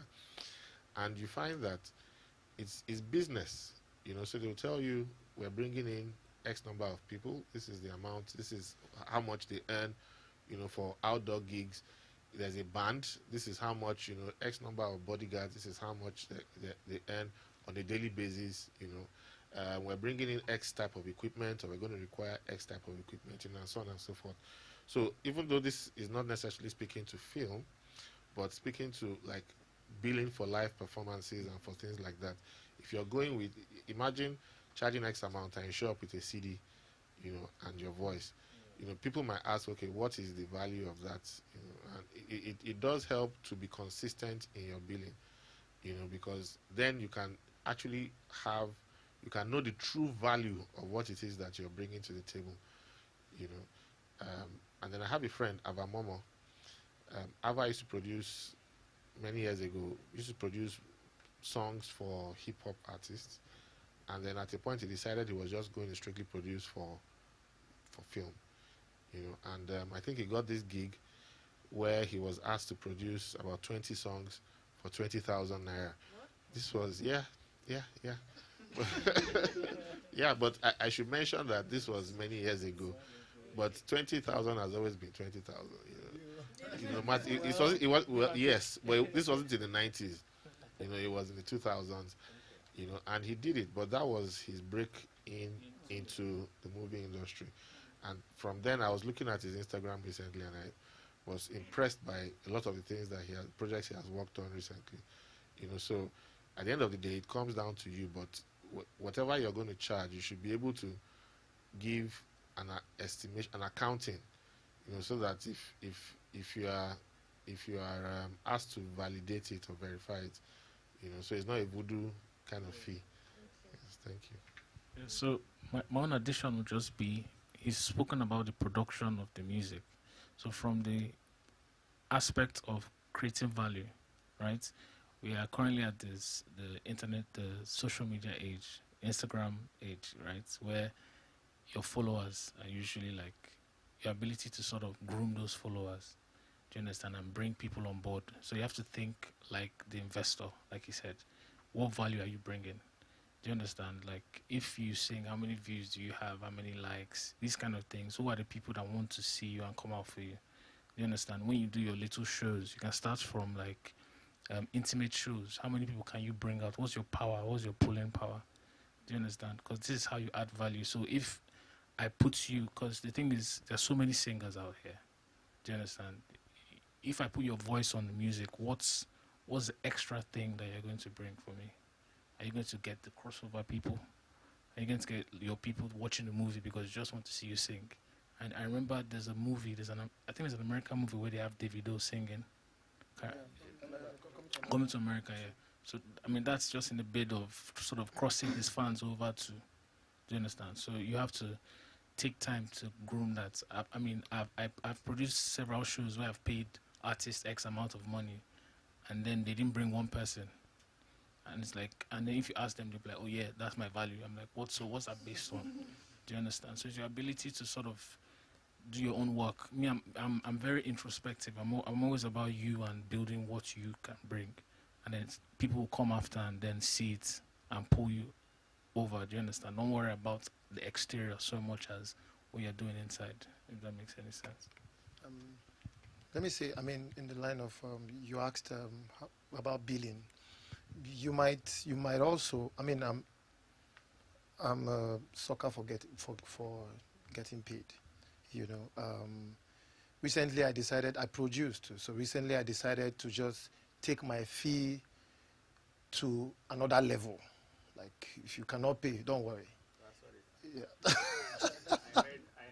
Speaker 5: and you find that it's business, So they'll tell you, we're bringing in X number of people. This is the amount. This is how much they earn, for outdoor gigs. There's a band. This is how much, X number of bodyguards. This is how much they earn on a daily basis. We're bringing in X type of equipment, or we're going to require X type of equipment, and so on and so forth. So even though this is not necessarily speaking to film, but speaking to like billing for live performances and for things like that, if you're going with, imagine charging X amount and you show up with a CD, and your voice, people might ask, okay, what is the value of that? And it does help to be consistent in your billing, because then you can actually you can know the true value of what it is that you're bringing to the table, and then I have a friend, Ava Momo. Ava used to produce, many years ago, used to produce songs for hip-hop artists, and then at a point he decided he was just going to strictly produce for film, and I think he got this gig where he was asked to produce about 20 songs for 20,000 naira. This was, yeah. Yeah, but I should mention that this was many years ago, but 20,000 has always been 20,000. It was well, yes, but this wasn't in the 90s. It was in the 2000s. And he did it, but that was his break into the movie industry. And from then, I was looking at his Instagram recently, and I was impressed by a lot of the things that projects he has worked on recently. So at the end of the day, it comes down to you. But whatever you're going to charge, you should be able to give an estimation, an accounting, so that if you are asked to validate it or verify it, so it's not a voodoo kind of fee. Yes, thank you.
Speaker 2: Yeah, so my own addition would just be, he's spoken about the production of the music. So from the aspect of creating value, right? We are currently at the internet, the social media age, Instagram age, right? Where your followers are usually like your ability to sort of groom those followers. Do you understand? And bring people on board. So you have to think like the investor, like he said. What value are you bringing? Do you understand? Like, if you sing, how many views do you have? How many likes? These kind of things. Who are the people that want to see you and come out for you? Do you understand? When you do your little shows, you can start from like intimate shows. How many people can you bring out? What's your power? What's your pulling power? Do you understand? Because this is how you add value. So if I put you, because the thing is, there's so many singers out here. Do you understand? If I put your voice on the music, what's the extra thing that you're going to bring for me? Are you going to get the crossover people? Are you going to get your people watching the movie because they just want to see you sing? And I remember there's a movie, I think it's an American movie where they have Davido singing. Coming to America, yeah. So, I mean, that's just in the bid of sort of crossing his fans over to, do you understand? So you have to take time to groom that. I mean, I've produced several shows where I've paid artists X amount of money, and then they didn't bring one person. And it's like, and then if you ask them, they'll be like, oh yeah, that's my value. I'm like, what's that based on? Do you understand? So it's your ability to sort of do your own work. Me, I'm very introspective. I'm always about you and building what you can bring. And then people will come after and then see it and pull you over. Do you understand? Don't worry about the exterior so much as what you're doing inside, if that makes any sense.
Speaker 6: Let me say, I mean, in the line of, you asked about billing. You might also, I mean, I'm a sucker for getting paid, Recently I produced, so recently I decided to just take my fee to another level. Like, if you cannot pay, don't worry. That's what it is. Yeah. I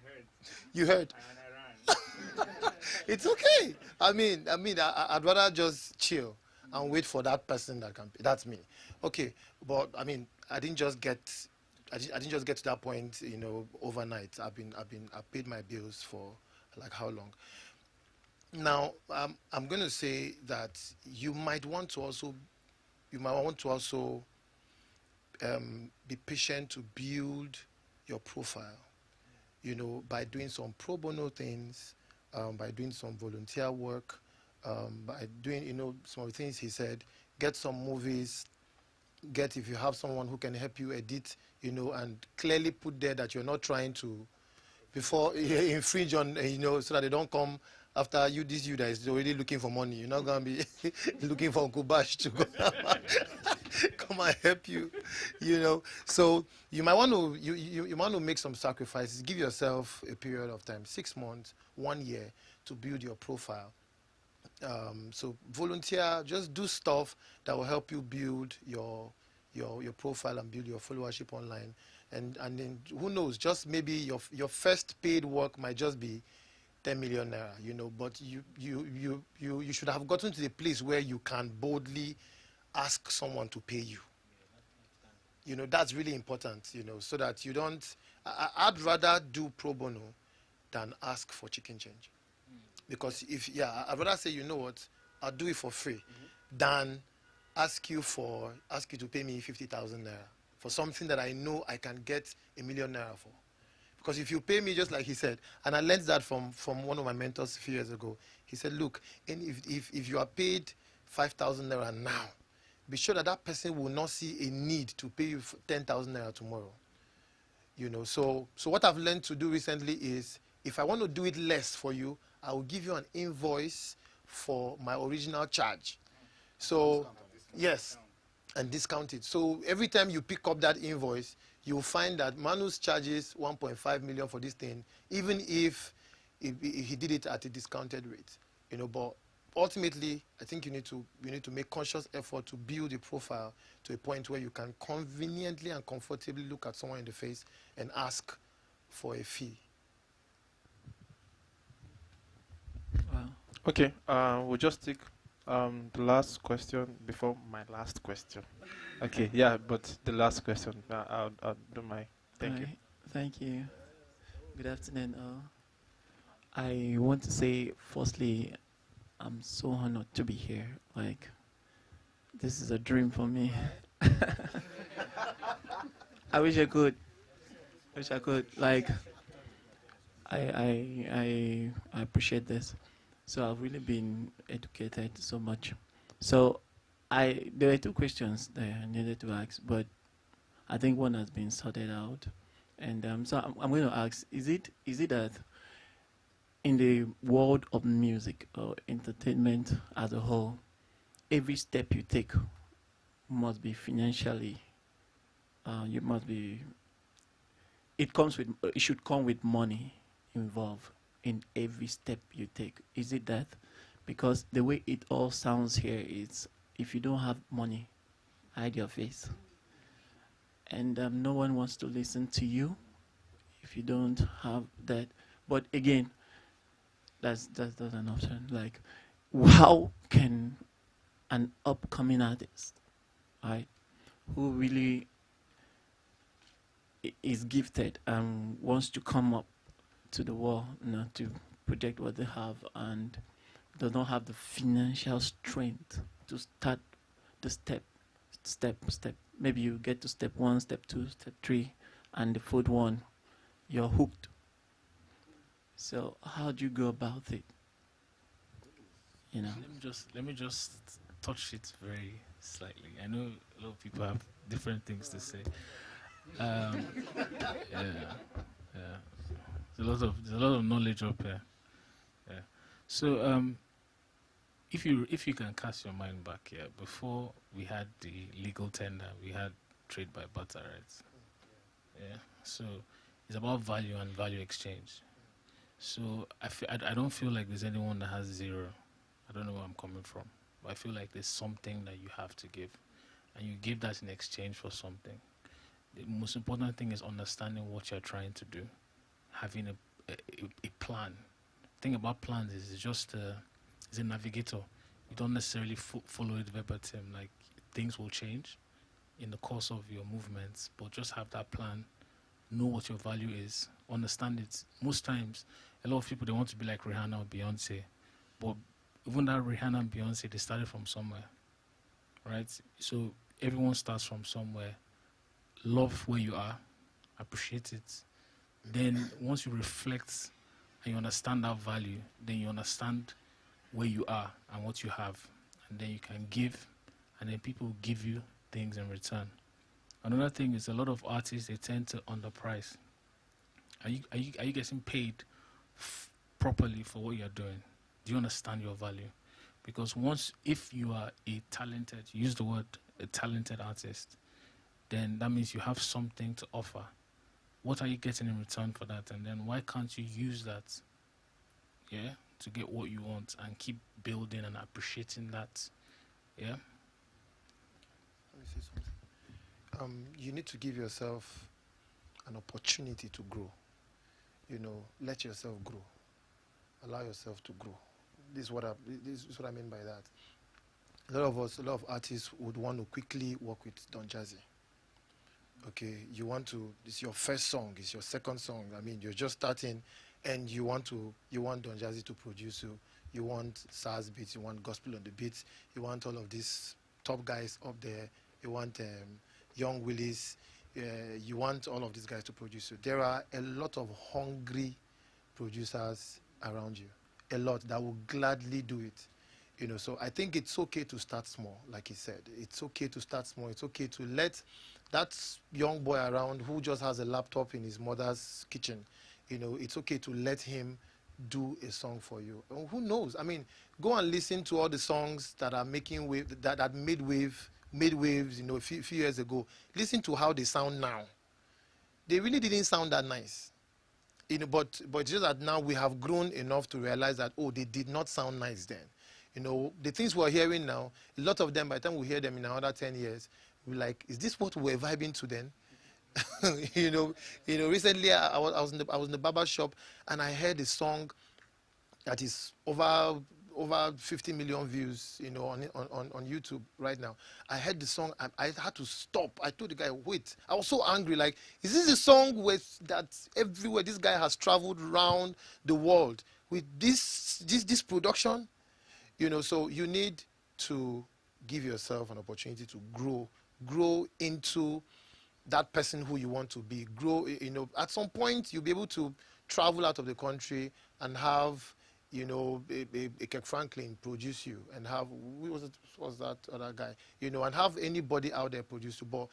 Speaker 6: heard. You heard? And I ran. It's okay. I mean, I'd rather just chill and wait for that person that can pay. That's me. Okay, but I mean, I didn't just get to that point, overnight. I paid my bills for like how long? Now, I'm going to say that you might want to also be patient to build your profile, by doing some pro bono things, by doing some volunteer work, by doing, some of the things he said. Get some movies, if you have someone who can help you edit, and clearly put there that you're not trying to, before infringe on, so that they don't come after you, you that is already looking for money. You're not going to be looking for Uncle Bash to come and help you, So you might want to, you want to make some sacrifices. Give yourself a period of time, 6 months, 1 year, to build your profile. So volunteer, just do stuff that will help you build your profile and build your followership online. And then who knows, just maybe your first paid work might just be 10 million naira, but you should have gotten to the place where you can boldly ask someone to pay you. That's really important, so that you don't, I'd rather do pro bono than ask for chicken change. Because I'd rather say, you know what, I'll do it for free than ask you to pay me 50,000 naira for something that I know I can get 1 million naira for. Because if you pay me, just like he said, and I learned that from one of my mentors a few years ago, he said, look, and if you are paid 5,000 naira now, be sure that person will not see a need to pay you 10,000 naira tomorrow. So what I've learned to do recently is, if I want to do it less for you, I will give you an invoice for my original charge. So, yes, and discount it. So every time you pick up that invoice, you'll find that Manus charges 1.5 million for this thing, even if he did it at a discounted rate. But ultimately, I think you need to make conscious effort to build a profile to a point where you can conveniently and comfortably look at someone in the face and ask for a fee.
Speaker 3: Wow.
Speaker 1: Okay, we'll just take the last question before my last question. Okay, yeah, but the last question. I'll do my. Thank you.
Speaker 3: Thank you. Good afternoon. I want to say, firstly, I'm so honored to be here. Like, this is a dream for me. I wish I could. Like, I appreciate this. So I've really been educated so much. So there were two questions that I needed to ask, but I think one has been sorted out. And so I'm going to ask, is it that in the world of music or entertainment as a whole, every step you take must be financially, it should come with money involved in every step you take. Is it that? Because the way it all sounds here is, if you don't have money, hide your face. And no one wants to listen to you if you don't have that. But again, that's an option. Like, how can an upcoming artist, right, who really is gifted and wants to come up to the wall, to project what they have, and does not have the financial strength to start the step. Maybe you get to step 1, step 2, step 3, and the fourth one, you're hooked. So how do you go about it?
Speaker 2: Let me just touch it very slightly. I know a lot of people have different things to say. Yeah. There's a lot of knowledge up here. Yeah. So if you can cast your mind back here, before we had the legal tender, we had trade by barter rights. Yeah. So it's about value and value exchange. So I don't feel like there's anyone that has zero. I don't know where I'm coming from, but I feel like there's something that you have to give, and you give that in exchange for something. The most important thing is understanding what you're trying to do, having a plan. The thing about plans is it's just it's a navigator. You don't necessarily follow it verbatim. Like, things will change in the course of your movements, but just have that plan. Know what your value is. Understand it. Most times, a lot of people, they want to be like Rihanna or Beyonce, but even that Rihanna and Beyonce, they started from somewhere, right? So everyone starts from somewhere. Love where you are, appreciate it. Then once you reflect and you understand that value, then you understand where you are and what you have, and then you can give, and then people give you things in return. Another thing is, a lot of artists, they tend to underprice. Are you getting paid properly for what you're doing? Do you understand your value? Because if you are a talented, use the word a talented artist, then that means you have something to offer. What are you getting in return for that? And then why can't you use that, to get what you want and keep building and appreciating that, yeah?
Speaker 6: Let me say something. You need to give yourself an opportunity to grow. Let yourself grow. Allow yourself to grow. This is what I mean by that. A lot of artists would want to quickly work with Don Jazzy. Okay, it's your first song, it's your second song. I mean, you're just starting, and you want Don Jazzy to produce you. You want SARS beats, you want gospel on the beats, you want all of these top guys up there. You want Young Willis. You want all of these guys to produce you. There are a lot of hungry producers around you, a lot that will gladly do it. So I think it's okay to start small, like he said. It's okay to start small. It's okay to let that young boy around who just has a laptop in his mother's kitchen, it's okay to let him do a song for you. Who knows? I mean, go and listen to all the songs that are making wave, that made waves, you know, a few years ago. Listen to how they sound now. They really didn't sound that nice. You know, but just that now we have grown enough to realize that, oh, they did not sound nice then. You know, the things we're hearing now, a lot of them, by the time we hear them in another 10 years, we're like, is this what we're vibing to then? you know, recently I was in the barber shop and I heard a song that is over 50 million views, you know, on YouTube right now. I heard the song and I had to stop. I told the guy, wait. I was so angry. Like, is this a song that everywhere this guy has traveled around the world with this production? You know, so you need to give yourself an opportunity to grow into that person who you want to be. Grow, you know, at some point you'll be able to travel out of the country and have, you know, a Kirk Franklin produce you, and have, who was that other guy, you know, and have anybody out there produce you. But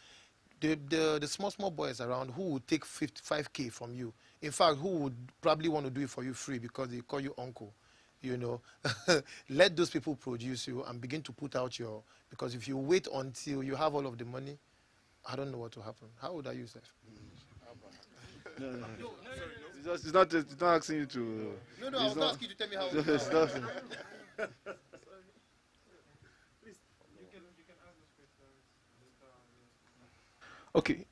Speaker 6: the small boys around who would take 55K from you, in fact, who would probably want to do it for you free because they call you uncle, you know, let those people produce you and begin to put out because if you wait until you have all of the money, I don't know what will happen. How old are you, Seth?
Speaker 4: No. It's not asking you to.
Speaker 6: No, I was not asking you to tell me how old you are.
Speaker 4: It's not.
Speaker 1: Okay.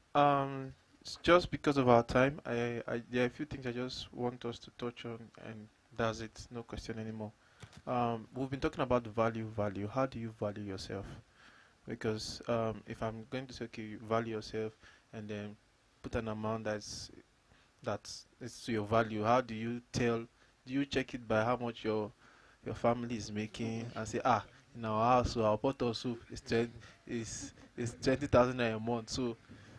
Speaker 1: It's just because of our time, there are a few things I just want us to touch on, and that's it. No question anymore. We've been talking about value. How do you value yourself? Because if I'm going to say, okay, you value yourself, and then put an amount that's to your value, how do you tell? Do you check it by how much your family is making, and say, in our house, so our pot of soup is 20,000 a month. So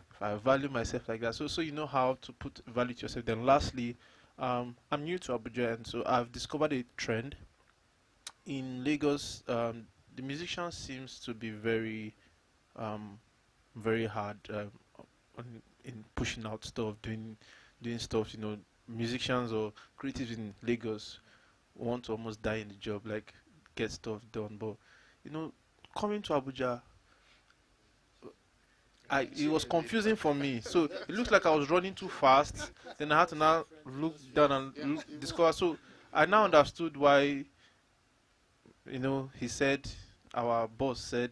Speaker 1: if I value myself like that, so you know how to put value to yourself. Then lastly, I'm new to Abuja, and so I've discovered a trend in Lagos. The musician seems to be very hard in pushing out stuff, doing stuff. You know, musicians or creatives in Lagos want to almost die in the job, like get stuff done. But you know, coming to Abuja, it was confusing for me. So it looks like I was running too fast. Then I had to now look down and discover. So I now understood why. You know, our boss said,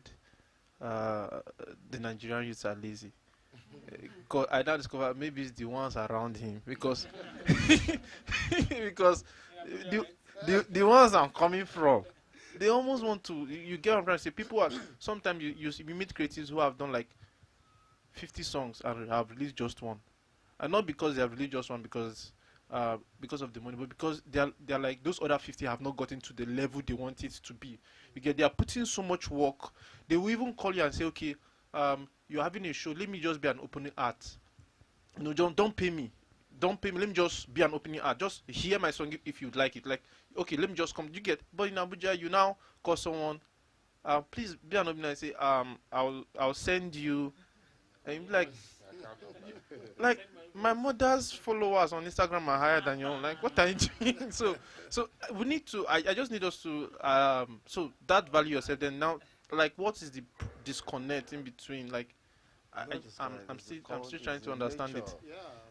Speaker 1: the Nigerian youths are lazy. I now discover maybe it's the ones around him, because the ones I'm coming from, they almost want to. You get what I'm trying to say. People are sometimes you meet creatives who have done like 50 songs and have released just one, and not because they have released just one because of the money, but because they're like those other 50 have not gotten to the level they want it to be. They are putting so much work. They will even call you and say, okay, you're having a show, let me just be an opening act. No, don't pay me. Let me just be an opening act. Just hear my song if you'd like it. Like, okay, let me just come. You get, but in Abuja, you now call someone, please be an opening act and say, I'll send you, and you're like my mother's followers on Instagram are higher than your own. Like, what are you doing? So we need to. I just need us to. So that value yourself. Then now, like, what is the disconnect in between? Like, I'm still trying to understand it.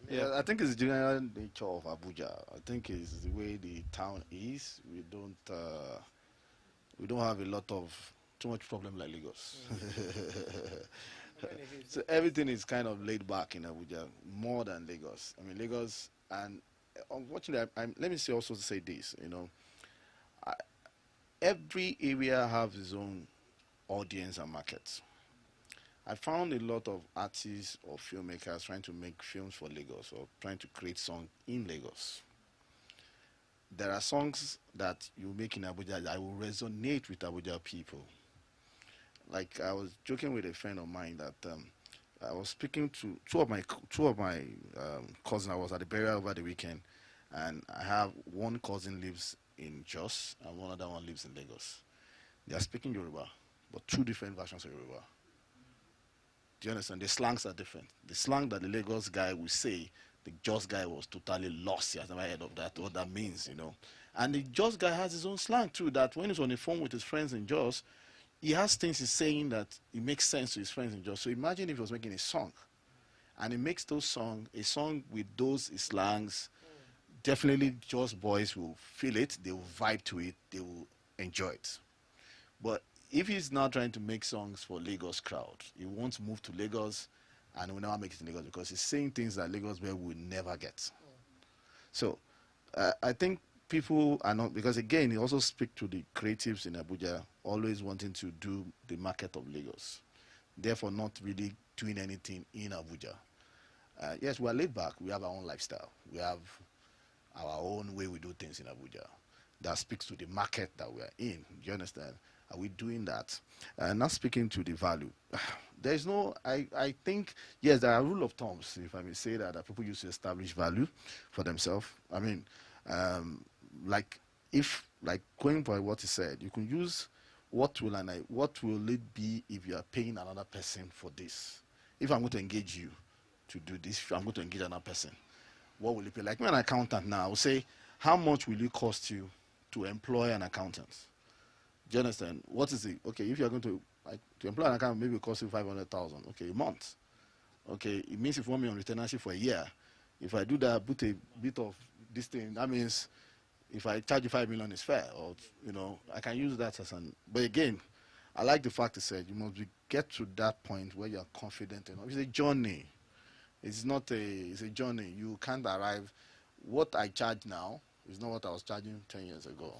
Speaker 4: Yeah, I think it's the general nature of Abuja. I think it's the way the town is. We don't have a lot of too much problem like Lagos. So everything is kind of laid back in Abuja, more than Lagos. I mean, Lagos, and unfortunately, let me also say this, you know, every area has its own audience and markets. I found a lot of artists or filmmakers trying to make films for Lagos or trying to create songs in Lagos. There are songs that you make in Abuja that will resonate with Abuja people. Like, I was joking with a friend of mine that I was speaking to two of my cousins. I was at the burial over the weekend, and I have one cousin lives in Jos and one other one lives in Lagos. They are speaking Yoruba, but two different versions of Yoruba. Do you understand? The slangs are different. The slang that the Lagos guy will say the Jos guy was totally lost. He has never heard of that, what that means, you know. And the Jos guy has his own slang too, that when he's on the phone with his friends in Jos, he has things he's saying that it makes sense to his friends in Jos. So imagine if he was making a song, and he makes a song with those slangs. Definitely Jos boys will feel it, they will vibe to it, they will enjoy it. But if he's now trying to make songs for Lagos crowd, he wants to move to Lagos and will never make it in Lagos because he's saying things that Lagos boy will never get. So I think people are not, because again, he also speaks to the creatives in Abuja, always wanting to do the market of Lagos, therefore not really doing anything in Abuja. Yes, we are laid back, we have our own lifestyle, we have our own way we do things in Abuja that speaks to the market that we are in. Do you understand? Are we doing that? Not speaking to the value. There's no, I think, yes, there are rule of thumbs, if I may say that people used to establish value for themselves. I mean, like going by what he said, you can use what will it be if you are paying another person for this? If I'm going to engage you to do this, if I'm going to engage another person, what will it be? Like me, an accountant now, I will say, how much will it cost you to employ an accountant? Do you understand? What is it? Okay, if you're going to employ an accountant, maybe it costs you 500,000. Okay, a month. Okay, it means if you want me on retainership for a year, if I do that, put a bit of this thing, that means if I charge you 5 million, it's fair. Or, you know, I can use that as an. But again, I like the fact he said you must get to that point where you're confident enough. It's a journey. It's a journey. You can't arrive. What I charge now is not what I was charging 10 years ago.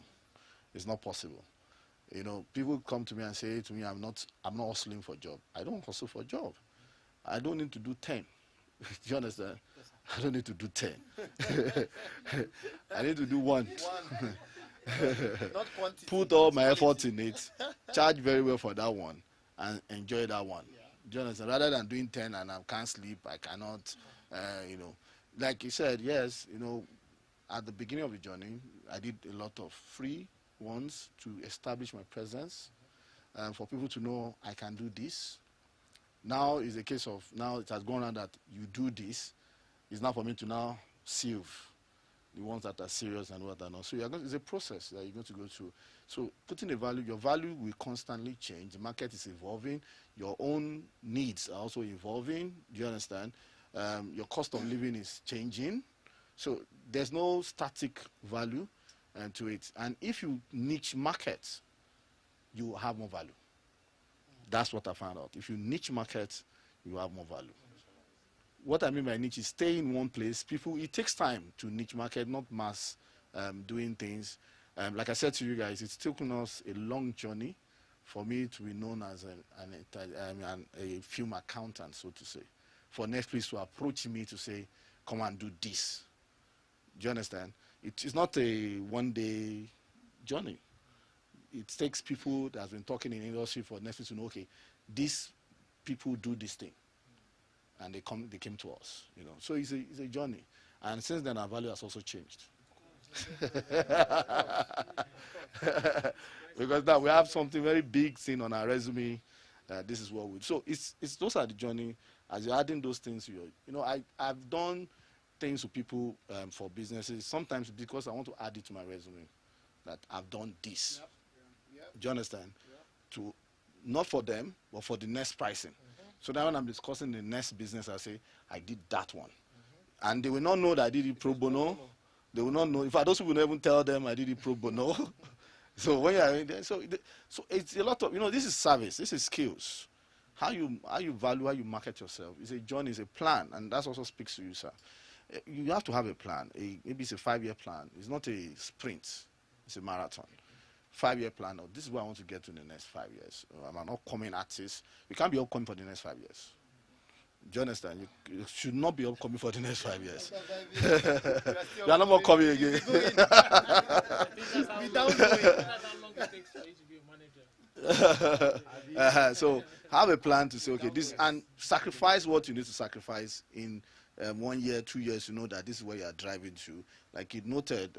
Speaker 4: It's not possible. You know, people come to me and say to me, I'm not hustling for a job. I don't hustle for a job. I don't need to do 10. Do you understand? I don't need to do 10. I need to do one.
Speaker 1: Not quantity.
Speaker 4: Put all my effort in it, charge very well for that one, and enjoy that one. Yeah. Do you understand? Rather than doing 10 and I can't sleep, I cannot, you know. Like you said, yes, you know, at the beginning of the journey, I did a lot of free ones to establish my presence, for people to know I can do this. Now is a case of, now it has gone on that you do this. It's not for me to now sieve the ones that are serious and what are not. So it's a process that you're going to go through. So putting a value, your value will constantly change. The market is evolving. Your own needs are also evolving. Do you understand? Your cost of living is changing. So there's no static value to it. And if you niche markets, you will have more value. That's what I found out. If you niche markets, you have more value. What I mean by niche is stay in one place. People, it takes time to niche market, not mass doing things. Like I said to you guys, it's taken us a long journey for me to be known as a film accountant, so to say. For Netflix to approach me to say, come and do this. Do you understand? It's not a one-day journey. It takes people that have been talking in the industry for Netflix to know, okay, these people do this thing. And they came to us, you know. So it's a journey. And since then, our value has also changed. Because now we have something very big thing on our resume. This is what we do. So it's those are the journey. As you're adding those things, you know, I've done things to people for businesses, sometimes because I want to add it to my resume, that I've done this. Yep. Yep. Do you understand? Yep. Not for them, but for the next pricing. So now when I'm discussing the next business, I say, I did that one. And they will not know that I did it pro bono. They will not know. In fact, those people will not even tell them I did it pro bono. So when you are in there, so it's a lot of, you know, this is service, this is skills. How you value, how you market yourself. It's a journey, it's a plan, and that also speaks to you, sir. You have to have a plan. Maybe it's a 5-year plan. It's not a sprint. It's a marathon. 5-year plan. This is what I want to get to in the next 5 years. I'm an upcoming artist. We can't be upcoming for the next 5 years. Do you understand? You should not be upcoming for the next 5 years. You are no more coming again.
Speaker 2: We don't know it. That's how long it takes for you to be a manager.
Speaker 4: So have a plan to say, okay, this, and sacrifice what you need to sacrifice in 1 year, 2 years, you know that this is where you are driving to. Like you noted,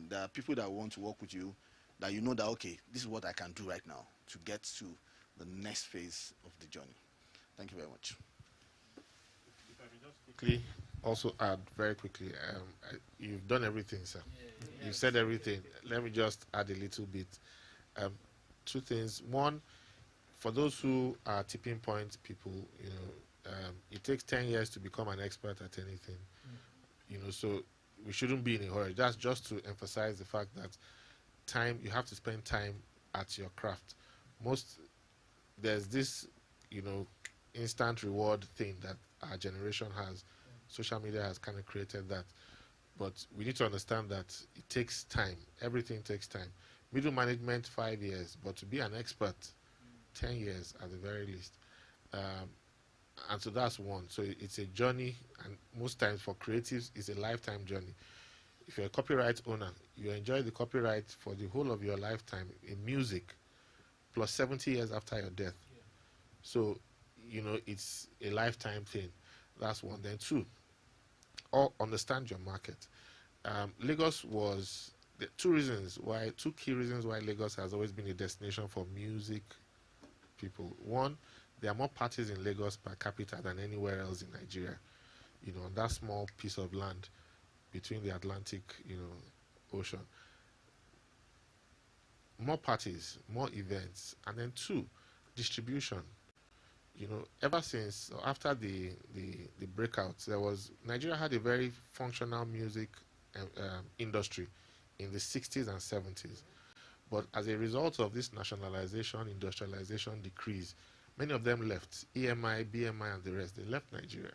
Speaker 4: there are people that want to work with you, that you know that, okay, this is what I can do right now to get to the next phase of the journey. Thank you very much.
Speaker 5: If I may just quickly also add very quickly. You've done everything, sir. You said everything. Let me just add a little bit. Um, two things. One, for those who are tipping point people, it takes 10 years to become an expert at anything. So we shouldn't be in a hurry. That's just to emphasize the fact that you have to spend time at your craft. There's this, instant reward thing that our generation has. Social media has kind of created that. But we need to understand that it takes time. Everything takes time. Middle management, 5 years. But to be an expert, 10 years at the very least. And so that's one. So it's a journey, and most times for creatives, it's a lifetime journey. If you're a copyright owner, you enjoy the copyright for the whole of your lifetime in music, plus 70 years after your death. So, it's a lifetime thing. That's one. Then two, understand your market. Lagos was the two key reasons why Lagos has always been a destination for music people. One, there are more parties in Lagos per capita than anywhere else in Nigeria. On that small piece of land between the Atlantic, Ocean. More parties, more events, and then two, distribution. Ever since or after the breakouts, Nigeria had a very functional music industry in the 60s and 70s. But as a result of this nationalization, industrialization decrease, many of them left. EMI, BMI, and the rest, they left Nigeria.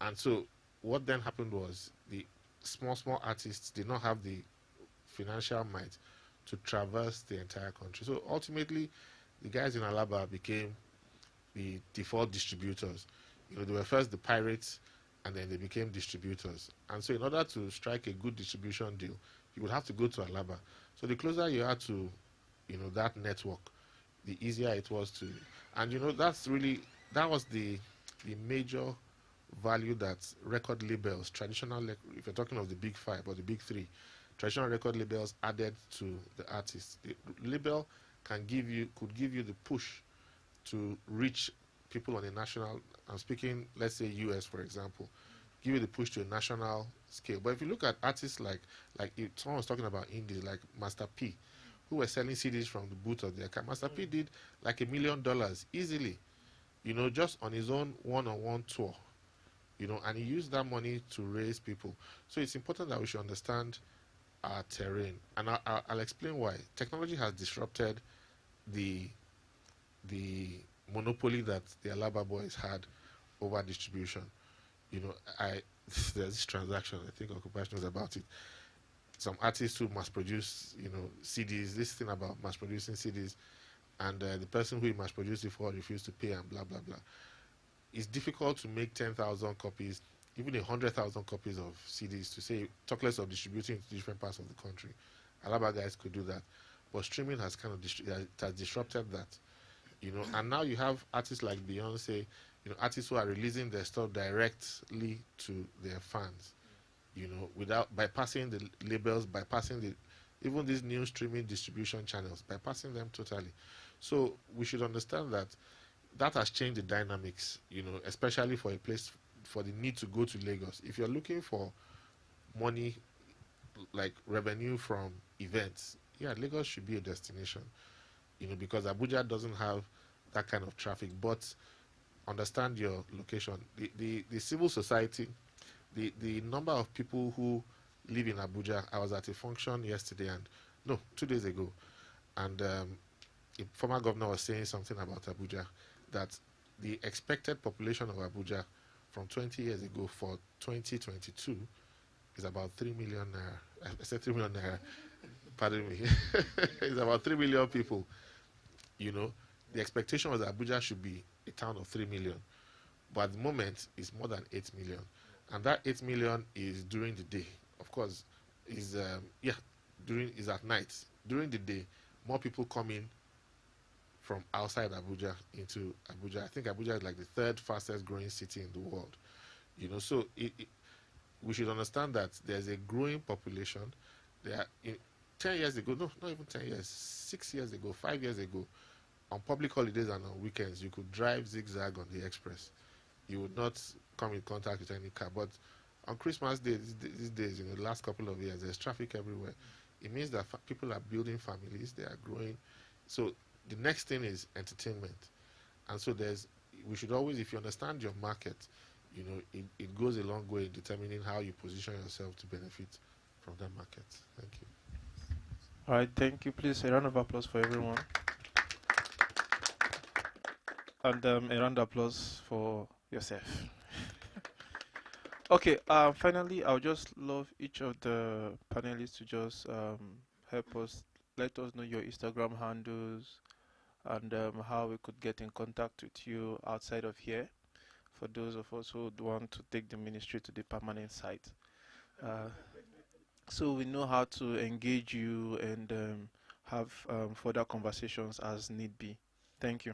Speaker 5: And so what then happened was the small artists did not have the financial might to traverse the entire country. So ultimately, the guys in Alaba became the default distributors. They were first the pirates, and then they became distributors. And so in order to strike a good distribution deal, you would have to go to Alaba. So the closer you are to, that network, the easier it was to. And that was the major value that record labels, traditional, if you're talking of the big five or the big three, traditional record labels added to the artists. The label could give you the push to reach people on a national, I'm speaking, let's say US, for example, give you the push to a national scale. But if you look at artists like if someone was talking about indies, like Master P, who were selling CDs from the booth of their car. Master P did like $1 million easily, just on his own one-on-one tour, and he used that money to raise people. So it's important that we should understand our terrain, and I'll explain why. Technology has disrupted the monopoly that the Alaba boys had over distribution. There's this transaction, I think Occupation knows about it. Some artists who mass produce, CDs, this thing about mass producing CDs, and the person who he mass produced it for refused to pay and blah, blah, blah. It's difficult to make 10,000 copies, even 100,000 copies of CDs, to say, talk less of distributing to different parts of the country. Alaba guys could do that. But streaming has kind of disrupted that. And now you have artists like Beyonce, artists who are releasing their stuff directly to their fans, without bypassing the labels, bypassing even these new streaming distribution channels, bypassing them totally. So we should understand that has changed the dynamics, especially for the need to go to Lagos. If you're looking for money, like revenue from events, Lagos should be a destination, because Abuja doesn't have that kind of traffic. But understand your location. The civil society, the number of people who live in Abuja. I was at a function yesterday, 2 days ago, and a former governor was saying something about Abuja, that the expected population of Abuja from 20 years ago for 2022 is about 3 million naira. I said 3 million naira. Pardon me. It's about 3 million people. The expectation was that Abuja should be a town of 3 million. But at the moment, it's more than 8 million. And that 8 million is during the day. Of course, is at night. During the day, more people come in from outside Abuja into Abuja. I think Abuja is like the third fastest growing city in the world. So we should understand that there's a growing population. 10 years ago, no, not even 10 years, 6 years ago, 5 years ago, on public holidays and on weekends, you could drive zigzag on the express. You would not come in contact with any car. But on Christmas Day, these days, the last couple of years, there's traffic everywhere. It means that people are building families, they are growing. So the next thing is entertainment. And so we should always, if you understand your market, it goes a long way in determining how you position yourself to benefit from that market. Thank you.
Speaker 9: All right, thank you. Please, a round of applause for everyone. And a round of applause for yourself. Okay, finally, I would just love each of the panelists to just help us, let us know your Instagram handles and how we could get in contact with you outside of here for those of us who want to take the ministry to the permanent site. So we know how to engage you and have further conversations as need be. Thank you.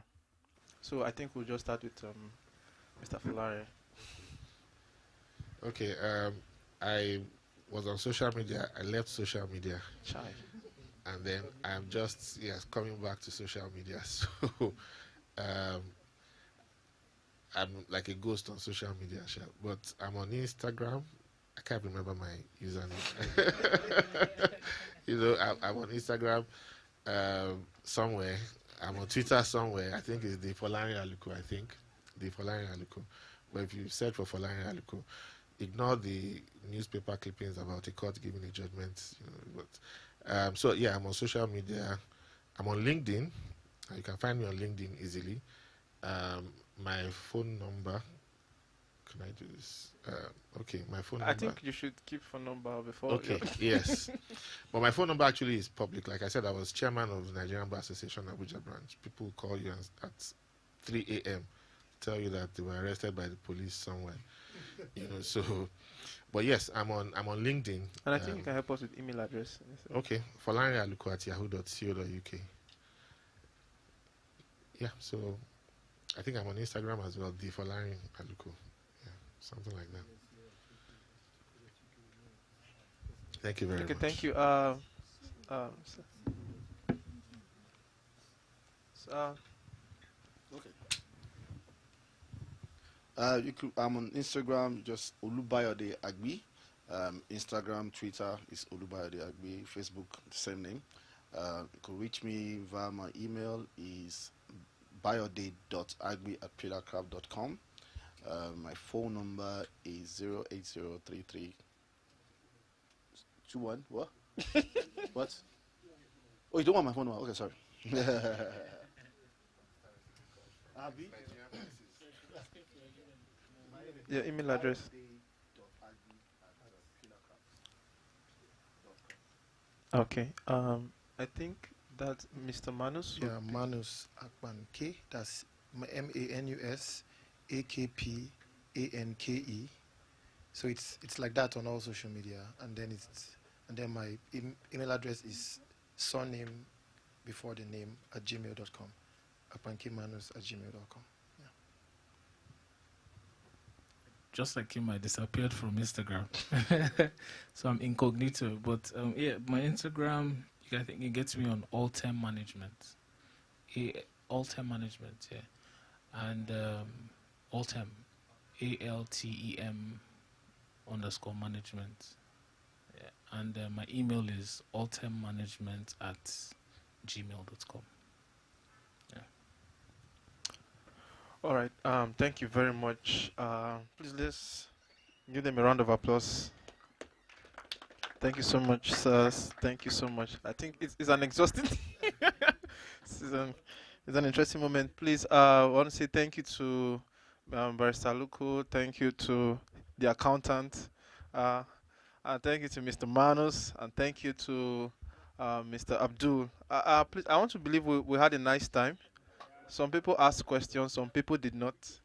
Speaker 9: So I think we'll just start with Mr. Fulare.
Speaker 5: Okay, I was on social media. I left social media.
Speaker 9: Chai.
Speaker 5: And then I'm just, coming back to social media. So I'm like a ghost on social media. But I'm on Instagram. I can't remember my username. I'm on Instagram somewhere. I'm on Twitter somewhere. I think it's the Folarin Aluko, The Folarin Aluko. But if you search for Folarin Aluko, ignore the newspaper clippings about a court giving a judgment. So I'm on social media. I'm on LinkedIn. You can find me on LinkedIn easily. My phone number. Can I do this? Okay, my phone number.
Speaker 9: I think you should keep phone number before.
Speaker 5: Okay, yes. But my phone number actually is public. Like I said, I was chairman of the Nigerian Bar Association Abuja branch. People call you at 3 a.m. tell you that they were arrested by the police somewhere. So, but yes, I'm on LinkedIn.
Speaker 9: And I think you can help us with email address.
Speaker 5: Okay, folarialuko@yahoo.co.uk. Yeah, so I think I'm on Instagram as well, the Folarin Aluko. Yeah, something like that. Thank you very much.
Speaker 9: Okay, thank you.
Speaker 4: I'm on Instagram, just Olubayode Agbi. Instagram, Twitter is Olubayode Agbi. Facebook, the same name. You can reach me via my email is bayode.agbi@pillarcraft.com. My phone number is 08033 21. What? What? Oh, you don't want my phone number? Okay, sorry. Abi?
Speaker 9: Your email address. Okay. I think that's Mr. Manus.
Speaker 6: Yeah, Manus Akpan K. That's MANUSAKPANKE. So it's like that on all social media, and then my email address is surname before the name @gmail.com. akpankemanus@gmail.com.
Speaker 2: Just like him, I disappeared from Instagram. So I'm incognito. But my Instagram, I think it gets me on All-Term Management. All-Term Management, yeah. And All-Term, ALTEM_management. Yeah. And my email is alltermmanagement@gmail.com.
Speaker 9: All right. Thank you very much. Please let's give them a round of applause. Thank you so much, sirs. Thank you so much. I think it's an exhausting. It's an interesting moment. Please, I want to say thank you to Barrister Luko. Thank you to the accountant. And thank you to Mr. Manus. And thank you to Mr. Abdul. Please, I want to believe we had a nice time. Some people asked questions, some people did not.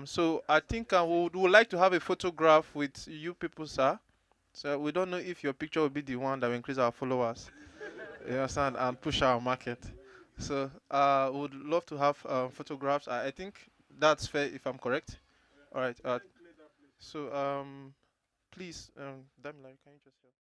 Speaker 9: So I think we would like to have a photograph with you people, sir. So we don't know if your picture will be the one that will increase our followers, you understand, and push our market. So we would love to have photographs. I think that's fair if I'm correct. All right. So please, Damila, can you just help?